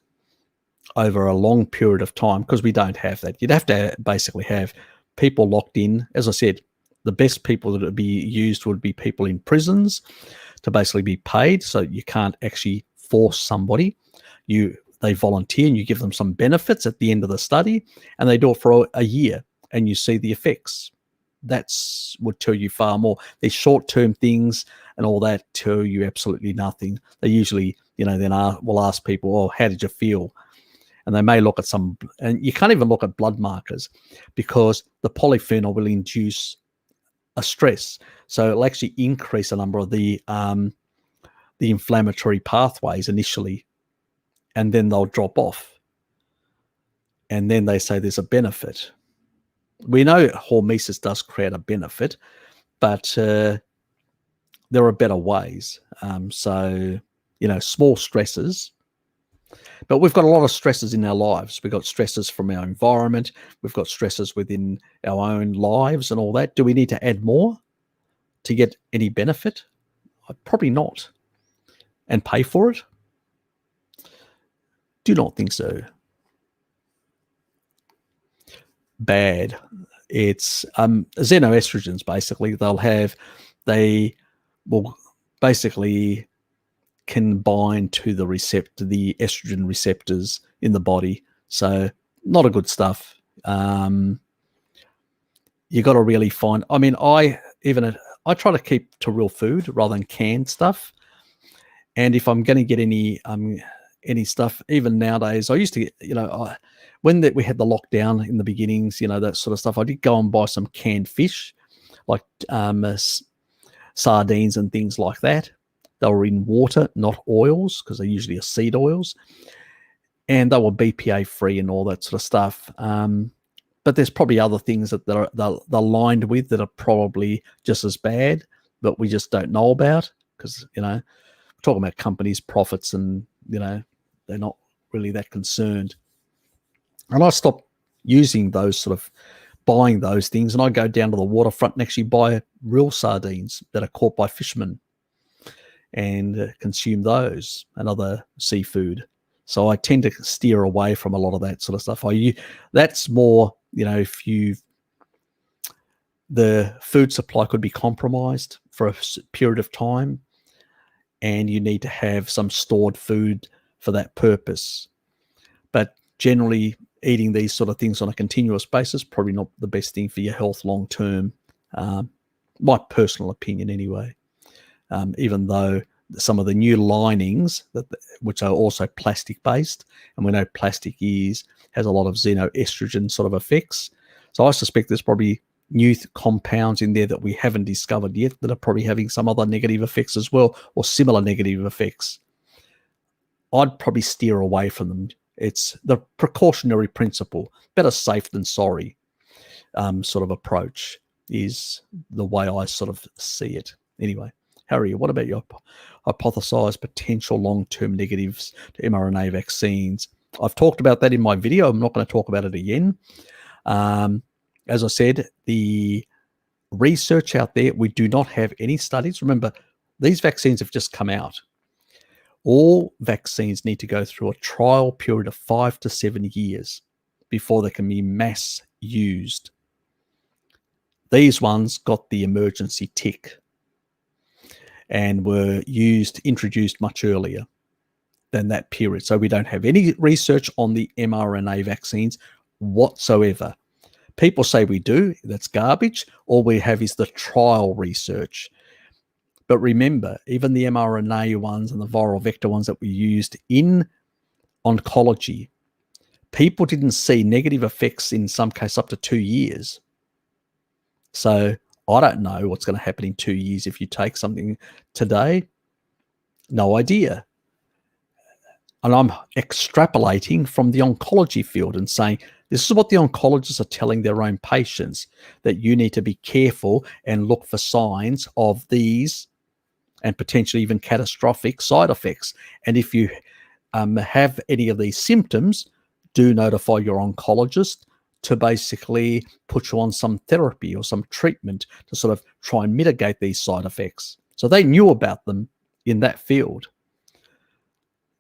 over a long period of time, because we don't have that. You'd have to basically have people locked in. As I said, the best people that would be used would be people in prisons to basically be paid. So you can't actually force somebody. They volunteer and you give them some benefits at the end of the study, and they do it for a year and you see the effects. That's would tell you far more. These short-term things and all that tell you absolutely nothing. They usually, then will ask people, "Oh, how did you feel?" And they may look at and you can't even look at blood markers because the polyphenol will induce a stress. So it'll actually increase a number of the inflammatory pathways initially, and then they'll drop off. And then they say there's a benefit. We know hormesis does create a benefit, but there are better ways. So, small stresses. But we've got a lot of stresses in our lives. We've got stresses from our environment. We've got stresses within our own lives and all that. Do we need to add more to get any benefit? Probably not. And pay for it? Do not think so. Bad. It's xenoestrogens, basically. They will basically can bind to the estrogen receptors in the body. So not a good stuff. You got to really find, I try to keep to real food rather than canned stuff. And if I'm going to get any stuff, even nowadays, I used to get, when we had the lockdown in the beginnings, that sort of stuff, I did go and buy some canned fish, like sardines and things like that. They were in water, not oils, because they usually are seed oils. And they were BPA free and all that sort of stuff. But there's probably other things that they're lined with that are probably just as bad, but we just don't know about because, we're talking about companies' profits and, they're not really that concerned. And I stopped using buying those things, and I go down to the waterfront and actually buy real sardines that are caught by fishermen and consume those and other seafood. So I tend to steer away from a lot of that sort of stuff. That's more, if you've the food supply could be compromised for a period of time, and you need to have some stored food for that purpose. But generally, eating these sort of things on a continuous basis, probably not the best thing for your health long term. My personal opinion anyway. Even though some of the new linings, which are also plastic based, and we know plastic has a lot of xenoestrogen sort of effects. So I suspect there's probably new compounds in there that we haven't discovered yet that are probably having some other negative effects as well, or similar negative effects. I'd probably steer away from them. It's the precautionary principle, better safe than sorry sort of approach is the way I sort of see it. Anyway, Harry, what about your hypothesized potential long-term negatives to mRNA vaccines? I've talked about that in my video. I'm not going to talk about it again. As I said, the research out there, we do not have any studies. Remember, these vaccines have just come out. All vaccines need to go through a trial period of 5 to 7 years before they can be mass used. These ones got the emergency tick and were introduced much earlier than that period. So we don't have any research on the mRNA vaccines whatsoever. People say we do. That's garbage. All we have is the trial research. But remember, even the mRNA ones and the viral vector ones that we used in oncology, people didn't see negative effects in some cases up to 2 years. So I don't know what's going to happen in 2 years if you take something today. No idea. And I'm extrapolating from the oncology field and saying, this is what the oncologists are telling their own patients, that you need to be careful and look for signs of these and potentially even catastrophic side effects. And if you have any of these symptoms, do notify your oncologist to basically put you on some therapy or some treatment to sort of try and mitigate these side effects. So they knew about them in that field.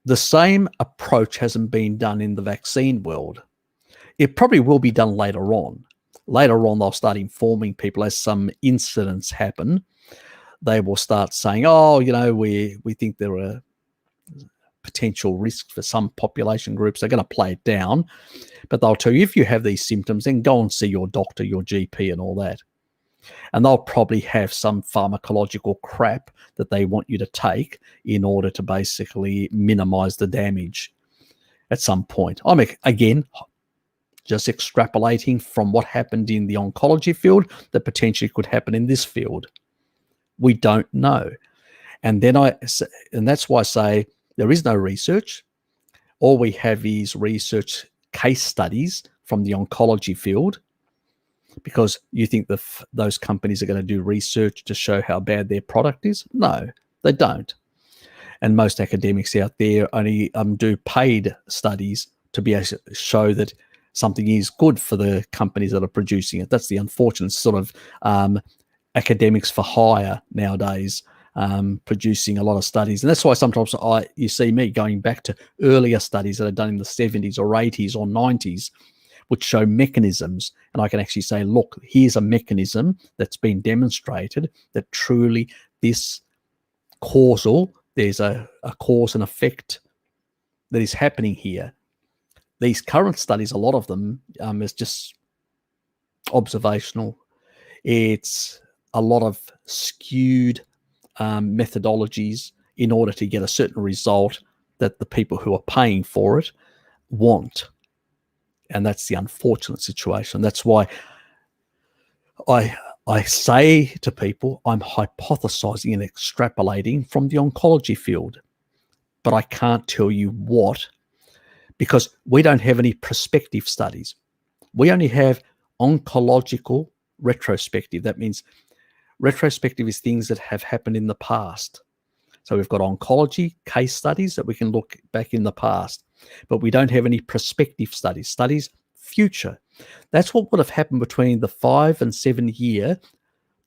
The same approach hasn't been done in the vaccine world. It probably will be done later on. Later on, they'll start informing people as some incidents happen. They will start saying, oh, we think there are potential risks for some population groups. They're going to play it down. But they'll tell you, if you have these symptoms, then go and see your doctor, your GP and all that. And they'll probably have some pharmacological crap that they want you to take in order to basically minimize the damage at some point. I'm, again, just extrapolating from what happened in the oncology field that potentially could happen in this field. We don't know. And that's why I say there is no research. All we have is research case studies from the oncology field, because you think those companies are going to do research to show how bad their product is? No, they don't. And most academics out there only do paid studies to be able to show that something is good for the companies that are producing it. That's the unfortunate sort of academics for hire nowadays, producing a lot of studies. And that's why sometimes you see me going back to earlier studies that are done in the 70s or 80s or 90s, which show mechanisms. And I can actually say, look, here's a mechanism that's been demonstrated that truly this there's a cause and effect that is happening here. These current studies, a lot of them is just observational. It's a lot of skewed methodologies in order to get a certain result that the people who are paying for it want. And that's the unfortunate situation. That's why I say to people, I'm hypothesizing and extrapolating from the oncology field, but I can't tell you what, because we don't have any prospective studies. We only have oncological retrospective. That means retrospective is things that have happened in the past. So we've got oncology case studies that we can look back in the past, but we don't have any prospective studies future. That's what would have happened between the 5 and 7 year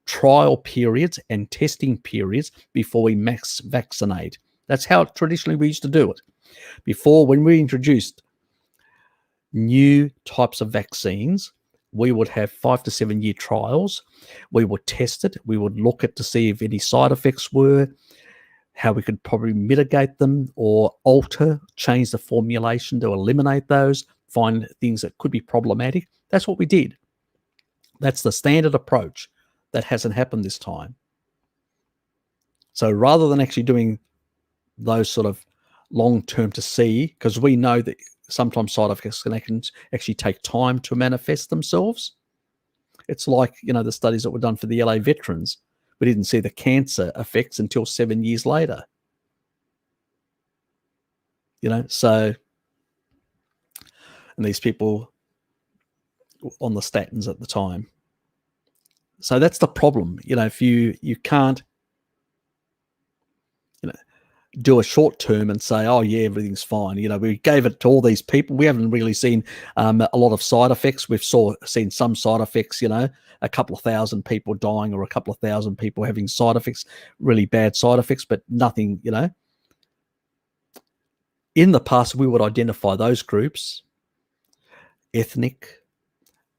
trial periods and testing periods before we mass vaccinate. That's how traditionally we used to do it. Before, when we introduced new types of vaccines, we would have 5 to 7 year trials. We would test it. We would look at to see if any side effects were, how we could probably mitigate them or alter, change the formulation to eliminate those, find things that could be problematic. That's what we did. That's the standard approach. That hasn't happened this time. So rather than actually doing those sort of long-term to see, because we know that sometimes side effects can actually take time to manifest themselves. It's like, the studies that were done for the LA veterans. We didn't see the cancer effects until 7 years later. So, and these people on the statins at the time. So that's the problem. If you can't, do a short term and say, oh yeah, everything's fine. We gave it to all these people. We haven't really seen a lot of side effects. We've seen some side effects, a couple of thousand people dying or a couple of thousand people having side effects, really bad side effects, but nothing, In the past, we would identify those groups, ethnic,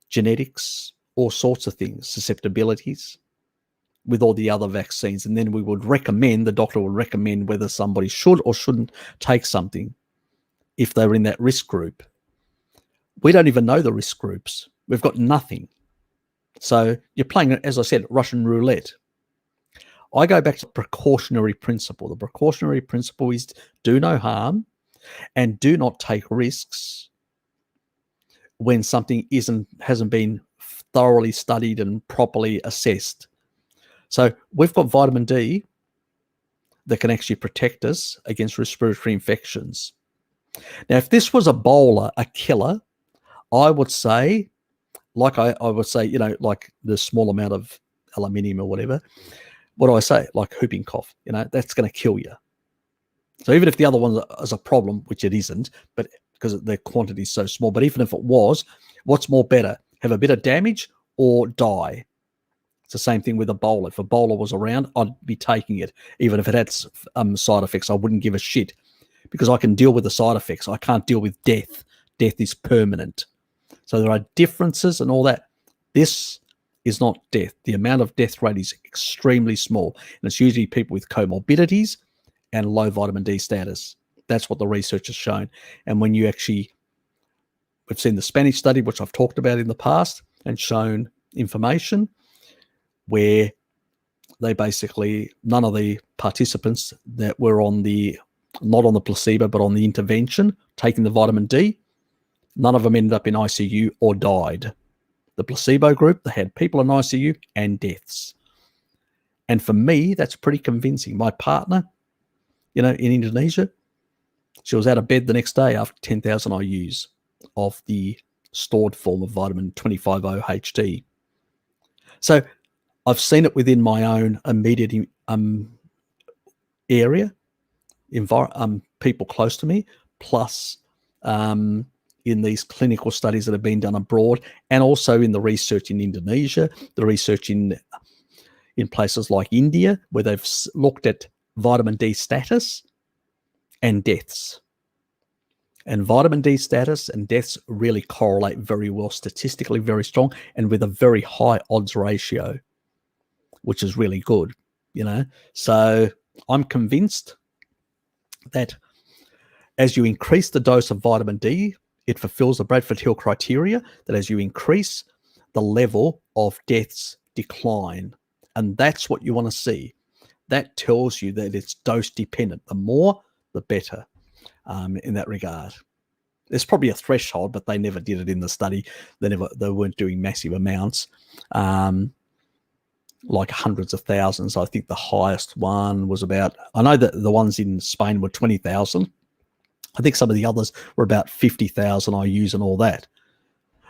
genetics, all sorts of things, susceptibilities, with all the other vaccines, and then we would recommend, the doctor would recommend whether somebody should or shouldn't take something if they were in that risk group. We don't even know the risk groups. We've got nothing. So you're playing, as I said, Russian roulette. I go back to the precautionary principle. The precautionary principle is do no harm and do not take risks when something hasn't been thoroughly studied and properly assessed. So we've got vitamin D that can actually protect us against respiratory infections. Now, if this was Ebola, a killer, I would say, like I would say, like the small amount of aluminium or whatever, what do I say? Like whooping cough, that's going to kill you. So even if the other one is a problem, which it isn't, but because the quantity is so small, but even if it was, what's more better? Have a bit of damage or die? It's the same thing with Ebola. If Ebola was around, I'd be taking it. Even if it had side effects, I wouldn't give a shit because I can deal with the side effects. I can't deal with death. Death is permanent. So there are differences and all that. This is not death. The amount of death rate is extremely small. And it's usually people with comorbidities and low vitamin D status. That's what the research has shown. And when you actually, we've seen the Spanish study, which I've talked about in the past and shown information, where they basically, none of the participants that were not on the placebo, but on the intervention, taking the vitamin D, none of them ended up in ICU or died. The placebo group, they had people in ICU and deaths. And for me, that's pretty convincing. My partner, in Indonesia, she was out of bed the next day after 10,000 IUs of the stored form of vitamin 25-OHD. So I've seen it within my own immediate area, people close to me, plus in these clinical studies that have been done abroad, and also in the research in Indonesia, the research in places like India, where they've looked at vitamin D status and deaths. And vitamin D status and deaths really correlate very well, statistically very strong, and with a very high odds ratio, which is really good, So I'm convinced that as you increase the dose of vitamin D, it fulfills the Bradford Hill criteria, that as you increase, the level of deaths decline. And that's what you want to see. That tells you that it's dose dependent. The more, the better in that regard. There's probably a threshold, but they never did it in the study. They weren't doing massive amounts. Like hundreds of thousands. I think the highest one was about, I know that the ones in Spain were 20,000. I think some of the others were about 50,000 IUs and all that.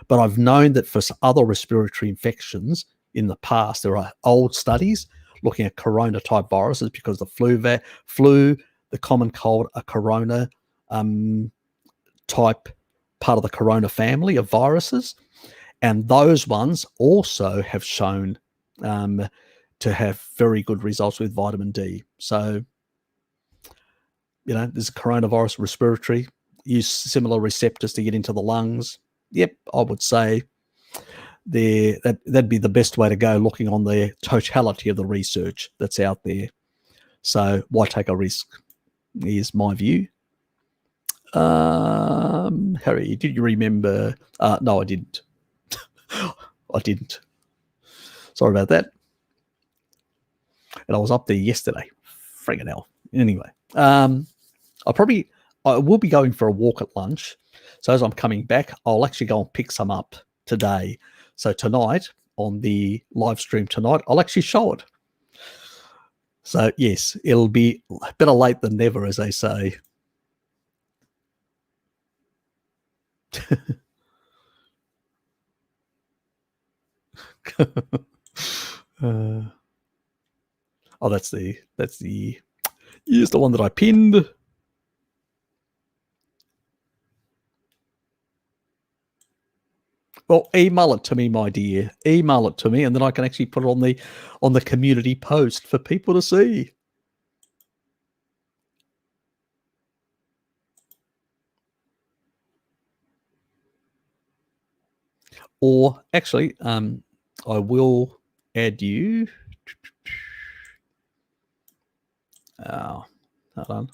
But I've known that for other respiratory infections in the past, there are old studies looking at corona type viruses, because the flu, the common cold, a corona type part of the corona family of viruses. And those ones also have shown to have very good results with vitamin D. So, there's a coronavirus respiratory, use similar receptors to get into the lungs. Yep, I would say that'd be the best way to go, looking on the totality of the research that's out there. So why take a risk is my view. Harry, did you remember? No, I didn't. I didn't. Sorry about that. And I was up there yesterday. Friggin' hell. Anyway, I will be going for a walk at lunch. So as I'm coming back, I'll actually go and pick some up today. So tonight, on the live stream tonight, I'll actually show it. So yes, it'll be better late than never, as they say. Oh, that's the here's the one that I pinned. Well, email it to me, my dear. Email it to me, and then I can actually put it on the community post for people to see. Or actually, I will add you. Hold on.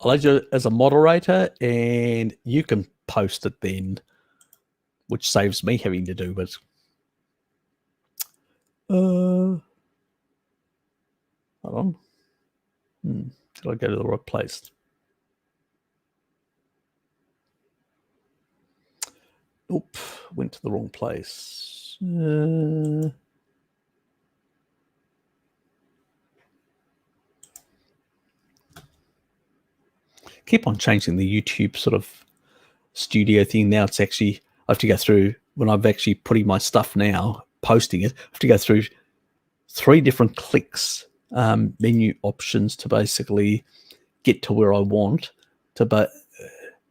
I'll add you as a moderator, and you can post it then, which saves me having to do it. Hold on. Did I go to the right place? Oop, went to the wrong place. Keep on changing the YouTube sort of studio thing. Now it's actually, I have to go through, when I'm actually putting my stuff now, posting it, I have to go through 3 different clicks, menu options to basically get to where I want to, but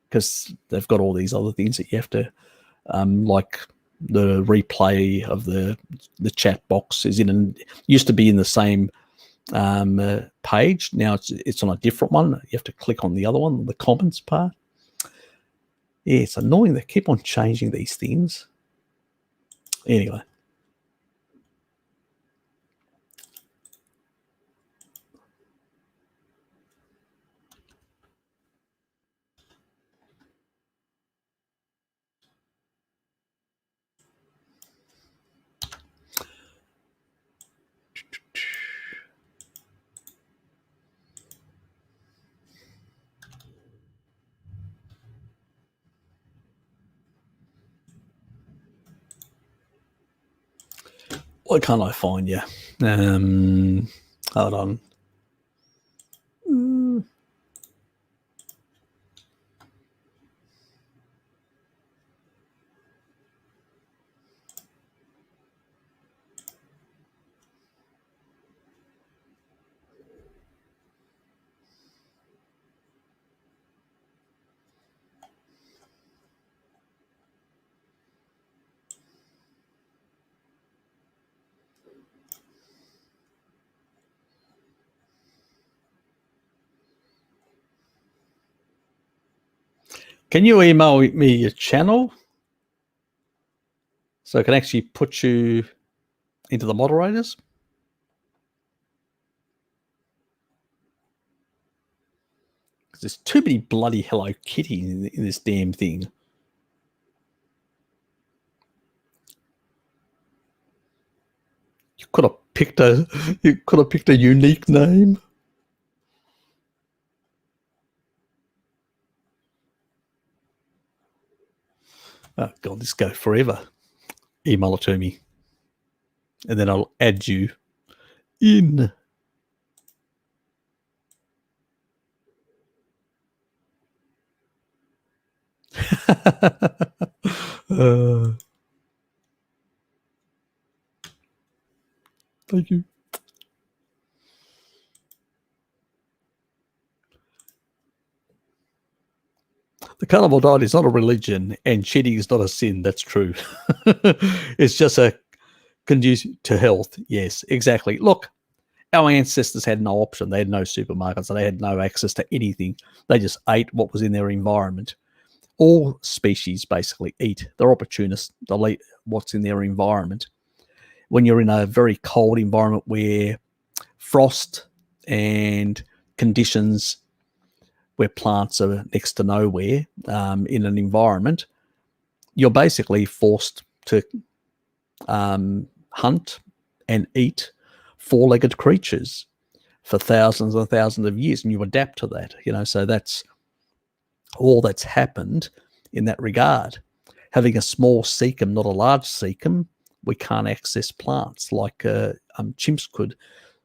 because they've got all these other things that you have to, like the replay of the chat box is in, and used to be in the same page. Now it's on a different one. You have to click on the other one, the comments part. Yeah, it's annoying. They keep on changing these things. Anyway. Why can't I find you? Hold on. Can you email me your channel so I can actually put you into the moderators? Because there's too many bloody Hello Kitty in this damn thing. You could have picked a unique name. Oh God, this go forever. Email it to me, and then I'll add you in. Thank you. The carnivore diet is not a religion, and cheating is not a sin. That's true. It's just a conducive to health. Yes, exactly. Look, our ancestors had no option. They had no supermarkets. So they had no access to anything. They just ate what was in their environment. All species basically eat. They're opportunists. They'll eat what's in their environment. When you're in a very cold environment where frost and conditions where plants are next to nowhere in an environment, you're basically forced to hunt and eat four-legged creatures for thousands and thousands of years, and you adapt to that. So that's all that's happened in that regard. Having a small cecum, not a large cecum, we can't access plants like chimps could.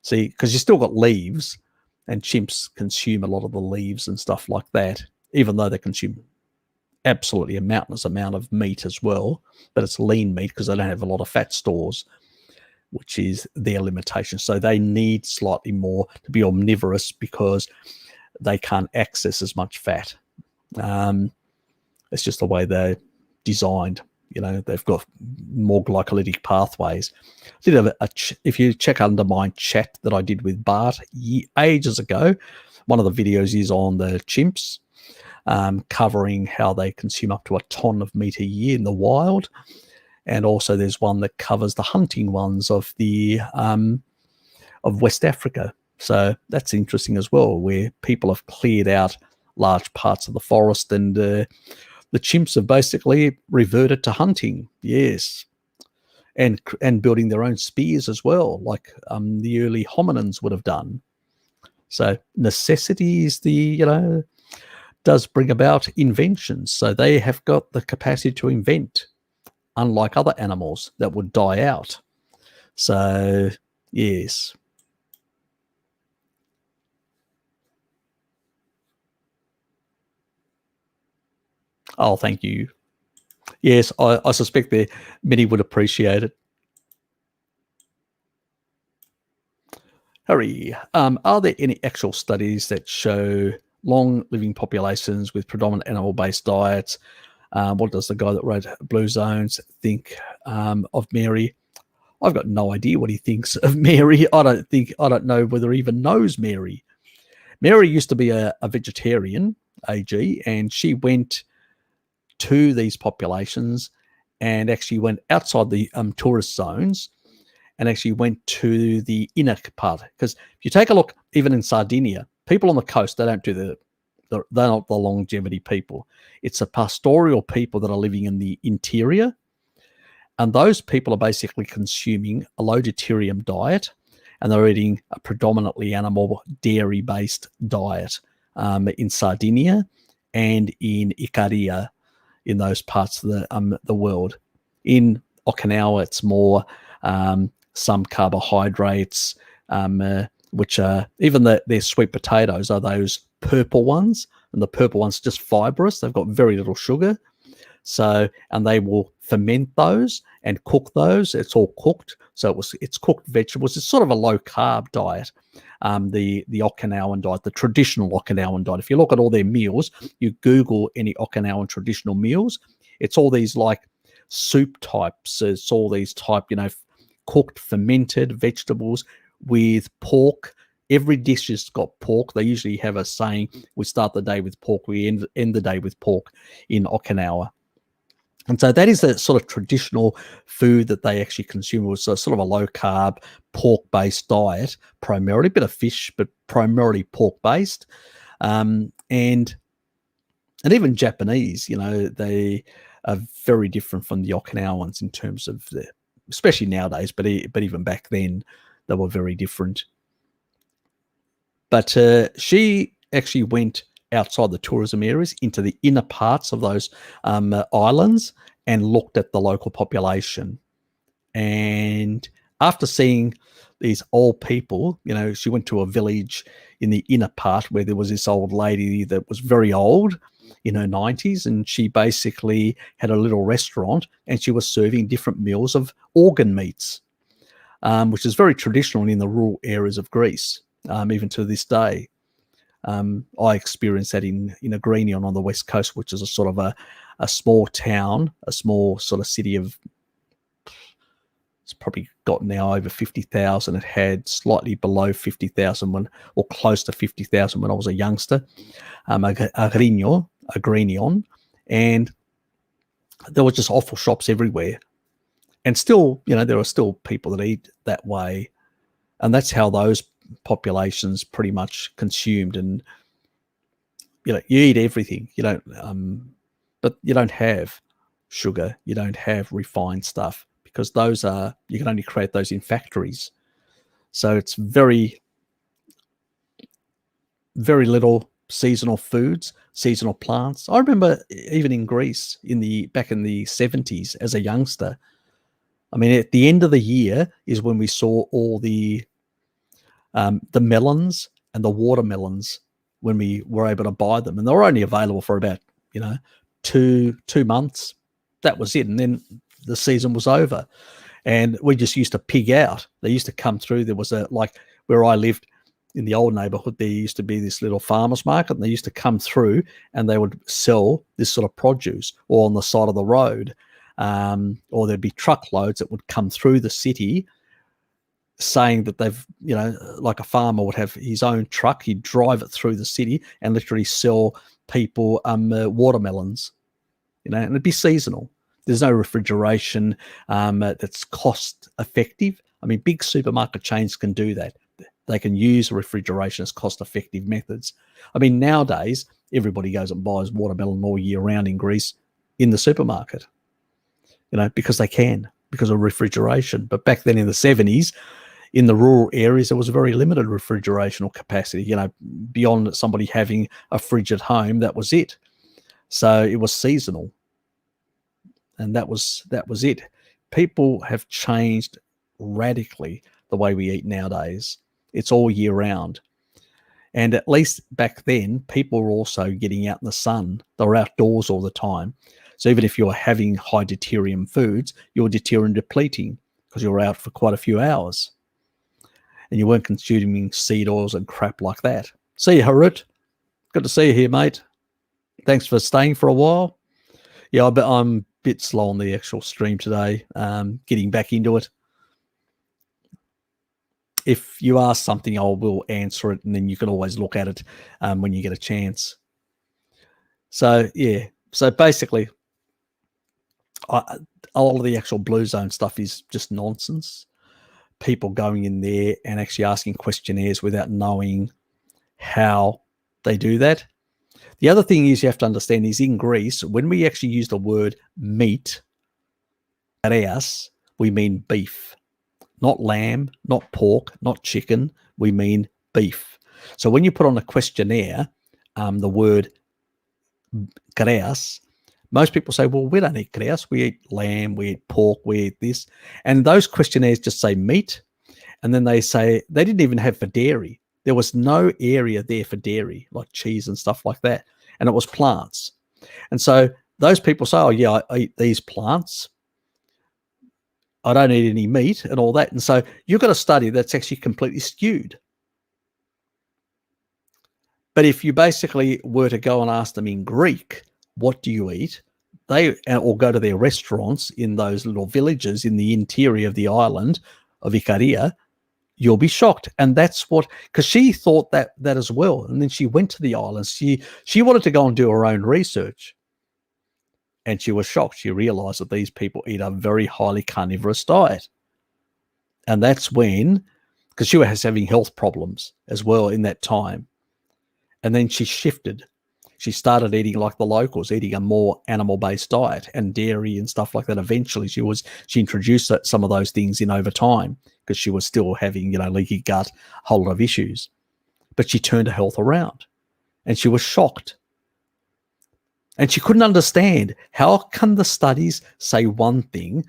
See, because you still got leaves, and chimps consume a lot of the leaves and stuff like that, even though they consume absolutely a mountainous amount of meat as well, but it's lean meat because they don't have a lot of fat stores, which is their limitation. So they need slightly more to be omnivorous because they can't access as much fat. It's just the way they're designed. They've got more glycolytic pathways. If you check under my chat that I did with Bart ages ago, one of the videos is on the chimps, covering how they consume up to a ton of meat a year in the wild. And also there's one that covers the hunting ones of West Africa. So that's interesting as well, where people have cleared out large parts of the forest, and the chimps have basically reverted to hunting. Yes. And building their own spears as well, like the early hominins would have done. So necessity is does bring about inventions. So they have got the capacity to invent, unlike other animals that would die out. So, yes. Oh, thank you. Yes, I suspect that many would appreciate it. Harry, are there any actual studies that show long living populations with predominant animal-based diets? What does the guy that wrote Blue Zones think of Mary? I've got no idea what he thinks of Mary. I don't know whether he even knows Mary. Mary used to be a vegetarian, AG, and she went to these populations and actually went outside the tourist zones and actually went to the inner part. Because if you take a look, even in Sardinia, people on the coast, they don't do they're not the longevity people. It's the pastoral people that are living in the interior. And those people are basically consuming a low deuterium diet, and they're eating a predominantly animal dairy-based diet in Sardinia and in Icaria, in those parts of the world. In Okinawa, it's more some carbohydrates, which are even their sweet potatoes are those purple ones, and the purple ones are just fibrous. They've got very little sugar. So, and they will ferment those and cook those. It's all cooked. So it's cooked vegetables. It's sort of a low carb diet. The Okinawan diet, the traditional Okinawan diet. If you look at all their meals, you Google any Okinawan traditional meals, it's all these like soup types. It's all these type, cooked fermented vegetables with pork. Every dish has got pork. They usually have a saying, we start the day with pork, we end the day with pork in Okinawa. And so that is the sort of traditional food that they actually consume. It was a sort of a low-carb, pork-based diet, primarily, a bit of fish, but primarily pork-based. And even Japanese, they are very different from the Okinawans in terms of especially nowadays, but even back then, they were very different. But she actually went outside the tourism areas into the inner parts of those islands and looked at the local population. And after seeing these old people, she went to a village in the inner part where there was this old lady that was very old in her 90s, and she basically had a little restaurant and she was serving different meals of organ meats, which is very traditional in the rural areas of Greece, even to this day. I experienced that in Agrinion on the west coast, which is a sort of a small town, a small sort of city of, it's probably got now over 50,000. It had slightly below 50,000 or close to 50,000 when I was a youngster. Agrinion, and there were just offal shops everywhere. And still, there are still people that eat that way. And that's how those populations pretty much consumed. And, you eat everything. But you don't have sugar. You don't have refined stuff, because you can only create those in factories. So it's very, very little seasonal foods, seasonal plants. I remember even in Greece back in the 70s as a youngster, I mean, at the end of the year is when we saw all the melons and the watermelons, when we were able to buy them. And they were only available for about, 2 months. That was it. And then the season was over. And we just used to pig out. They used to come through. There was like where I lived in the old neighborhood, there used to be this little farmer's market, and they used to come through and they would sell this sort of produce, or on the side of the road. Or there'd be truckloads that would come through the city saying that they've, like a farmer would have his own truck, he'd drive it through the city and literally sell people watermelons, and it'd be seasonal. There's no refrigeration that's cost effective. I mean, big supermarket chains can do that. They can use refrigeration as cost effective methods. I mean, nowadays, everybody goes and buys watermelon all year round in Greece in the supermarket, because they can, because of refrigeration. But back then in the 70s, in the rural areas, there was very limited refrigeration capacity. Beyond somebody having a fridge at home, that was it. So it was seasonal, and that was it. People have changed radically the way we eat nowadays. It's all year round. And at least back then, people were also getting out in the sun. They were outdoors all the time. So even if you're having high deuterium foods, you're deuterium depleting because you're out for quite a few hours. And you weren't consuming seed oils and crap like that. See you, Harut. Good to see you here, mate. Thanks for staying for a while. Yeah, I'm a bit slow on the actual stream today, getting back into it. If you ask something, I will answer it, and then you can always look at it when you get a chance. So, yeah. So basically, all of the actual Blue Zone stuff is just nonsense. People going in there and actually asking questionnaires without knowing how they do that. The other thing is you have to understand is in Greece, when we actually use the word meat, we mean beef. Not lamb, not pork, not chicken. We mean beef. So when you put on a questionnaire the word kreas, most people say, well, we don't eat kreas. We eat lamb, we eat pork, we eat this. And those questionnaires just say meat. And then they say they didn't even have for dairy. There was no area there for dairy, like cheese and stuff like that. And it was plants. And so those people say, oh, yeah, I eat these plants. I don't eat any meat and all that. And so you've got a study that's actually completely skewed. But if you basically were to go and ask them in Greek, what do you eat? Or go to their restaurants in those little villages in the interior of the island of Ikaria, you'll be shocked. And that's because she thought that as well. And then she went to the islands. She wanted to go and do her own research. And she was shocked. She realized that these people eat a very highly carnivorous diet. And that's when, because she was having health problems as well in that time. And then she shifted. She started eating like the locals, eating a more animal-based diet and dairy and stuff like that. Eventually, she introduced some of those things in over time because she was still having, leaky gut, a whole lot of issues. But she turned her health around, and she was shocked. And she couldn't understand, how can the studies say one thing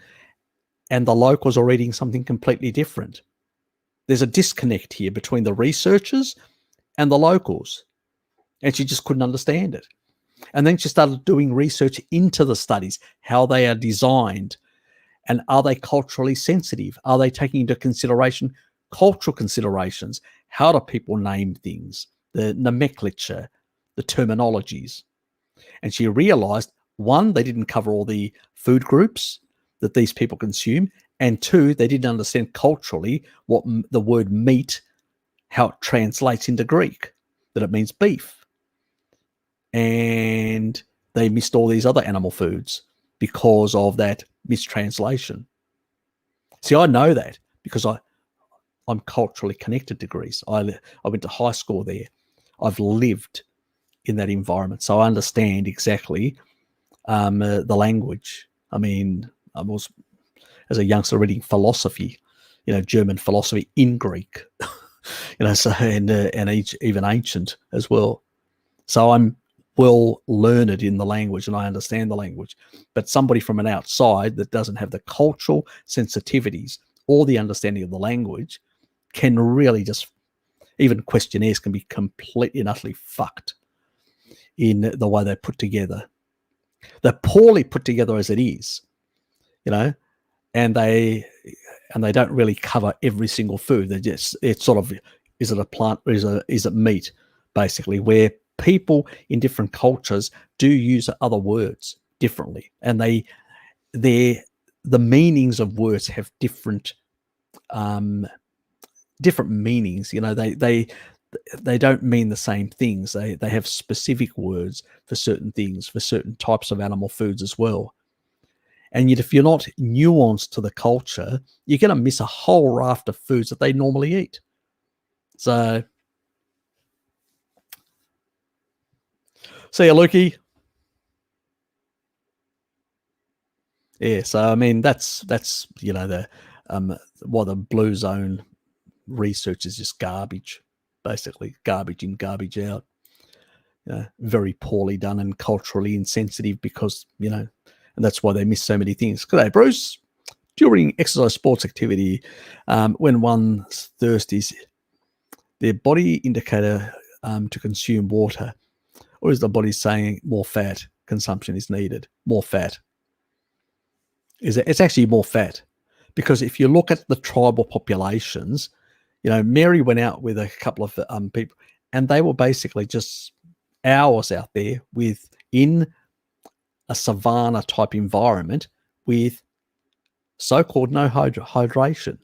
and the locals are eating something completely different? There's a disconnect here between the researchers and the locals. And she just couldn't understand it. And then she started doing research into the studies, how they are designed, and are they culturally sensitive? Are they taking into consideration cultural considerations? How do people name things? the nomenclature, the terminologies. And she realized, one, they didn't cover all the food groups that these people consume, and two, they didn't understand culturally what the word meat, how it translates into Greek, that it means beef. And they missed all these other animal foods because of that mistranslation. See, I know that because I'm culturally connected to Greece. I went to high school there. I've lived in that environment, so I understand exactly the language. I mean, I was, as a youngster, reading philosophy, German philosophy in Greek, so and even ancient as well. So I'm well learned in the language and I understand the language. But somebody from an outside that doesn't have the cultural sensitivities or the understanding of the language can really just, even questionnaires can be completely and utterly fucked in the way they're put together. They're poorly put together as it is, and they don't really cover every single food. It's sort of, is it a plant or is it meat, basically, where people in different cultures do use other words differently, and the meanings of words have different meanings. They don't mean the same things. They have specific words for certain things, for certain types of animal foods as well. And yet, if you're not nuanced to the culture, you're going to miss a whole raft of foods that they normally eat. So, see you, Lukey. Yeah, so I mean that's the the blue zone research is just garbage, basically garbage in, garbage out. Very poorly done and culturally insensitive because and that's why they miss so many things. G'day, Bruce. During exercise sports activity, when one's thirsty, their body indicator to consume water, or is the body saying more fat consumption is needed? More fat. It's actually more fat, because if you look at the tribal populations, Mary went out with a couple of people, and they were basically just hours out there in a savanna type environment with so-called no hydration,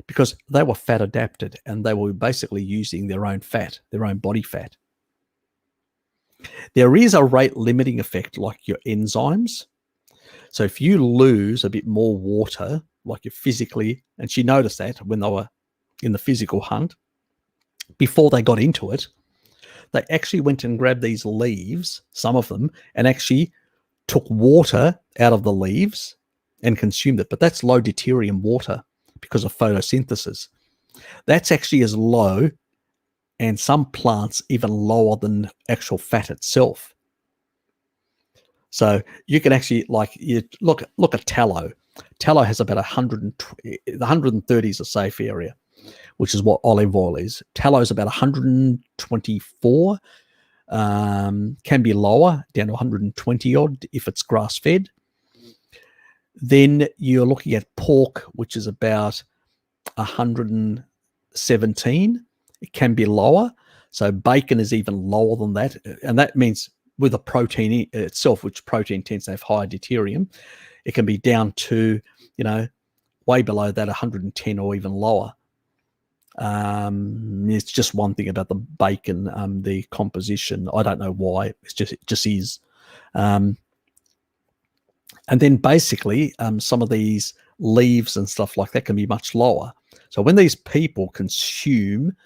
because they were fat adapted and they were basically using their own fat, their own body fat. There is a rate limiting effect like your enzymes. So if you lose a bit more water, like you physically, and she noticed that when they were in the physical hunt, before they got into it, they actually went and grabbed these leaves, some of them, and actually took water out of the leaves and consumed it. But that's low deuterium water because of photosynthesis. That's actually as low, and some plants even lower than actual fat itself. So you can actually, you look at tallow. Tallow has about 120, 130 is a safe area, which is what olive oil is. Tallow is about 124, can be lower, down to 120 odd if it's grass fed. Then you're looking at pork, which is about 117. It can be lower. So bacon is even lower than that. And that means with a protein itself, which protein tends to have higher deuterium, it can be down to, way below that, 110 or even lower. It's just one thing about the bacon, the composition. I don't know why. It just is. And then basically, some of these leaves and stuff like that can be much lower. So when these people consume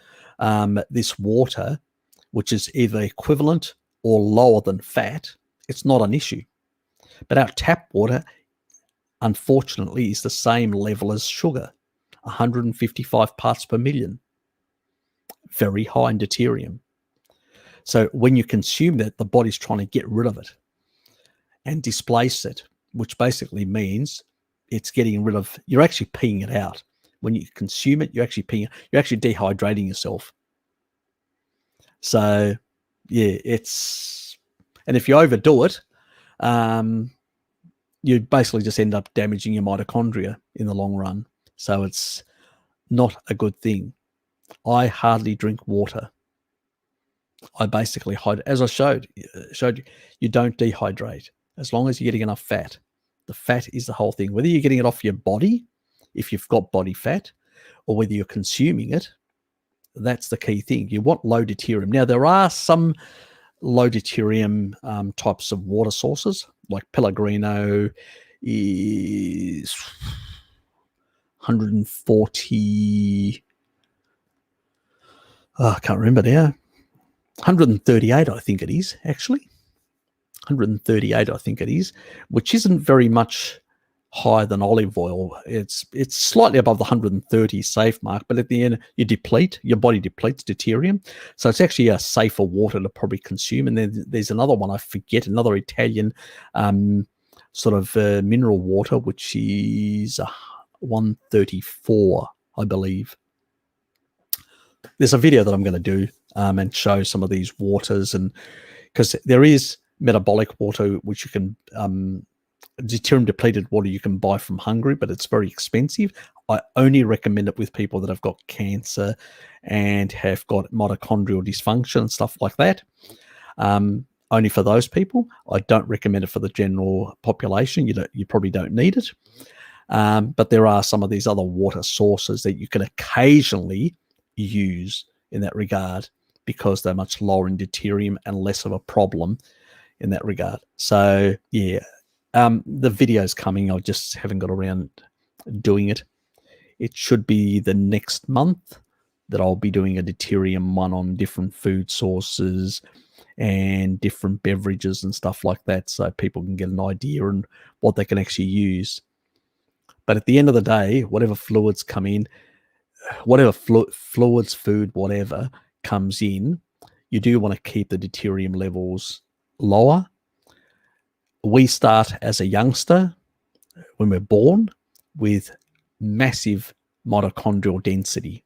this water, which is either equivalent or lower than fat, it's not an issue. But our tap water, unfortunately, is the same level as sugar, 155 parts per million. Very high in deuterium. So when you consume that, the body's trying to get rid of it and displace it, which basically means it's getting rid of, you're actually peeing it out. When you consume it, you're actually peeing, you're actually dehydrating yourself. So yeah, and if you overdo it, you basically just end up damaging your mitochondria in the long run. So it's not a good thing. I hardly drink water. I basically as I showed you don't dehydrate as long as you're getting enough fat. The fat is the whole thing. Whether you're getting it off your body, if you've got body fat, or whether you're consuming it, that's the key thing. You want low deuterium. Now, there are some low deuterium types of water sources, like Pellegrino is 140. I can't remember now. 138, I think it is, actually. 138, I think it is, which isn't very much higher than olive oil. It's slightly above the 130 safe mark, but at the end, your body depletes deuterium. So it's actually a safer water to probably consume. And then there's another one, I forget, another Italian sort of mineral water, which is 134, I believe. There's a video that I'm going to do and show some of these waters, and because there is metabolic water which you can deuterium depleted water you can buy from Hungary, but it's very expensive. I only recommend it with people that have got cancer and have got mitochondrial dysfunction and stuff like that. Only for those people. I don't recommend it for the general population. You probably don't need it. But there are some of these other water sources that you can occasionally use in that regard, because they're much lower in deuterium and less of a problem in that regard. So yeah, the video's coming. I just haven't got around doing it. It should be the next month that I'll be doing a deuterium one on different food sources and different beverages and stuff like that, so people can get an idea and what they can actually use. But at the end of the day, whatever fluids come in, whatever fluids, food, whatever comes in, you do want to keep the deuterium levels lower. We start as a youngster when we're born with massive mitochondrial density.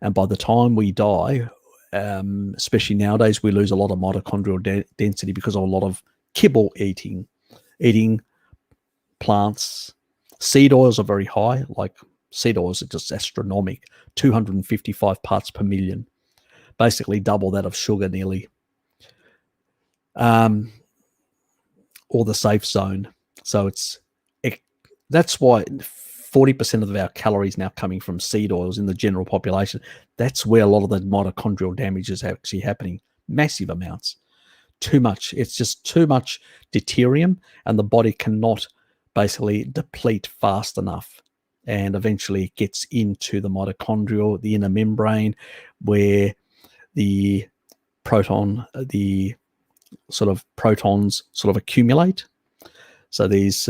And by the time we die, especially nowadays, we lose a lot of mitochondrial density because of a lot of kibble eating plants. Seed oils are very high, like seed oils are just astronomical, 255 parts per million, basically double that of sugar nearly, or the safe zone. So that's why 40% of our calories now coming from seed oils in the general population. That's where a lot of the mitochondrial damage is actually happening. Massive amounts. Too much. It's just too much deuterium, and the body cannot basically deplete fast enough. And eventually it gets into the mitochondrial, the inner membrane, where the protons sort of accumulate. So these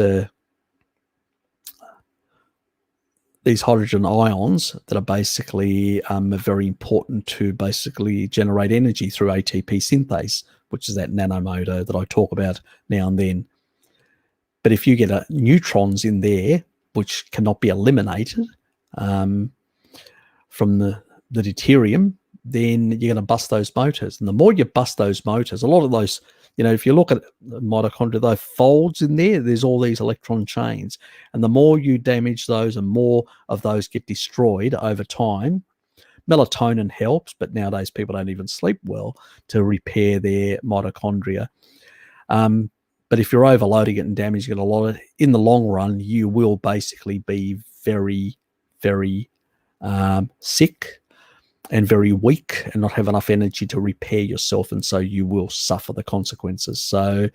hydrogen ions that are basically very important to basically generate energy through ATP synthase, which is that nanomotor that I talk about now and then. But if you get neutrons in there, which cannot be eliminated from the deuterium, then you're going to bust those motors. And the more you bust those motors, a lot of those, if you look at mitochondria, those folds in there, there's all these electron chains. And the more you damage those and more of those get destroyed over time. Melatonin helps, but nowadays people don't even sleep well to repair their mitochondria. But if you're overloading it and damaging it a lot, in the long run, you will basically be very, very sick and very weak and not have enough energy to repair yourself. And so you will suffer the consequences. So,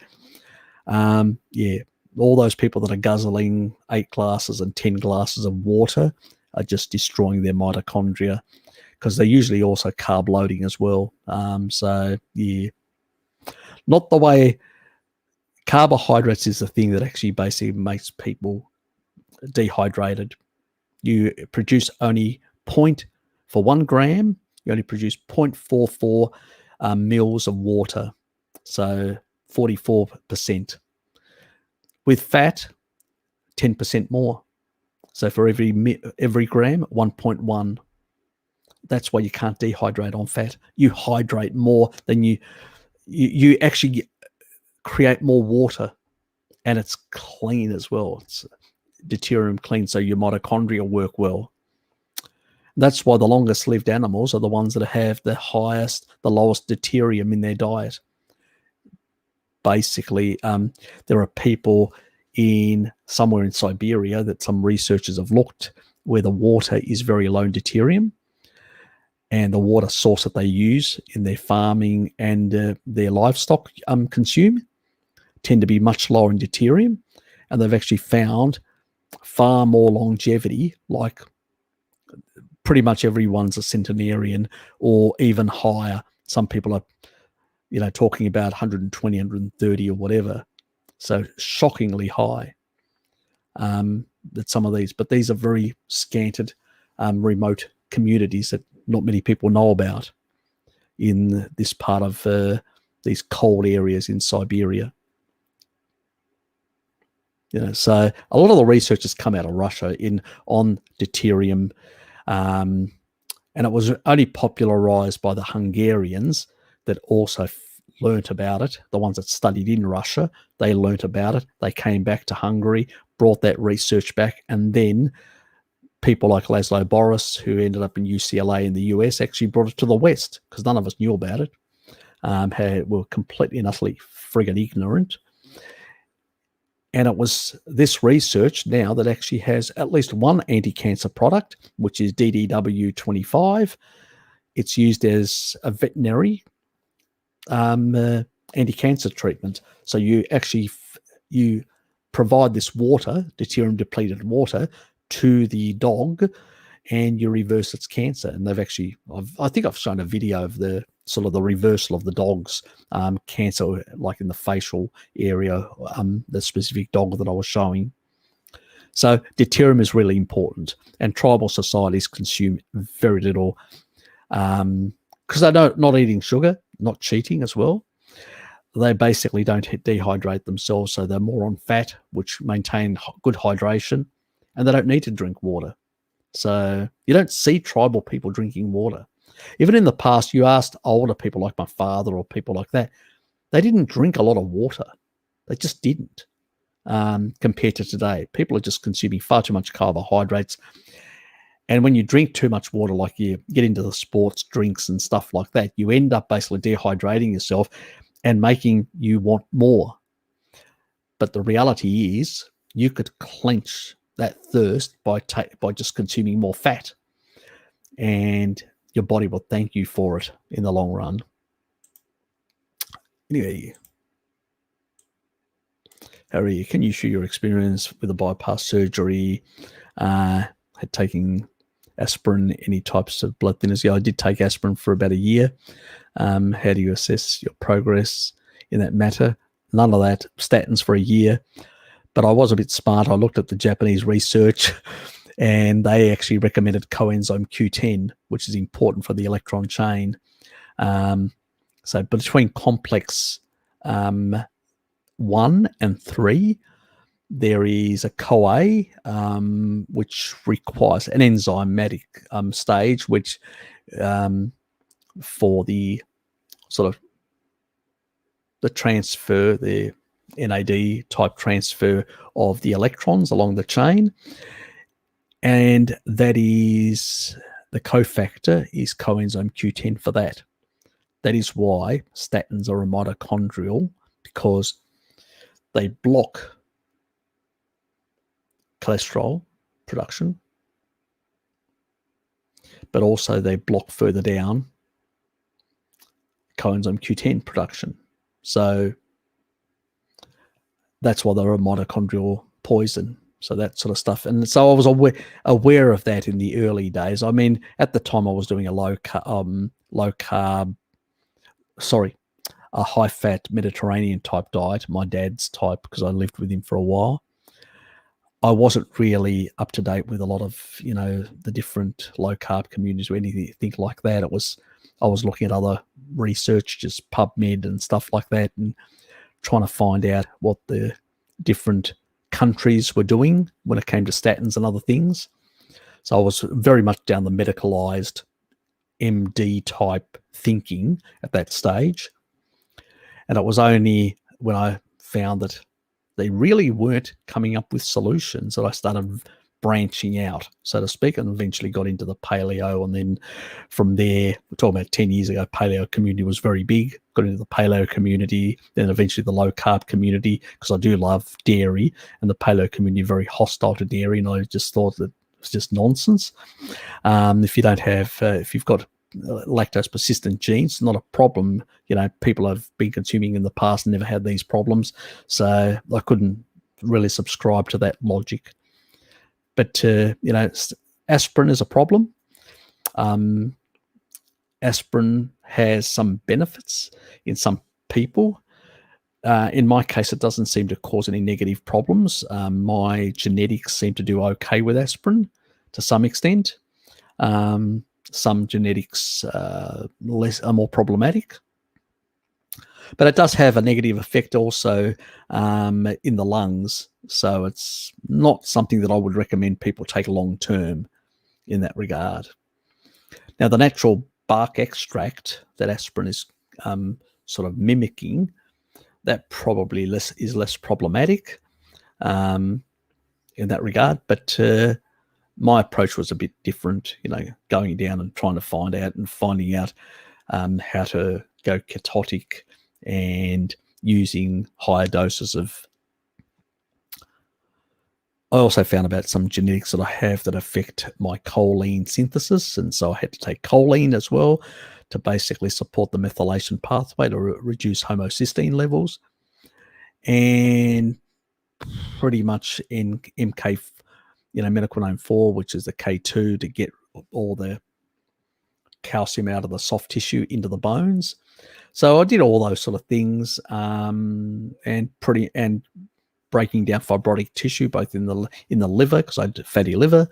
all those people that are guzzling 8 glasses and 10 glasses of water are just destroying their mitochondria, because they're usually also carb loading as well. Not the way. Carbohydrates is the thing that actually basically makes people dehydrated. You produce only for 1 gram, you only produce 0.44 mils of water, so 44%. With fat, 10% more. So for every gram, 1.1. That's why you can't dehydrate on fat. You hydrate more than you actually create more water, and it's clean as well. It's deuterium clean, so your mitochondria work well. That's why the longest lived animals are the ones that have the lowest deuterium in their diet. Basically, there are people somewhere in Siberia that some researchers have looked where the water is very low in deuterium, and the water source that they use in their farming and their livestock consume tend to be much lower in deuterium, and they've actually found far more longevity, like pretty much everyone's a centenarian or even higher. Some people are, talking about 120, 130 or whatever. So shockingly high that some of these, but these are very scanted, remote communities that not many people know about in this part of these cold areas in Siberia. So a lot of the research has come out of Russia on deuterium, and it was only popularized by the Hungarians that also learnt about it. The ones that studied in Russia, they learnt about it. They came back to Hungary, brought that research back, and then people like Laszlo Boris, who ended up in UCLA in the US, actually brought it to the West because none of us knew about it. Were completely and utterly friggin' ignorant. And it was this research now that actually has at least one anti-cancer product, which is DDW25. It's used as a veterinary anti-cancer treatment. So you actually you provide this water, deuterium depleted water, to the dog, and you reverse its cancer. And they've actually, I think I've shown a video of the sort of the reversal of the dog's cancer, like in the facial area, the specific dog that I was showing. So deuterium is really important, and tribal societies consume very little because they're not eating sugar, not cheating as well. They basically don't dehydrate themselves, so they're more on fat, which maintain good hydration, and they don't need to drink water. So you don't see tribal people drinking water. Even in the past, you asked older people like my father or people like that, they didn't drink a lot of water. They just didn't. Compared to today, people are just consuming far too much carbohydrates. And when you drink too much water, like you get into the sports drinks and stuff like that, you end up basically dehydrating yourself and making you want more. But the reality is you could clench that thirst by just consuming more fat, and your body will thank you for it in the long run. Anyway, Harry, can you share your experience with a bypass surgery, taking aspirin, any types of blood thinners? Yeah, I did take aspirin for about a year. How do you assess your progress in that matter? None of that. Statins for a year. But I was a bit smart. I looked at the Japanese research, and they actually recommended Coenzyme Q10, which is important for the electron chain. So between complex 1 and 3, there is a CoA, which requires an enzymatic stage, which for the sort of the transfer, the NAD type transfer of the electrons along the chain. And that is the cofactor is coenzyme Q10 for that. That is why statins are a mitochondrial, because they block cholesterol production, but also they block further down coenzyme Q10 production. So that's why they're a mitochondrial poison. So that sort of stuff. And so I was aware of that in the early days. I mean, at the time I was doing a a high-fat Mediterranean type diet, my dad's type, because I lived with him for a while. I wasn't really up to date with a lot of, the different low-carb communities or anything like that. I was looking at other research, just PubMed and stuff like that, and trying to find out what the different countries were doing when it came to statins and other things. So I was very much down the medicalized MD type thinking at that stage. And it was only when I found that they really weren't coming up with solutions that I started branching out, so to speak, and eventually got into the paleo. And then from there, we're talking about 10 years ago, paleo community was very big, got into the paleo community, then eventually the low carb community, because I do love dairy, and the paleo community very hostile to dairy, and I just thought that it was just nonsense. If you don't have, if you've got lactose persistent genes, not a problem. People have been consuming in the past and never had these problems, so I couldn't really subscribe to that logic. But aspirin is a problem. Aspirin has some benefits in some people. In my case, it doesn't seem to cause any negative problems. My genetics seem to do okay with aspirin to some extent. Some genetics are more problematic. But it does have a negative effect also in the lungs. So it's not something that I would recommend people take long term in that regard. Now, the natural bark extract that aspirin is sort of mimicking, that probably is less problematic in that regard. But my approach was a bit different, going down and trying to finding out how to go ketotic and using higher doses of. I also found about some genetics that I have that affect my choline synthesis, and so I had to take choline as well to basically support the methylation pathway to reduce homocysteine levels, and pretty much in MK, menaquinone 4, which is the K2, to get all the calcium out of the soft tissue into the bones. So I did all those sort of things, and breaking down fibrotic tissue, both in the liver, because I had fatty liver,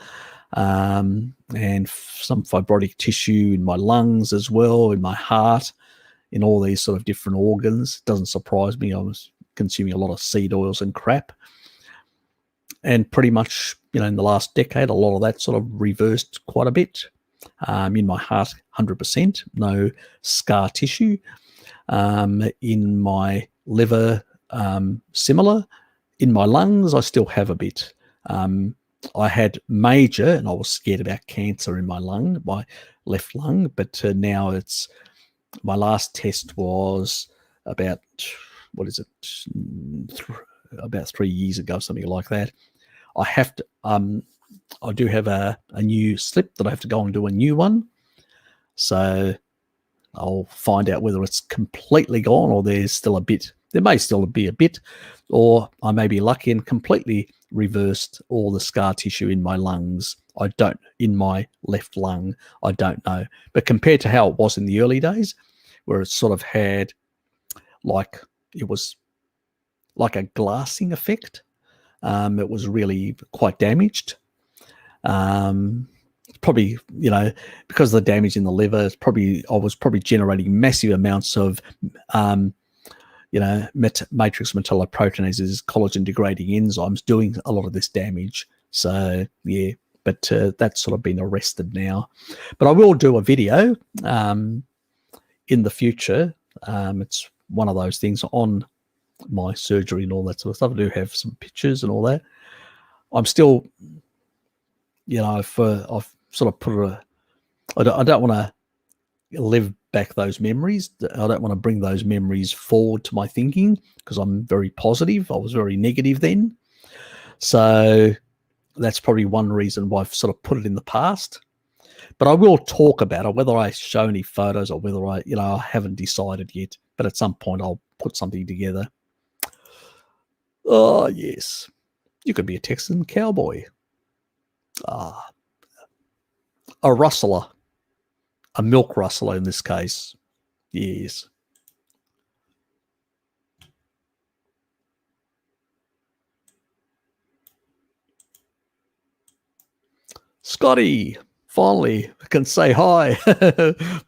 and some fibrotic tissue in my lungs as well, in my heart, in all these sort of different organs. Doesn't surprise me. I was consuming a lot of seed oils and crap. And pretty much, in the last decade, a lot of that sort of reversed quite a bit. In my heart, 100%, no scar tissue. In my liver, similar. In my lungs, I still have a bit. I had major, and I was scared about cancer in my left lung, but now my last test was about, about 3 years ago, something like that. I do have a new slip that I have to go and do a new one. So I'll find out whether it's completely gone or there's still a bit. There may still be a bit, or I may be lucky and completely reversed all the scar tissue in my lungs. In my left lung, I don't know. But compared to how it was in the early days, where it sort of had it was like a glassing effect. It was really quite damaged. Probably, because of the damage in the liver, I was probably generating massive amounts of, matrix metalloproteinases, collagen degrading enzymes, doing a lot of this damage. So yeah, but that's sort of been arrested now. But I will do a video in the future. It's one of those things on my surgery and all that sort of stuff. I do have some pictures and all that. I'm still, I've sort of put I don't want to live back those memories. I don't want to bring those memories forward to my thinking, because I'm very positive. I was very negative then. So that's probably one reason why I've sort of put it in the past. But I will talk about it, whether I show any photos or whether I haven't decided yet. But at some point I'll put something together. Oh, yes. You could be a Texan cowboy. A rustler. A milk rustler in this case. Yes. Scotty, finally can say hi.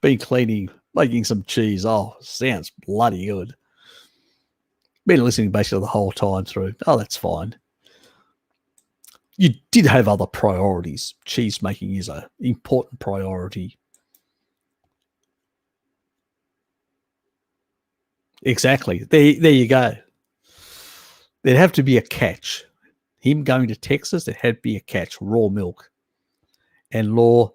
Been cleaning, making some cheese. Oh, sounds bloody good. Been listening basically the whole time through. Oh, that's fine. You did have other priorities. Cheese making is an important priority. Exactly. There you go. There'd have to be a catch. him going to Texas, it had to be a catch, raw milk. And law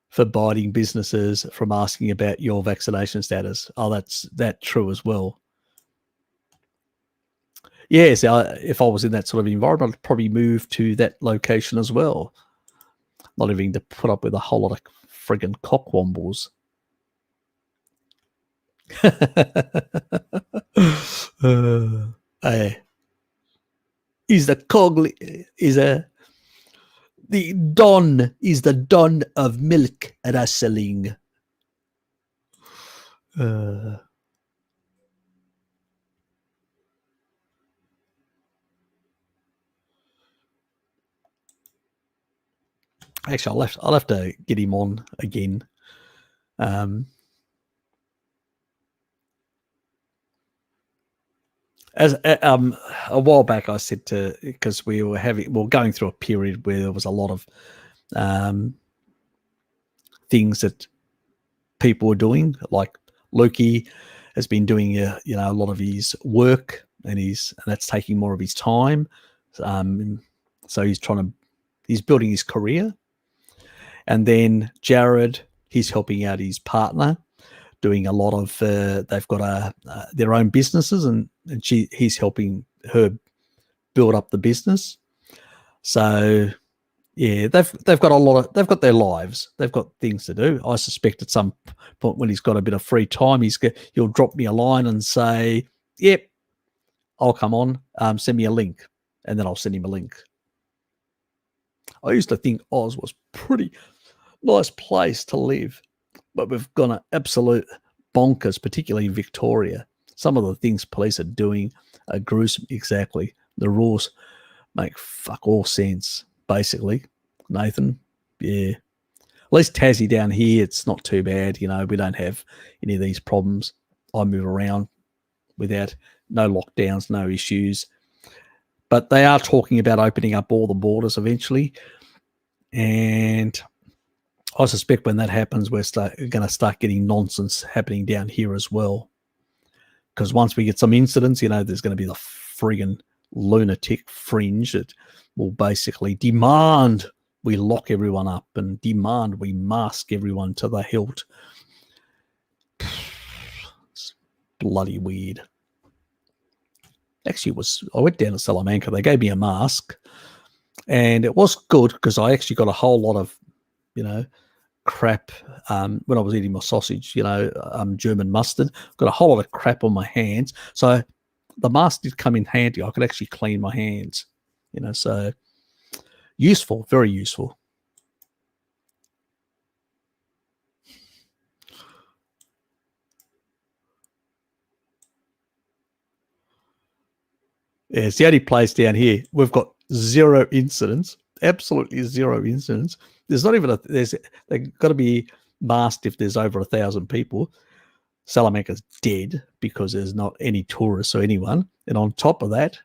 forbidding businesses from asking about your vaccination status. Oh, that's true as well. Yes, if I was in that sort of environment, I'd probably move to that location as well. Not having to put up with a whole lot of friggin' cockwombles. The Don is the Don of milk wrestling. Actually, I'll have to get him on again. As a while back, I said because we were going through a period where there was a lot of things that people were doing, like Loki has been doing a lot of his work, and that's taking more of his time. So he's building his career, and then Jared, he's helping out his partner, doing a lot of. They've got their own businesses, and he's helping her build up the business. So yeah, they've got they've got their lives. They've got things to do. I suspect at some point when he's got a bit of free time, he'll drop me a line and say, "Yep, I'll come on. Send me a link," and then I'll send him a link. I used to think Oz was pretty nice place to live, but we've gone absolute bonkers, particularly in Victoria. Some of the things police are doing are gruesome. Exactly. The rules make fuck all sense, basically. Nathan, yeah. At least Tassie down here, it's not too bad. We don't have any of these problems. I move around without no lockdowns, no issues. But they are talking about opening up all the borders eventually. And I suspect when that happens, we're going to start getting nonsense happening down here as well. Because once we get some incidents, there's going to be the friggin' lunatic fringe that will basically demand we lock everyone up and demand we mask everyone to the hilt. It's bloody weird. Actually, I went down to Salamanca. They gave me a mask, and it was good because I actually got a whole lot of, crap when I was eating my sausage. German mustard. Got a whole lot of crap on my hands. So the mask did come in handy. I could actually clean my hands. So useful, very useful. Yeah, it's the only place down here we've got zero incidents, absolutely zero incidents. There's not even they've got to be masked if there's over 1,000 people. Salamanca's dead because there's not any tourists or anyone. And on top of that,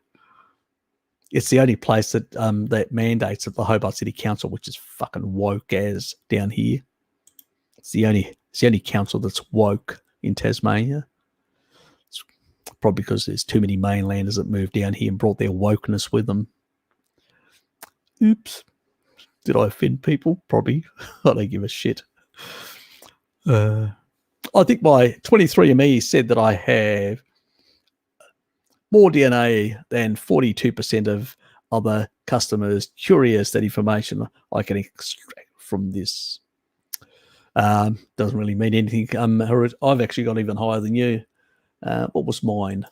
it's the only place that that mandates at the Hobart City Council, which is fucking woke as down here. It's the only council that's woke in Tasmania. It's probably because there's too many mainlanders that moved down here and brought their wokeness with them. Oops. Did I offend people? Probably. I don't give a shit. I think my 23andMe said that I have more DNA than 42% of other customers. Curious that information I can extract from this. Doesn't really mean anything. I've actually got even higher than you. What was mine?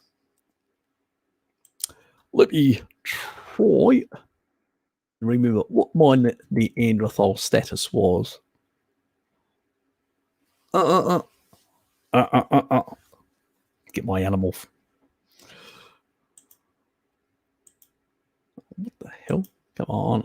Let me try and remember what my Neanderthal status was. Get my animal. What the hell? Come on.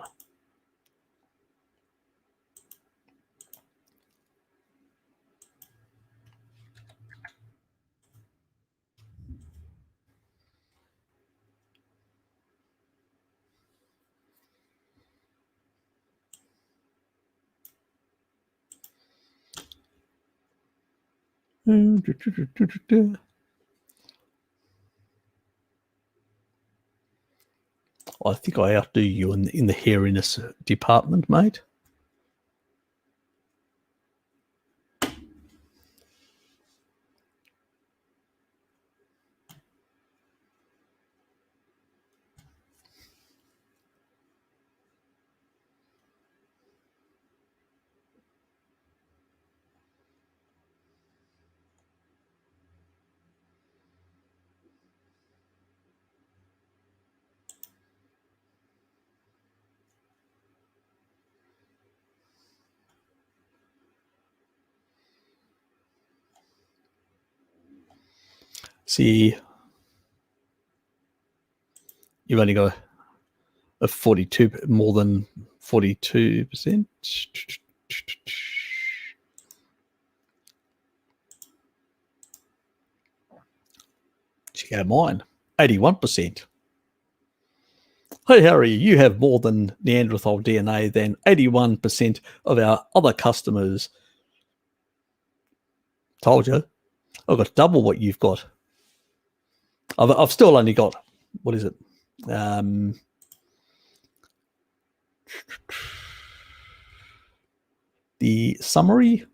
I think I outdo you in the hairiness department, mate. See, you've only got a 42, more than 42%. Check out mine, 81%. Hey, Harry, you have more than Neanderthal DNA than 81% of our other customers. Told you. I've got double what you've got. I've still only got, what is it? The summary.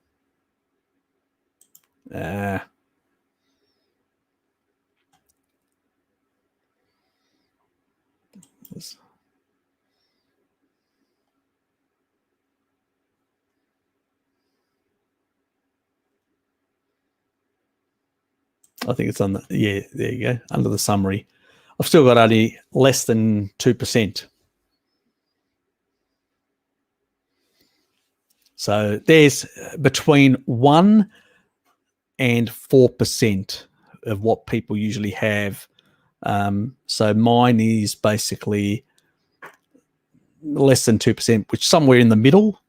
I think it's on the, yeah, there you go, under the summary. I've still got only less than 2%. So there's between 1 and 4% of what people usually have. So mine is basically less than 2%, which somewhere in the middle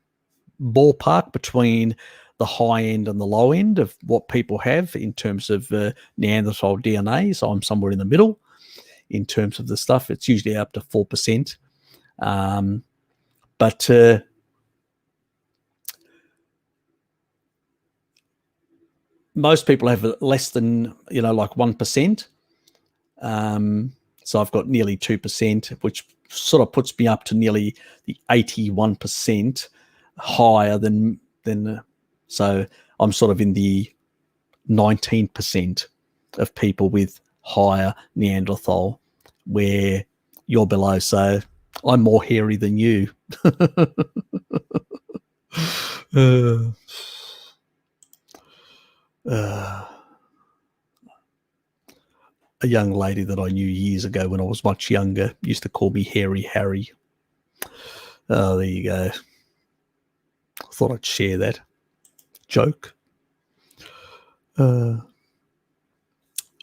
ballpark between the high end and the low end of what people have in terms of Neanderthal DNA. So I'm somewhere in the middle in terms of the stuff. It's usually up to 4%. But most people have less than, like 1%. So I've got nearly 2%, which sort of puts me up to nearly the 81% higher than so I'm sort of in the 19% of people with higher Neanderthal, where you're below. So I'm more hairy than you. A young lady that I knew years ago when I was much younger used to call me Hairy Harry. Oh, there you go. I thought I'd share that joke. I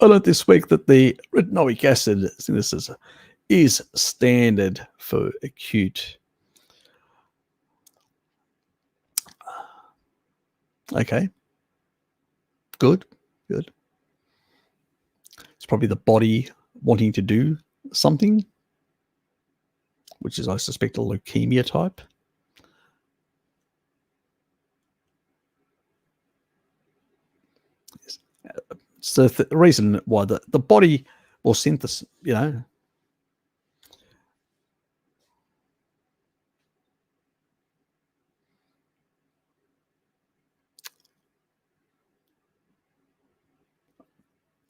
learned this week that the retinoic acid synthesis is standard for acute. Okay. Good. It's probably the body wanting to do something, which is, I suspect, a leukemia type. So the reason why the body will synthesize,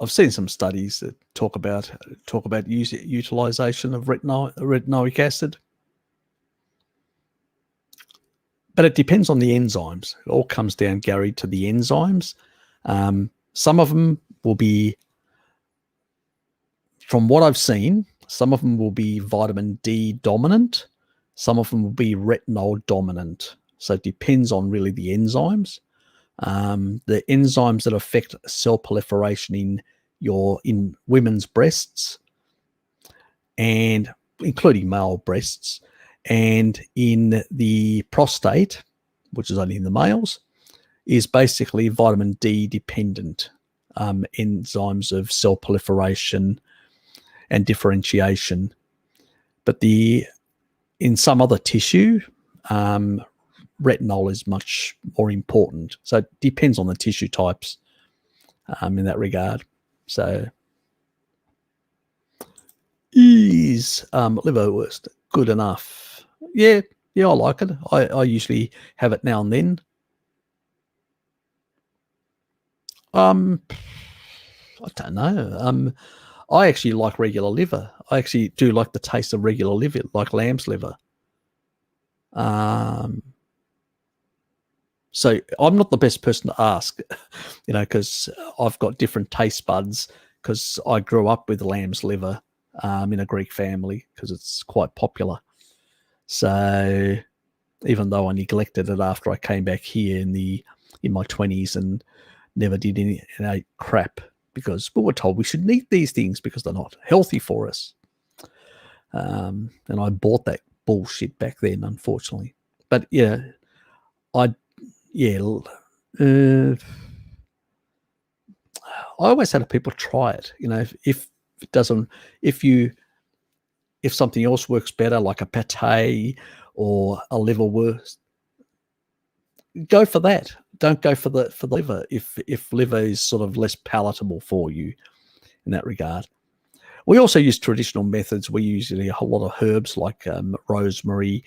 I've seen some studies that talk about utilization of retinoic acid, but it depends on the enzymes. It all comes down, Gary, to the enzymes. Some of them will be, from what I've seen, some of them will be vitamin D dominant. Some of them will be retinol dominant. So it depends on really the enzymes. The enzymes that affect cell proliferation in women's breasts, and including male breasts, and in the prostate, which is only in the males, is basically vitamin D dependent enzymes of cell proliferation and differentiation. But in some other tissue, retinol is much more important. So it depends on the tissue types in that regard. So Is liverwurst good enough? Yeah, I like it. I usually have it now and then. I don't know. I actually like regular liver. I actually do like the taste of regular liver, like lamb's liver. So I'm not the best person to ask, because I've got different taste buds, because I grew up with lamb's liver in a Greek family, because it's quite popular. So even though I neglected it after I came back here in my 20s and never did any crap, because we were told we should eat these things because they're not healthy for us. And I bought that bullshit back then, unfortunately. But yeah, I always had people try it. If it doesn't, if something else works better, like a pate or a liverwurst, go for that. Don't go for the liver if liver is sort of less palatable for you in that regard. We also use traditional methods. We use a whole lot of herbs like rosemary,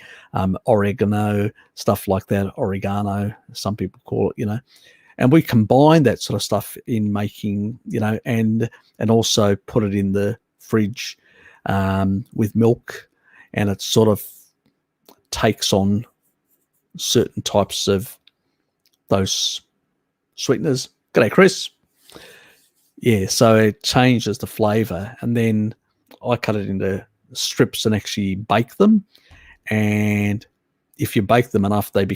oregano, stuff like that. Oregano, some people call it, and we combine that sort of stuff in making, and also put it in the fridge with milk, and it sort of takes on certain types of those sweeteners. G'day, Chris. Yeah, so it changes the flavor, and then I cut it into strips and actually bake them. And if you bake them enough, they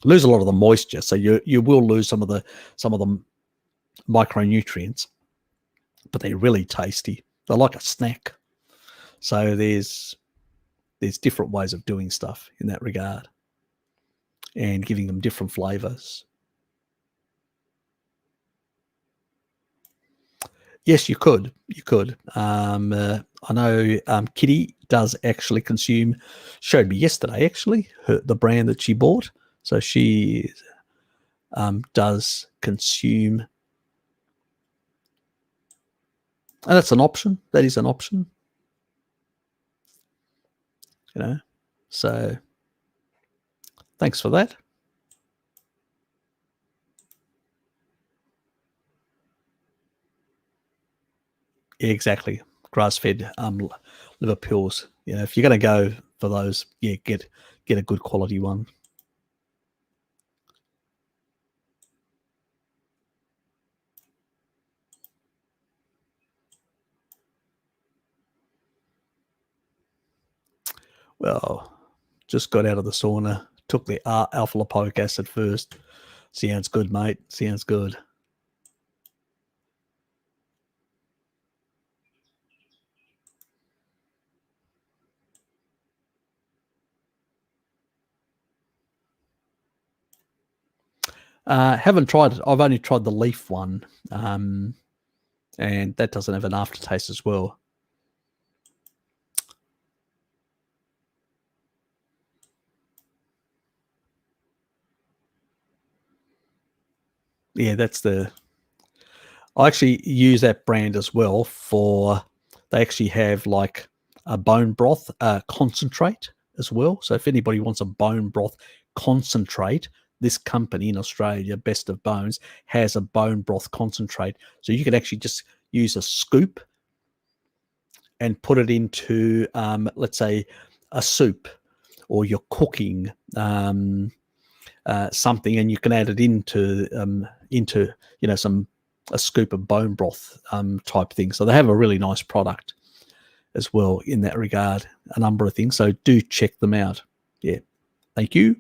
lose a lot of the moisture, so you will lose some of the micronutrients, but they're really tasty. They're like a snack. So there's different ways of doing stuff in that regard, and giving them different flavors. Yes, you could. I know Kitty does actually showed me yesterday actually, the brand that she bought. So she does consume, and that's an option. That is an option. So thanks for that. Yeah, exactly. Grass-fed liver pills. If you're going to go for those, get a good quality one. Well, just got out of the sauna. Took the alpha lipoic acid first. Sounds good, mate. Sounds good. Haven't tried it. I've only tried the leaf one, and that doesn't have an aftertaste as well. Yeah, I actually use that brand as well they actually have like a bone broth concentrate as well. So if anybody wants a bone broth concentrate, this company in Australia, Best of Bones, has a bone broth concentrate. So you can actually just use a scoop and put it into, let's say, a soup, or you're cooking something, and you can add it into a scoop of bone broth type thing. So they have a really nice product as well in that regard, a number of things. So do check them out. Yeah. Thank you.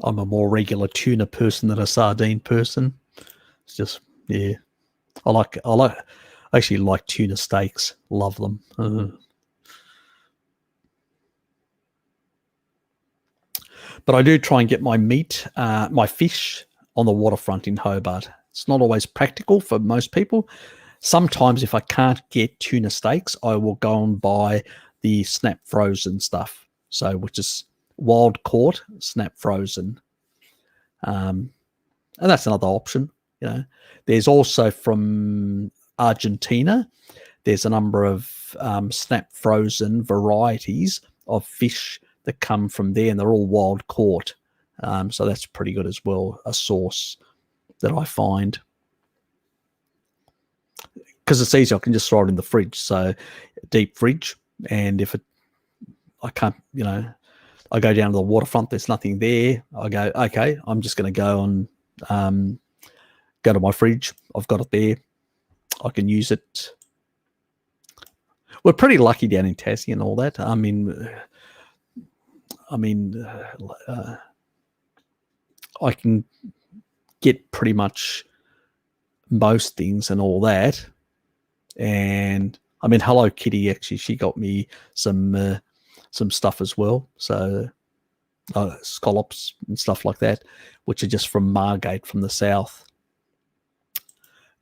I'm a more regular tuna person than a sardine person. It's just, yeah. I actually like tuna steaks. Love them. But I do try and get my meat, my fish on the waterfront in Hobart. It's not always practical for most people. Sometimes if I can't get tuna steaks, I will go and buy the snap frozen stuff. So, which is wild caught, snap frozen. And that's another option. You know, there's also from Argentina, there's a number of snap frozen varieties of fish that come from there, and they're all wild caught. So that's pretty good as well, a source that I find. Because it's easy, I can just throw it in the fridge. So deep fridge, and if I can't, you know, I go down to the waterfront, there's nothing there. I go, okay, I'm just going to go and go to my fridge. I've got it there. I can use it. We're pretty lucky down in Tassie and all that. I can get pretty much most things and all that. And I mean, Hello Kitty, actually, she got me some stuff as well. So scallops and stuff like that, which are just from Margate from the south.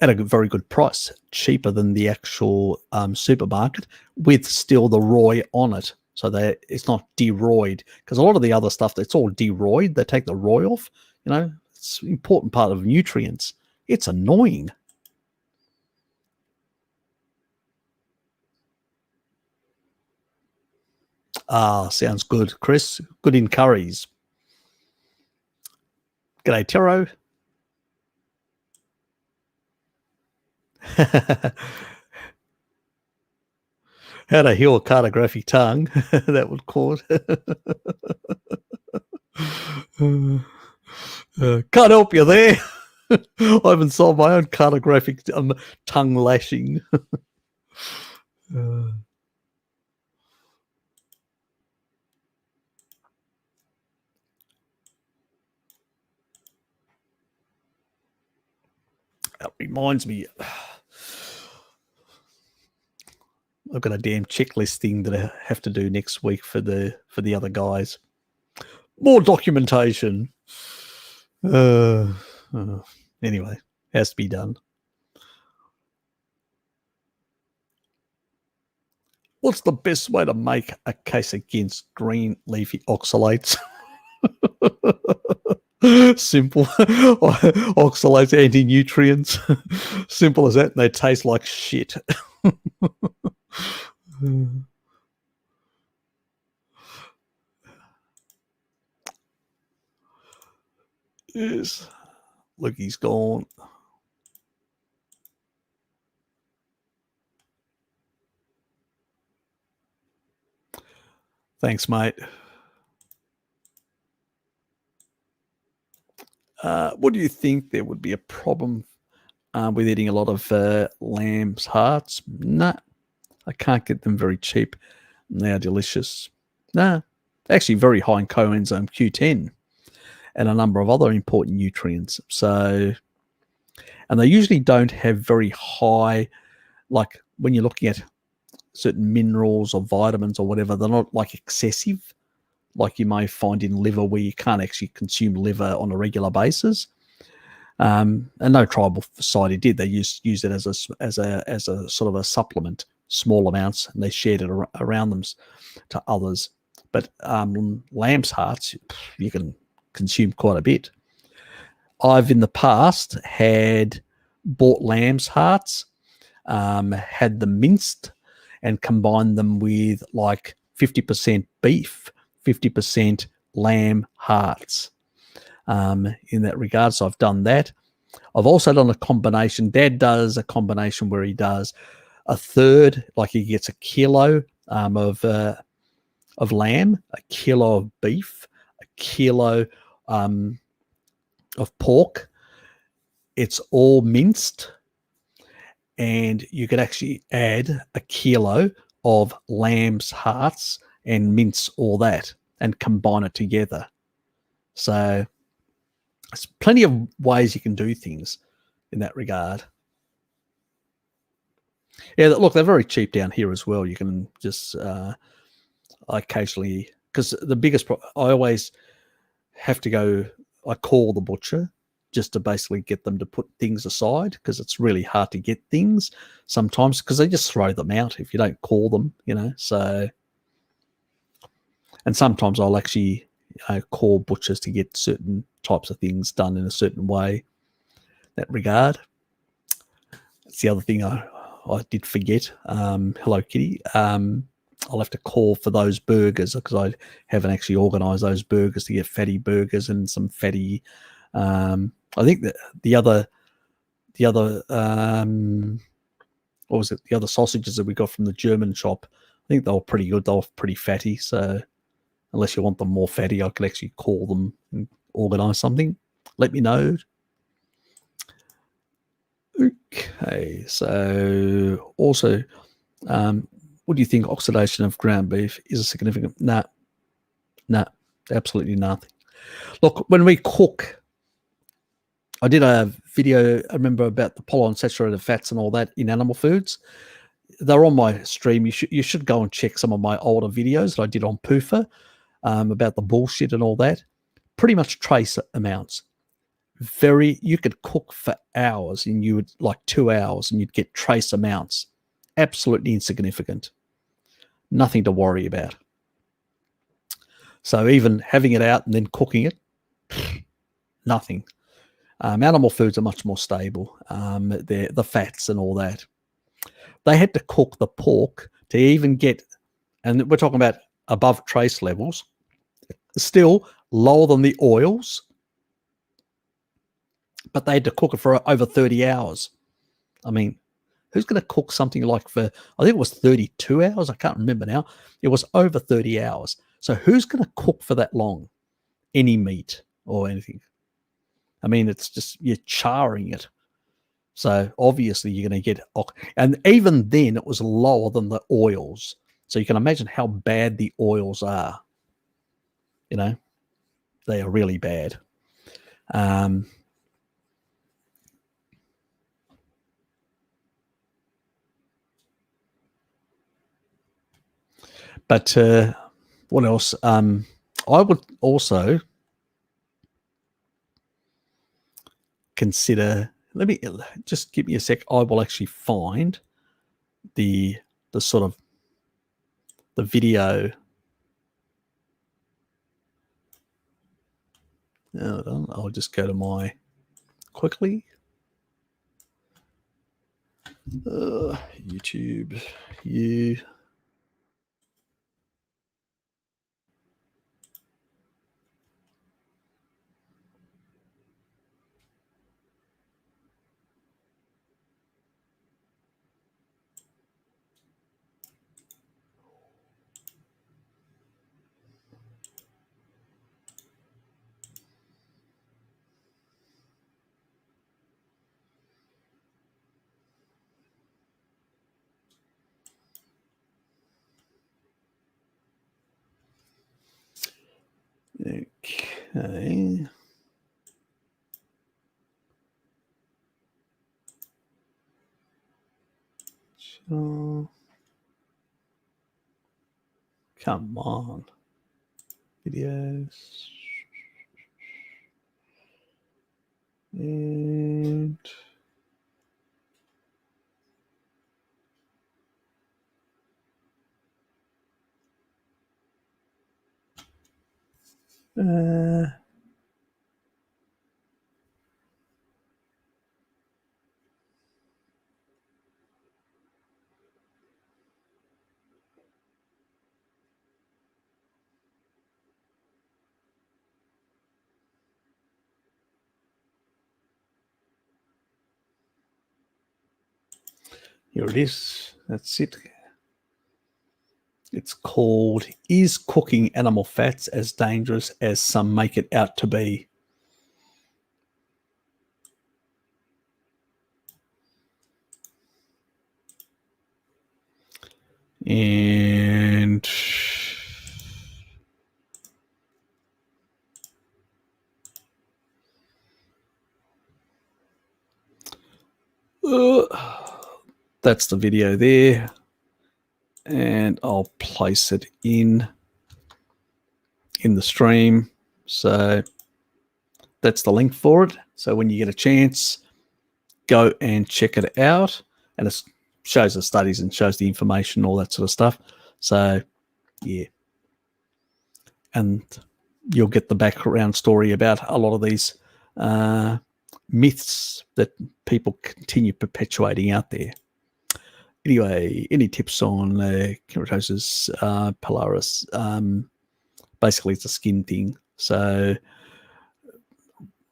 At a very good price, cheaper than the actual supermarket, with still the roy on it. So that it's not deroyed, because a lot of the other stuff, it's all deroyed. They take the roy off. You know, it's an important part of nutrients. It's annoying. Sounds good, Chris. Good in curries. G'day, Tero. How to heal a cartographic tongue. That would cause. Can't help you there. I haven't solved my own cartographic tongue lashing. That reminds me, I've got a damn checklist thing that I have to do next week for the other guys. More documentation. Anyway, has to be done. What's the best way to make a case against green leafy oxalates? Simple. Oxalates, anti-nutrients. Simple as that, and they taste like shit. Yes. Look, he's gone. Thanks, mate. What do you think? There would be a problem with eating a lot of lamb's hearts? Nah, I can't get them very cheap. They are delicious. Nah, actually very high in coenzyme Q10 and a number of other important nutrients. So, and they usually don't have very high, like when you're looking at certain minerals or vitamins or whatever, they're not like excessive, like you may find in liver, where you can't actually consume liver on a regular basis. And no tribal society did. They used it as a sort of a supplement, small amounts, and they shared it around them to others. But lamb's hearts, you can consume quite a bit. I've in the past bought lamb's hearts, had them minced, and combined them with like 50% beef, 50% lamb hearts. In that regard, so I've done that. I've also done a combination. Dad does a combination where he does a third, like he gets a kilo of lamb, a kilo of beef, a kilo of pork. It's all minced, and you could actually add a kilo of lamb's hearts and mince all that and combine it together. So there's plenty of ways you can do things in that regard. Yeah, look, they're very cheap down here as well. You can just occasionally, because the biggest I always have to go, I call the butcher just to basically get them to put things aside, because it's really hard to get things sometimes because they just throw them out if you don't call them, so. And sometimes I'll actually call butchers to get certain types of things done in a certain way. That regard. That's the other thing I did forget. Hello, Kitty. I'll have to call for those burgers because I haven't actually organised those burgers to get fatty burgers and some fatty. I think that the other what was it? The other sausages that we got from the German shop, I think they were pretty good. They were pretty fatty. So unless you want them more fatty, I could actually call them and organise something. Let me know. Okay, so also, what do you think oxidation of ground beef is a significant? Nah, absolutely nothing. Look, when we cook, I did a video, I remember, about the polyunsaturated fats and all that in animal foods. They're on my stream. You should go and check some of my older videos that I did on PUFA about the bullshit and all that. Pretty much trace amounts. You could cook for hours and you would, like 2 hours, and you'd get trace amounts. Absolutely insignificant. Nothing to worry about. So even having it out and then cooking it, nothing. Animal foods are much more stable. The fats and all that. They had to cook the pork to even get, and we're talking about above trace levels, still lower than the oils, but they had to cook it for over 30 hours. I mean, who's going to cook something like for, I think it was 32 hours. I can't remember now. It was over 30 hours. So who's going to cook for that long? Any meat or anything. I mean, it's just, you're charring it. So obviously you're going to get, and even then it was lower than the oils. So you can imagine how bad the oils are. They are really bad. But what else? I would also consider, let me just give me a sec. I will actually find the sort of the video. Hold on, I'll just go to my quickly. YouTube, Okay. So, come on. Videos. And here it is. That's it. It's called, Is Cooking Animal Fats as Dangerous as Some Make It Out to Be? And that's the video there. And I'll place it in the stream So that's the link for it. So when you get a chance, go and check it out. And it shows the studies and shows the information, all that sort of stuff. So, yeah. And you'll get the background story about a lot of these myths that people continue perpetuating out there. Anyway, any tips on keratosis pilaris? Basically, it's a skin thing. So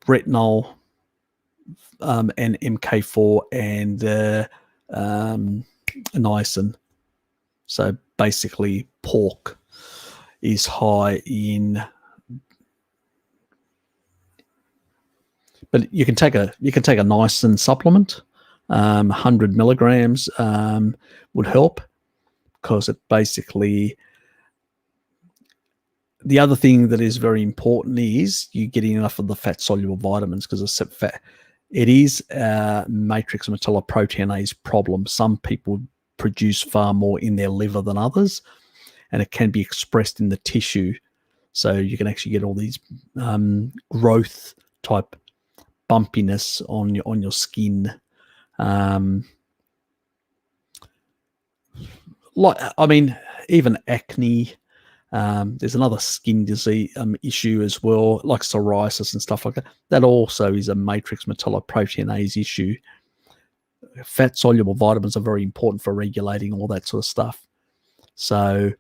retinol and MK4 and niacin. So basically, pork is high in, but you can take a niacin supplement. 100 milligrams would help, because it basically, the other thing that is very important is you getting enough of the fat soluble vitamins, because it is a matrix metalloproteinase problem. Some people produce far more in their liver than others, and it can be expressed in the tissue. So you can actually get all these growth type bumpiness on your skin. Even acne. There's another skin disease issue as well, like psoriasis and stuff like that. That also is a matrix metalloproteinase issue. Fat soluble vitamins are very important for regulating all that sort of stuff. So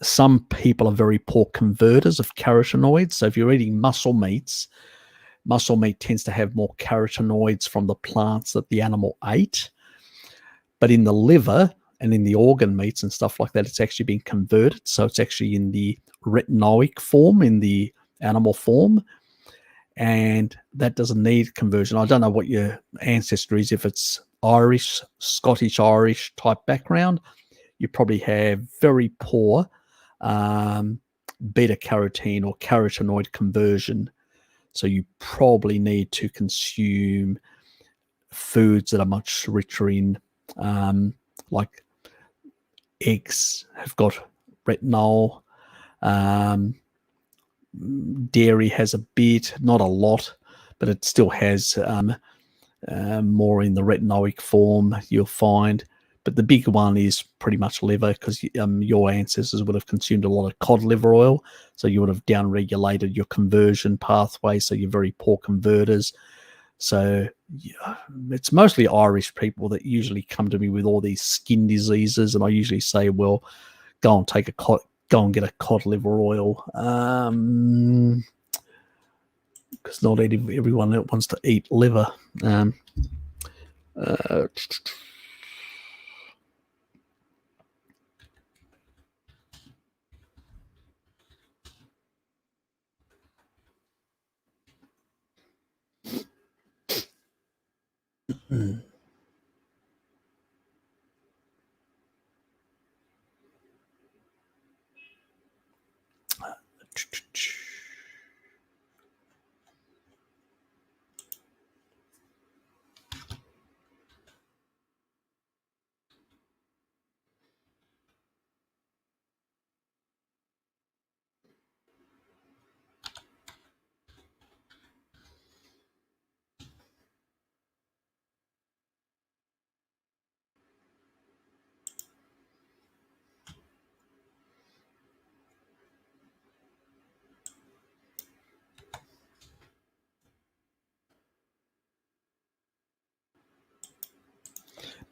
some people are very poor converters of carotenoids. So if you're eating muscle meat tends to have more carotenoids from the plants that the animal ate. But in the liver and in the organ meats and stuff like that, it's actually been converted. So it's actually in the retinoic form, in the animal form. And that doesn't need conversion. I don't know what your ancestry is. If it's Irish, Scottish, Irish type background, you probably have very poor beta carotene or carotenoid conversion. So you probably need to consume foods that are much richer in, like eggs have got retinol. Dairy has a bit, not a lot, but it still has more in the retinoic form, you'll find. But the big one is pretty much liver, because your ancestors would have consumed a lot of cod liver oil, so you would have downregulated your conversion pathway, so you're very poor converters. So yeah, it's mostly Irish people that usually come to me with all these skin diseases, and I usually say, well, go and get a cod liver oil, because not everyone wants to eat liver.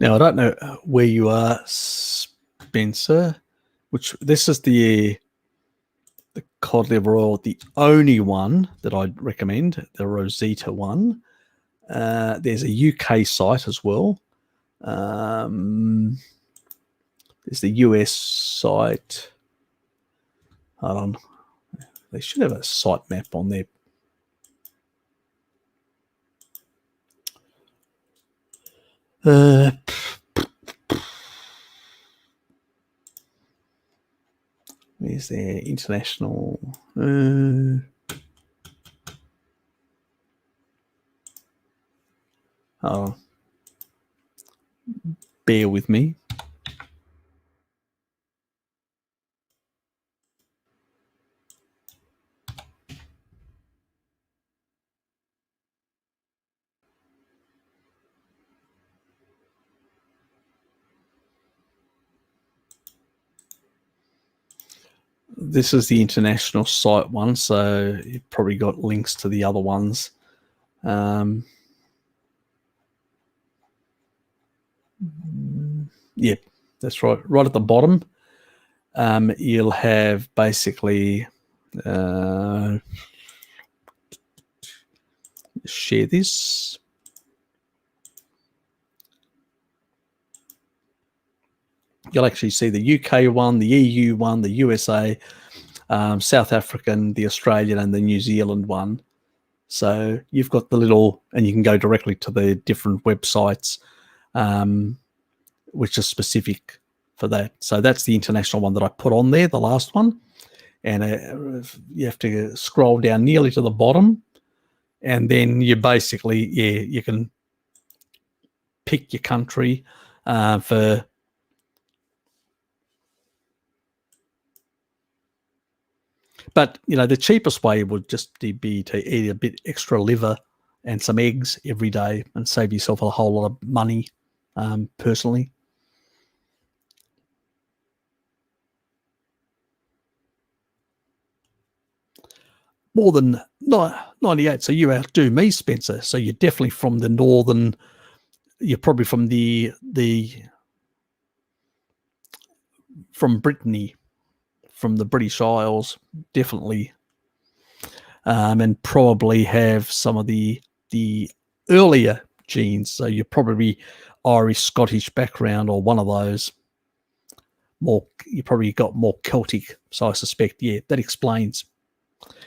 Now, I don't know where you are, Spencer, which this is the cod liver oil, the only one that I'd recommend, the Rosita one. There's a UK site as well. There's the US site. Hold on. They should have a site map on there. Where's their international? Oh, bear with me. This is the international site one, so you've probably got links to the other ones. Yeah, that's right. Right at the bottom, you'll have basically share this. You'll actually see the UK one, the EU one, the USA, South African, the Australian, and the New Zealand one. So you've got the little, and you can go directly to the different websites, which is specific for that. So that's the international one that I put on there, the last one. And you have to scroll down nearly to the bottom. And then you basically, you can pick your country for... But, the cheapest way would just be to eat a bit extra liver and some eggs every day and save yourself a whole lot of money, personally. More than 98. So you outdo me, Spencer. So you're definitely from the northern... You're probably from from Brittany, from the British Isles, definitely, and probably have some of the earlier genes. So you're probably Irish, Scottish background, or one of those. You probably got more Celtic. So I suspect, that explains.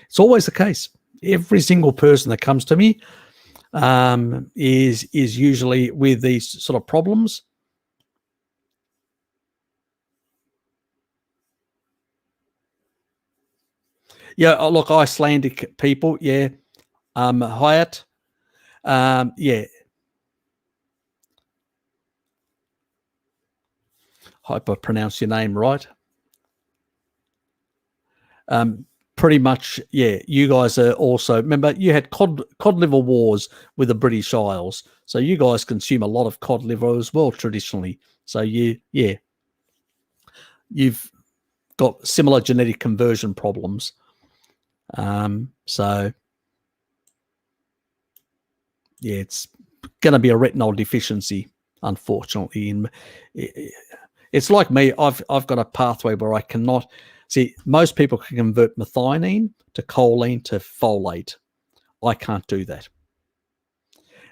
It's always the case. Every single person that comes to me is usually with these sort of problems. Yeah, look, Icelandic people, Hyatt, Hope I pronounced your name right. Pretty much, you guys are also... Remember, you had cod liver wars with the British Isles, so you guys consume a lot of cod liver as well traditionally. So you've got similar genetic conversion problems. So it's going to be a retinol deficiency, unfortunately. And it's like me. I've got a pathway where I cannot... See, most people can convert methionine to choline to folate. I can't do that.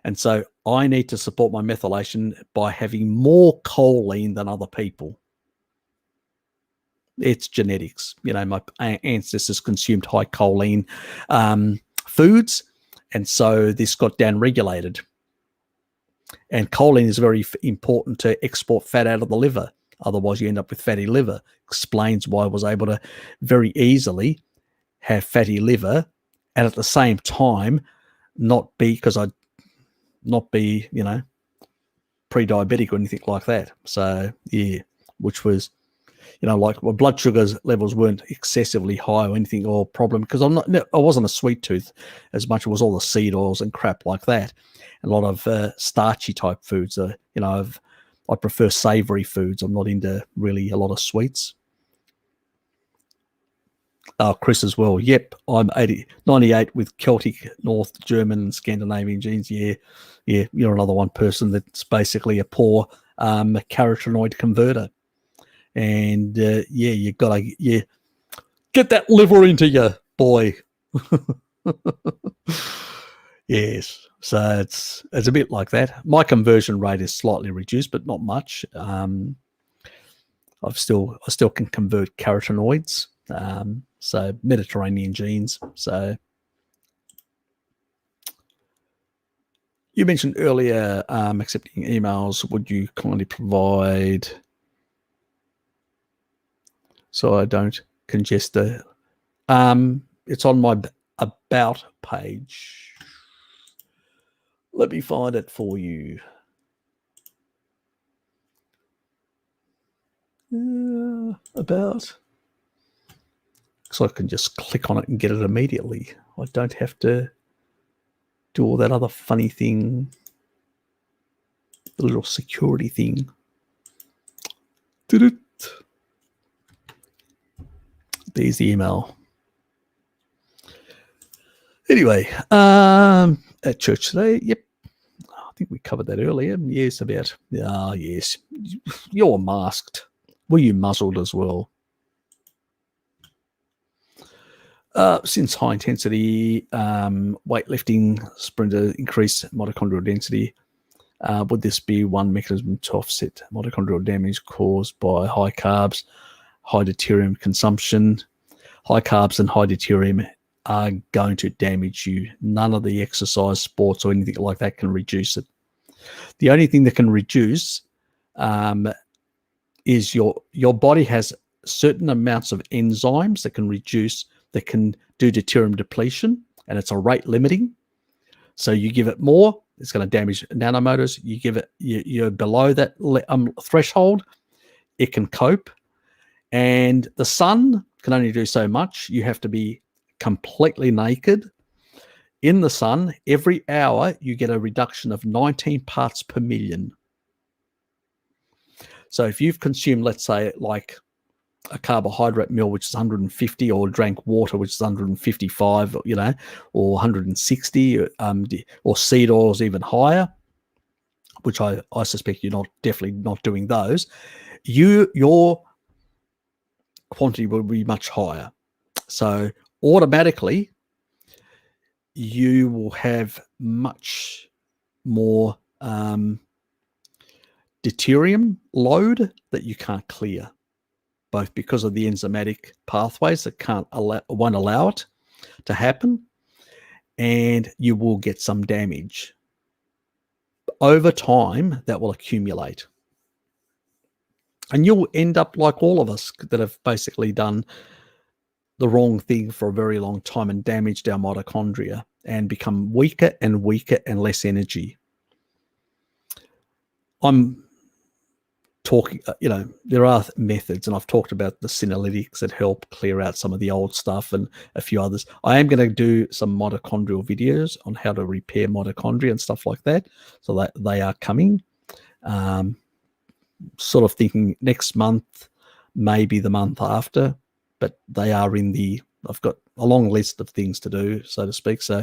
And so I need to support my methylation by having more choline than other people. It's genetics. My ancestors consumed high choline foods, and so this got down-regulated. And choline is very important to export fat out of the liver. Otherwise, you end up with fatty liver. Explains why I was able to very easily have fatty liver and at the same time not be pre-diabetic or anything like that. So, which was, like my blood sugar levels weren't excessively high or anything or problem, because I wasn't a sweet tooth as much. It was all the seed oils and crap like that. A lot of starchy type foods. I prefer savory foods. I'm not into really a lot of sweets. Chris as well. Yep, I'm 98 with Celtic, North German, and Scandinavian genes. Yeah, you're another one person that's basically a poor carotenoid converter. And you got to get that liver into you, boy. Yes, so it's a bit like that. My conversion rate is slightly reduced, but not much. I still can convert carotenoids, so Mediterranean genes. So you mentioned earlier accepting emails. Would you kindly provide, so I don't congest the... it's on my about page. Let me find it for you. About. So I can just click on it and get it immediately. I don't have to do all that other funny thing, the little security thing. There There's the email. Anyway, at church today, yep. I think we covered that earlier. Yes, about, yes. You're masked. Were you muzzled as well? Since high intensity weightlifting sprinter increase mitochondrial density, would this be one mechanism to offset mitochondrial damage caused by high carbs, high deuterium consumption? High carbs and high deuterium are going to damage you. None of the exercise, sports, or anything like that can reduce it. The only thing that can reduce is your body has certain amounts of enzymes that can reduce, that can do deuterium depletion, and it's a rate limiting. So you give it more, it's going to damage nanomotors. You give it, you're below that threshold, it can cope. And the sun can only do so much. You have to be completely naked in the sun. Every hour, you get a reduction of 19 parts per million. So if you've consumed, let's say, like a carbohydrate meal, which is 150, or drank water, which is 155, or 160, or seed oils even higher, which I suspect you're definitely not doing those, your quantity will be much higher. So automatically, you will have much more deuterium load that you can't clear, both because of the enzymatic pathways that won't allow it to happen, and you will get some damage. Over time, that will accumulate. And you'll end up like all of us that have basically done the wrong thing for a very long time and damaged our mitochondria and become weaker and weaker and less energy. I'm talking, there are methods, and I've talked about the senolytics that help clear out some of the old stuff and a few others. I am going to do some mitochondrial videos on how to repair mitochondria and stuff like that. So that they are coming. Sort of thinking next month, maybe the month after, but they are I've got a long list of things to do, so to speak. So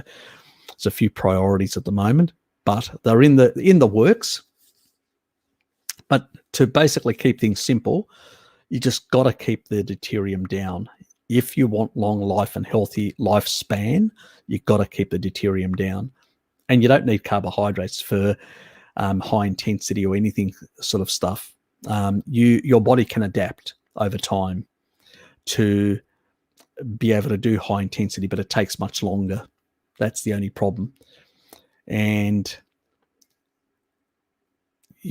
it's a few priorities at the moment, but they're in the works. But to basically keep things simple, you just got to keep the deuterium down. If you want long life and healthy lifespan, you've got to keep the deuterium down. And you don't need carbohydrates for high intensity or anything sort of stuff. Your body can adapt over time to be able to do high intensity, but it takes much longer. That's the only problem. And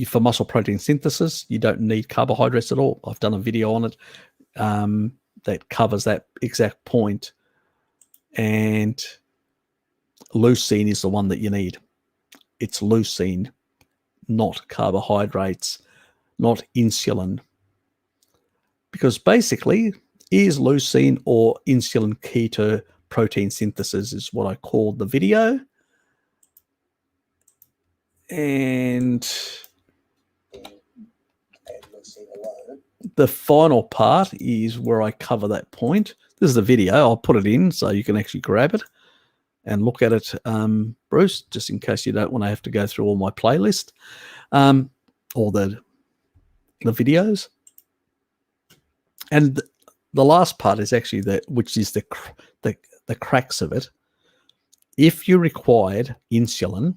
for muscle protein synthesis, you don't need carbohydrates at all. I've done a video on it that covers that exact point. And leucine is the one that you need. It's leucine, not carbohydrates, not insulin. Because basically, is leucine or insulin keto protein synthesis is what I called the video. And the final part is where I cover that point. This is the video. I'll put it in so you can actually grab it and look at it, Bruce, just in case you don't want to have to go through all my playlist or the videos. And the last part is actually which is the cracks of it. If you required insulin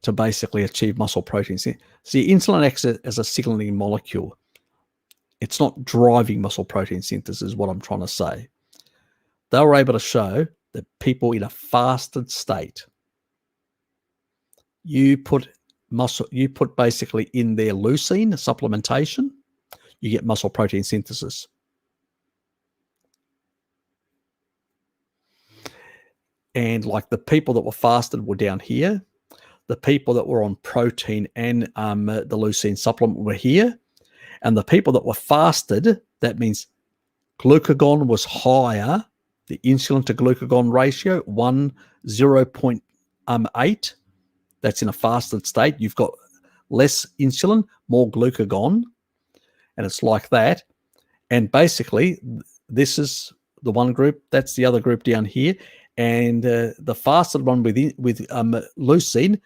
to basically achieve muscle protein, see, insulin acts as a signaling molecule. It's not driving muscle protein synthesis, is what I'm trying to say. They were able to show that people in a fasted state, you put basically in their leucine supplementation, you get muscle protein synthesis. And like the people that were fasted were down here. The people that were on protein and the leucine supplement were here. And the people that were fasted, that means glucagon was higher, the insulin to glucagon ratio, 0.8. That's in a fasted state. You've got less insulin, more glucagon, and it's like that. And basically, this is the one group. That's the other group down here. And the fasted one with leucine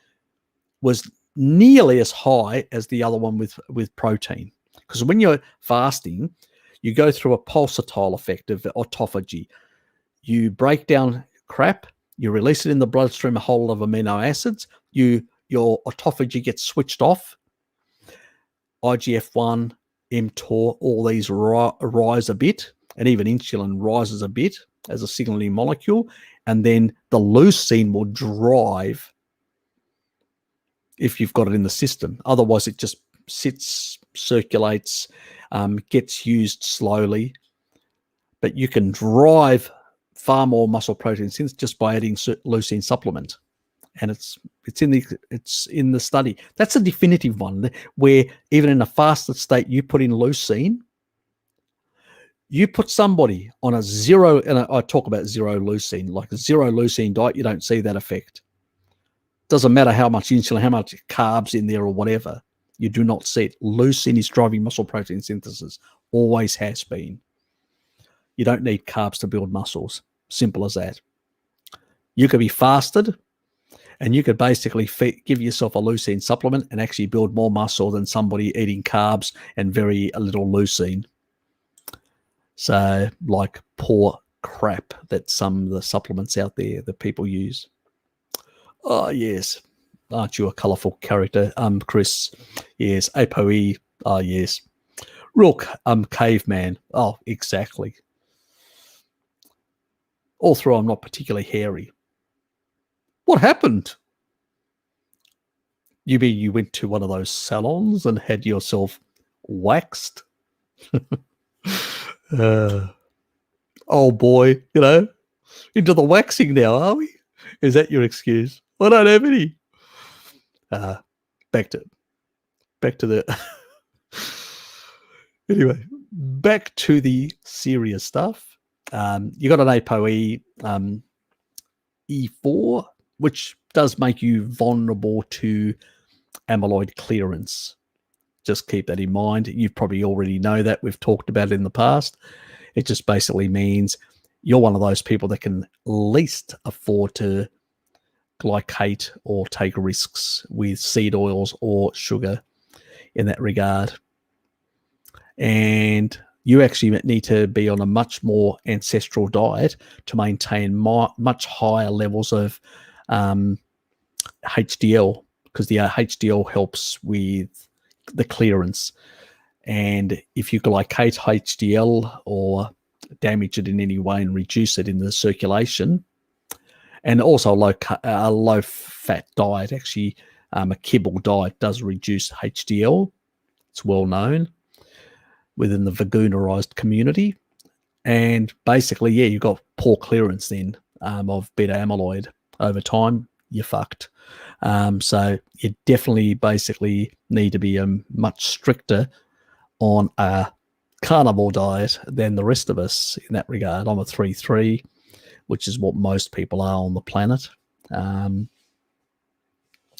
was nearly as high as the other one with protein. Because when you're fasting, you go through a pulsatile effect of autophagy. You break down crap, you release it in the bloodstream, a whole lot of amino acids. Your autophagy gets switched off. IGF-1, mTOR, all these rise a bit, and even insulin rises a bit as a signaling molecule, and then the leucine will drive if you've got it in the system. Otherwise, it just sits, circulates, gets used slowly. But you can drive far more muscle protein synthesis just by adding leucine supplement, and it's in the study. That's a definitive one where even in a fasted state, you put in leucine. You put somebody on a zero, and I talk about zero leucine, like a zero leucine diet, you don't see that effect. Doesn't matter how much insulin, how much carbs in there or whatever, you do not see it. Leucine is driving muscle protein synthesis, always has been. You don't need carbs to build muscles. Simple as that. You could be fasted, and you could basically give yourself a leucine supplement and actually build more muscle than somebody eating carbs and very little leucine. So, like poor crap that some of the supplements out there that people use. Oh, yes. Aren't you a colourful character, Chris? Yes. ApoE. Oh, yes. Real caveman. Oh, exactly. Although I'm not particularly hairy. What happened? You mean you went to one of those salons and had yourself waxed? Oh boy, into the waxing now, are we? Is that your excuse? I don't have any. Back to the anyway, back to the serious stuff. You got an ApoE E4, which does make you vulnerable to amyloid clearance. Just keep that in mind. You probably already know that. We've talked about it in the past. It just basically means you're one of those people that can least afford to glycate or take risks with seed oils or sugar in that regard. And you actually need to be on a much more ancestral diet to maintain much higher levels of HDL, because the HDL helps with the clearance. And if you glycate HDL or damage it in any way and reduce it in the circulation, and also a low-fat diet, actually a kibble diet does reduce HDL. It's well known within the veganerized community. And basically, yeah, you've got poor clearance then of beta amyloid over time. You're fucked. So you definitely basically need to be much stricter on a carnivore diet than the rest of us in that regard. I'm a 3-3, which is what most people are on the planet.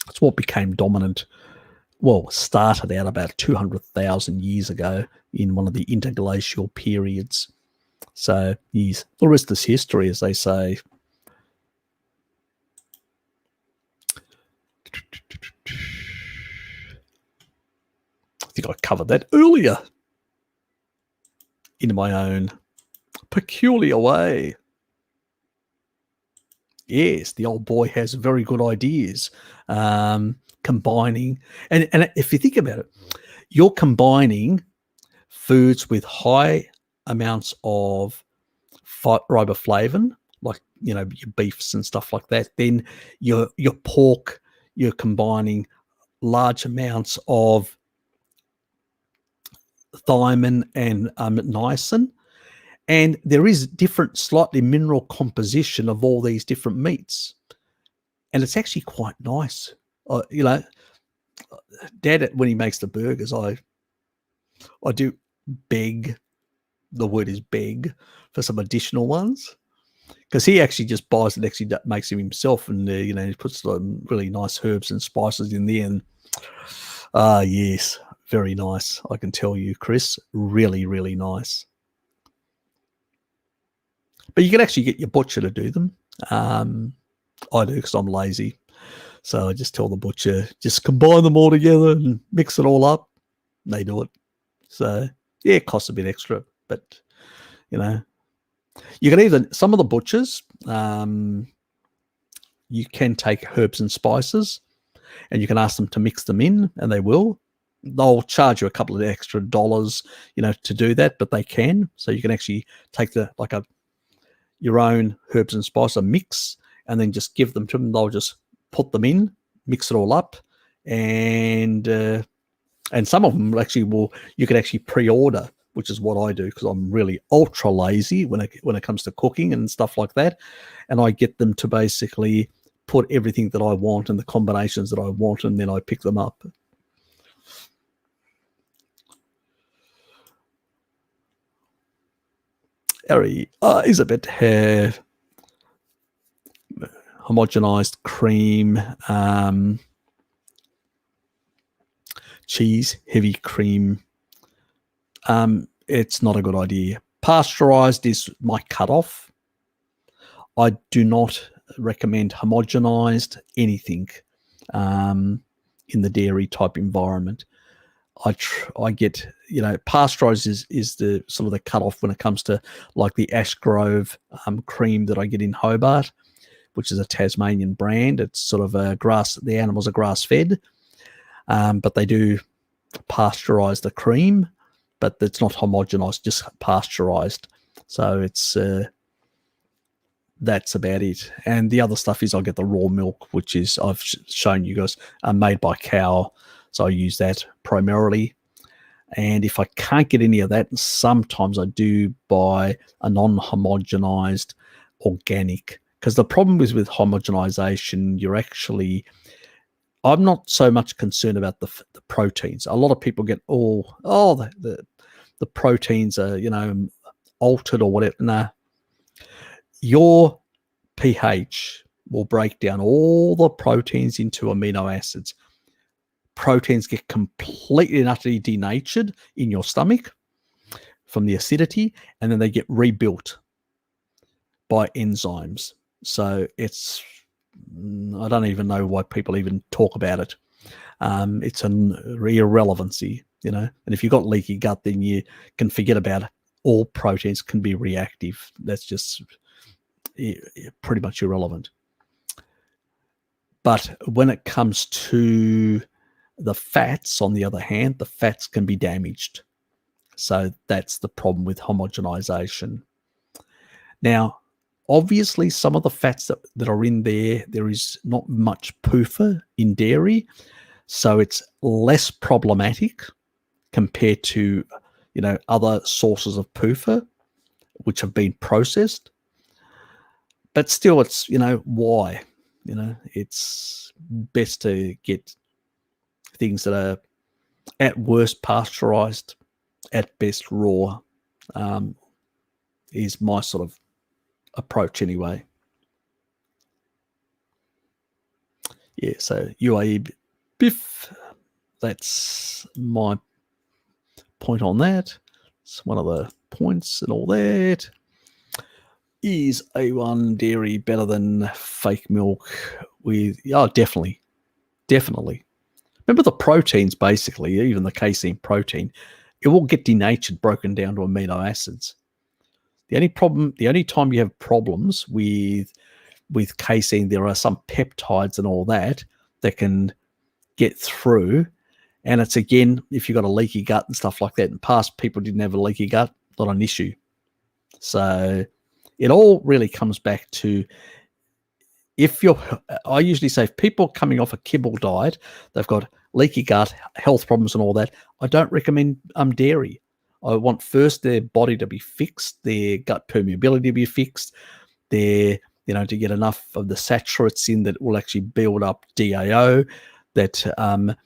It's what became dominant. Well, started out about 200,000 years ago in one of the interglacial periods. So, yes, the rest is history, as they say. I think I covered that earlier in my own peculiar way. Yes, the old boy has very good ideas, combining. And if you think about it, you're combining foods with high amounts of riboflavin, like, your beefs and stuff like that. Then your pork, you're combining large amounts of thiamine and niacin. And there is different, slightly mineral composition of all these different meats. And it's actually quite nice. Dad, when he makes the burgers, I do beg, the word is beg, for some additional ones. Because he actually just buys it, actually makes them himself, and he puts some really nice herbs and spices in there. And yes, very nice. I can tell you, Chris, really, really nice. But you can actually get your butcher to do them. I do because I'm lazy. So I just tell the butcher, just combine them all together and mix it all up. They do it. So, yeah, it costs a bit extra. But, you know, you can even, some of the butchers, you can take herbs and spices and you can ask them to mix them in, and they will. They'll charge you a couple of extra dollars, you know, to do that, but they can. So you can actually take your own herbs and spices mix and then just give them to them. They'll just put them in, mix it all up, and some of them actually you can actually pre-order, which is what I do because I'm really ultra lazy when it comes to cooking and stuff like that. And I get them to basically put everything that I want and the combinations that I want, and then I pick them up. Is a bit homogenized cream, cheese, heavy cream. It's not a good idea. Pasteurized is my cutoff. I do not recommend homogenized anything in the dairy type environment. I get, you know, pasteurized is the sort of the cutoff when it comes to like the Ashgrove cream that I get in Hobart, which is a Tasmanian brand. It's sort of the animals are grass fed, but they do pasteurize the cream, but it's not homogenized, just pasteurized. So it's that's about it. And the other stuff is I get the raw milk, which is, I've shown you guys, made by cow. So I use that primarily. And if I can't get any of that, sometimes I do buy a non-homogenized organic. Because the problem is with homogenization, I'm not so much concerned about the proteins. A lot of people get the proteins are, you know, altered or whatever. Nah. Your pH will break down all the proteins into amino acids. Proteins get completely and utterly denatured in your stomach from the acidity, and then they get rebuilt by enzymes. So I don't even know why people even talk about it. It's an irrelevancy, you know. And if you've got leaky gut, then you can forget about it. All proteins can be reactive. That's just pretty much irrelevant. But when it comes to the fats, on the other hand, the fats can be damaged. So that's the problem with homogenization. Now, obviously, some of the fats that are in there is not much PUFA in dairy, so it's less problematic compared to, you know, other sources of PUFA, which have been processed. But still, it's, you know, why? You know, it's best to get things that are at worst pasteurized, at best raw, is my sort of approach anyway. Yeah, so UAE BIF, that's my point on that. It's one of the points and all that. Is A1 dairy better than fake milk with, definitely. Remember the proteins, basically, even the casein protein, it will get denatured, broken down to amino acids. The only time you have problems with casein, there are some peptides and all that can get through. And it's, again, if you've got a leaky gut and stuff like that, in the past people didn't have a leaky gut, not an issue. So it all really comes back to, I usually say if people are coming off a kibble diet, they've got leaky gut, health problems and all that, I don't recommend dairy. I want first their body to be fixed, their gut permeability to be fixed, to get enough of the saturates in that will actually build up DAO, that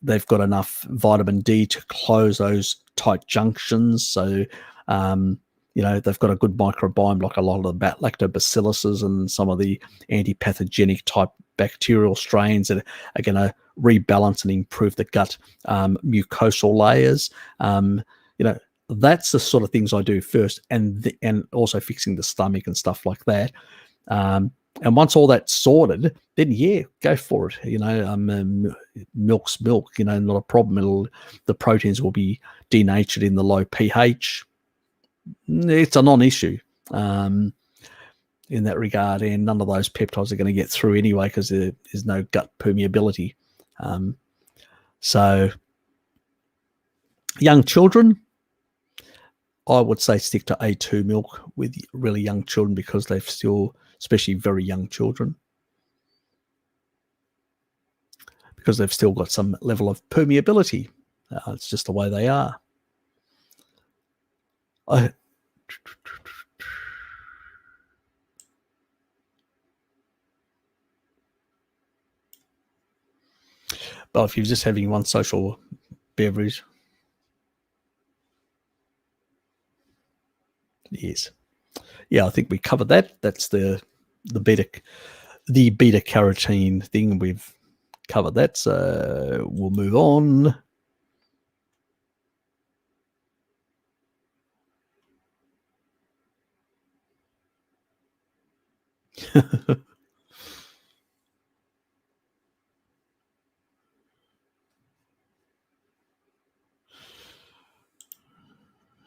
they've got enough vitamin D to close those tight junctions. So, they've got a good microbiome, like a lot of the lactobacilluses and some of the antipathogenic type bacterial strains that are going to rebalance and improve the gut mucosal layers. that's the sort of things I do first, and also fixing the stomach and stuff like that. And once all that's sorted, then go for it. Milk's milk. Not a problem. The proteins will be denatured in the low pH. It's a non-issue in that regard, and none of those peptides are going to get through anyway because there's no gut permeability. So young children, I would say stick to A2 milk with really young children because they've still, especially very young children, because they've still got some level of permeability. It's just the way they are. But if you're just having one social beverage, yes. Yeah, I think we covered that. That's the beta carotene thing. We've covered that, so we'll move on.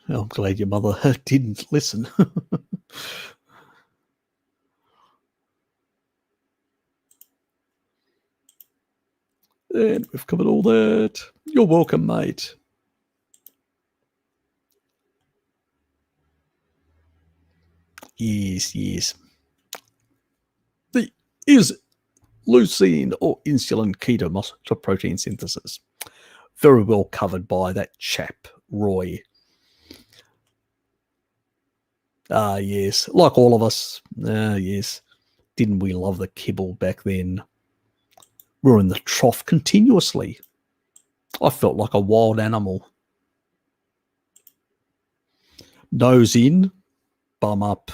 I'm glad your mother didn't listen. And we've covered all that. You're welcome, mate. Yes. Is leucine or insulin keto to protein synthesis? Very well covered by that chap, Roy. Yes. Like all of us. Yes. Didn't we love the kibble back then? We were in the trough continuously. I felt like a wild animal. Nose in, bum up.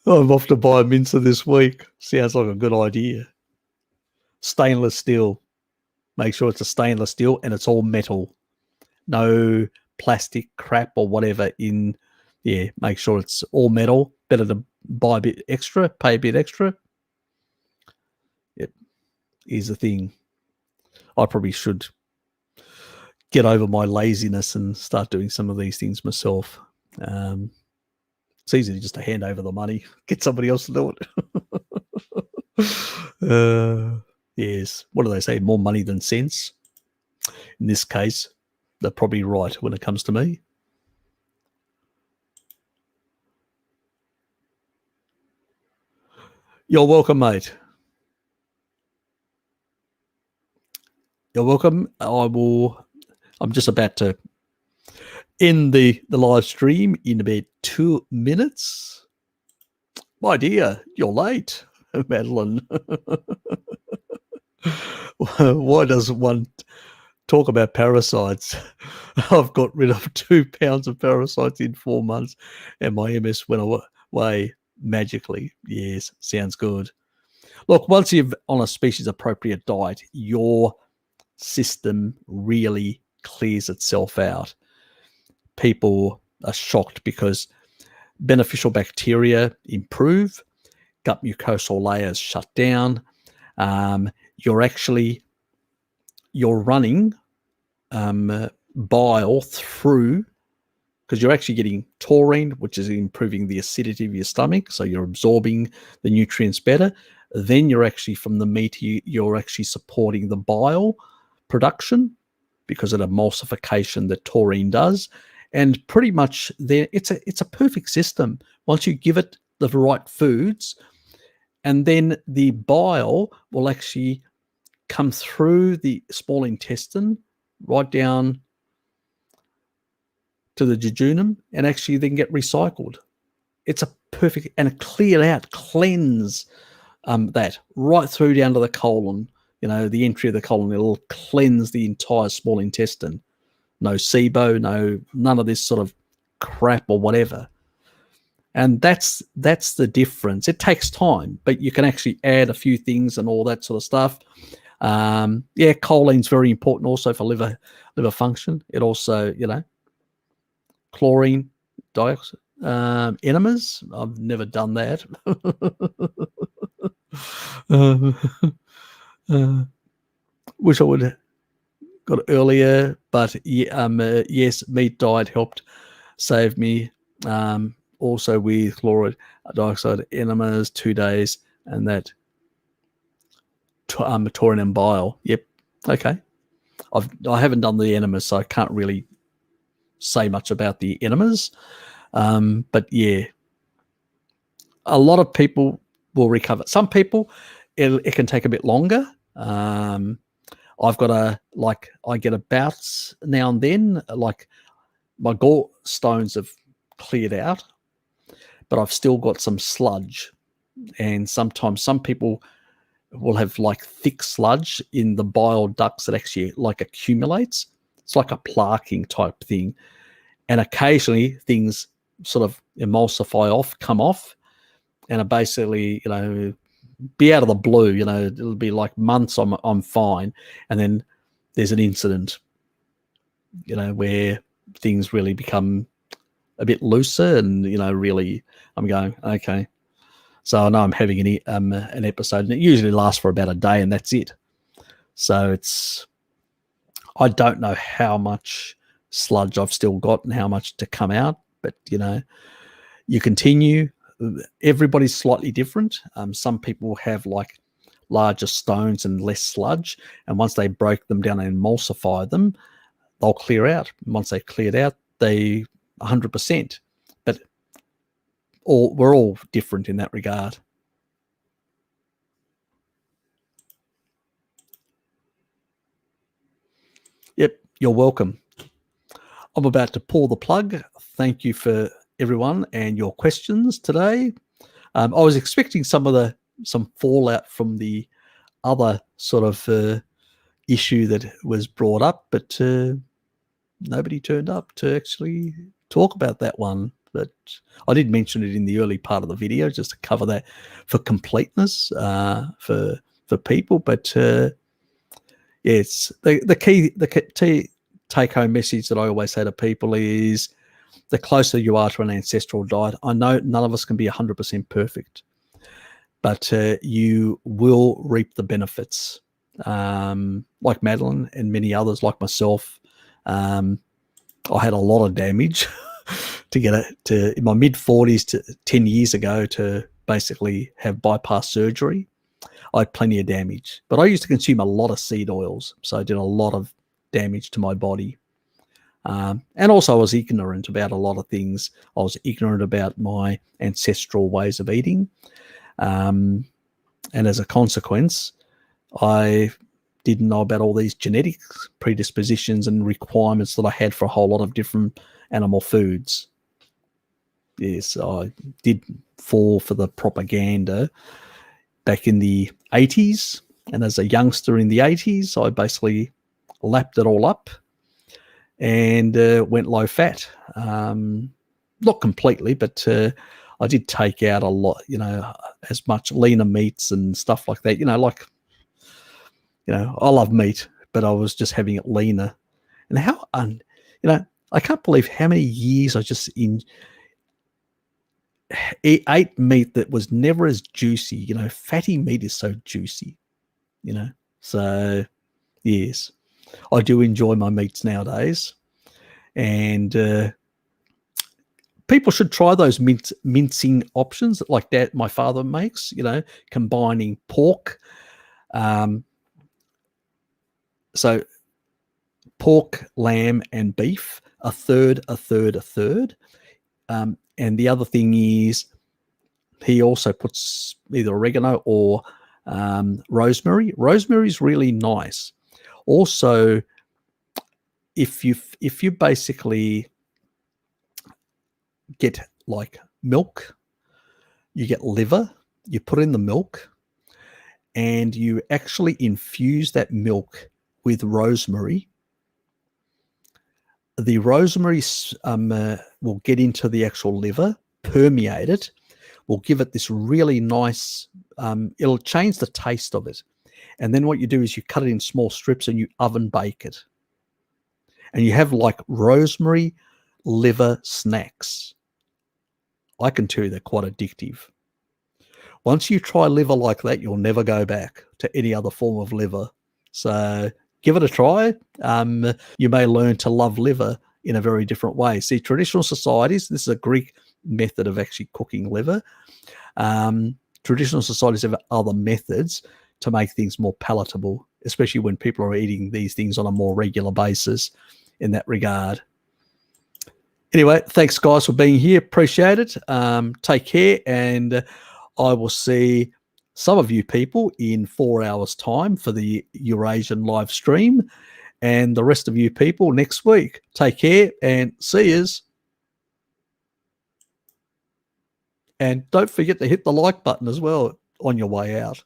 I'm off to buy a mincer this week. Sounds like a good idea. Stainless steel. Make sure it's a stainless steel and it's all metal. No plastic crap or whatever in. Yeah, make sure it's all metal. Better to buy a bit extra, pay a bit extra. Yep. Here's the thing. I probably should get over my laziness and start doing some of these things myself. It's easy just to hand over the money, get somebody else to do it. Yes. What do they say? More money than sense. In this case, they're probably right when it comes to me. You're welcome, mate. You're welcome. I'm just about to end the live stream in about 2 minutes. My dear, you're late, Madeline. Why doesn't one talk about parasites? I've got rid of 2 pounds of parasites in 4 months and my MS went away magically. Yes, sounds good. Look, once you're on a species appropriate diet, your system really clears itself out. People are shocked because beneficial bacteria improve, gut mucosal layers shut down. You're running bile through, because you're actually getting taurine, which is improving the acidity of your stomach, so you're absorbing the nutrients better. Then you're actually, from the meat, you're actually supporting the bile production because of the emulsification that taurine does. And pretty much there, it's a perfect system once you give it the right foods, and then the bile will actually come through the small intestine right down to the jejunum and actually then get recycled. It's a perfect, and cleanse that right through down to the colon, the entry of the colon. It'll cleanse the entire small intestine. No SIBO, none of this sort of crap or whatever. And that's the difference. It takes time, but you can actually add a few things and all that sort of stuff. Yeah, choline's very important also for liver function. It also, chlorine dioxide, enemas. I've never done that. Wish I would have got it earlier, but yes, meat diet helped save me. Also with chloride dioxide enemas, 2 days, and that taurine and bile. Yep. Okay. I haven't done the enemas, so I can't really say much about the enemas. But yeah, a lot of people will recover. Some people, it can take a bit longer. I've got I get bouts now and then, like my gallstones have cleared out, but I've still got some sludge. And sometimes some people will have like thick sludge in the bile ducts that actually like accumulates. It's like a plaquing type thing. And occasionally things sort of emulsify off, come off, and are basically, be out of the blue, it'll be like months I'm fine. And then there's an incident, where things really become a bit looser and, really I'm going, okay. So I know I'm having an episode, and it usually lasts for about a day, and that's it. So I don't know how much sludge I've still got and how much to come out, but you continue. Everybody's slightly different. Some people have like larger stones and less sludge, and once they break them down and emulsify them, they'll clear out. Once they cleared out, they 100%. But we're all different in that regard. Yep, you're welcome. I'm about to pull the plug. Thank you for everyone and your questions today. I was expecting some fallout from the other sort of issue that was brought up, but nobody turned up to actually talk about that one. But I did mention it in the early part of the video just to cover that for completeness for people. But yes, the key take-home message that I always say to people is the closer you are to an ancestral diet. I know none of us can be 100% perfect, but you will reap the benefits. Like Madeline and many others like myself, I had a lot of damage to get to in my mid-40s to 10 years ago to basically have bypass surgery. I had plenty of damage, but I used to consume a lot of seed oils, so I did a lot of damage to my body. And also I was ignorant about a lot of things. I was ignorant about my ancestral ways of eating. And as a consequence, I didn't know about all these genetic predispositions and requirements that I had for a whole lot of different animal foods. Yes, I did fall for the propaganda back in the 80s. And as a youngster in the 80s, I basically lapped it all up and went low fat. Not completely, but I did take out a lot, as much leaner meats and stuff like that. I love meat, but I was just having it leaner. And I can't believe how many years I just ate meat that was never as juicy. Fatty meat is so juicy, So, yes, I do enjoy my meats nowadays. And people should try those mincing options like that my father makes, combining pork. So pork, lamb, and beef, a third. And the other thing is he also puts either oregano or rosemary. Rosemary is really nice. Also, if you basically get like milk, you get liver, you put in the milk, and you actually infuse that milk with rosemary. The rosemary will get into the actual liver, permeate it, will give it this really nice, it'll change the taste of it. And then what you do is you cut it in small strips and you oven bake it. And you have like rosemary liver snacks. I can tell you they're quite addictive. Once you try liver like that, you'll never go back to any other form of liver. So give it a try. You may learn to love liver in a very different way. See, traditional societies, this is a Greek method of actually cooking liver. Traditional societies have other methods to make things more palatable, especially when people are eating these things on a more regular basis in that regard. Anyway, thanks guys for being here. Appreciate it. Take care, and I will see some of you people in 4 hours time for the Eurasian live stream, and the rest of you people next week. Take care and see yous. And don't forget to hit the like button as well on your way out.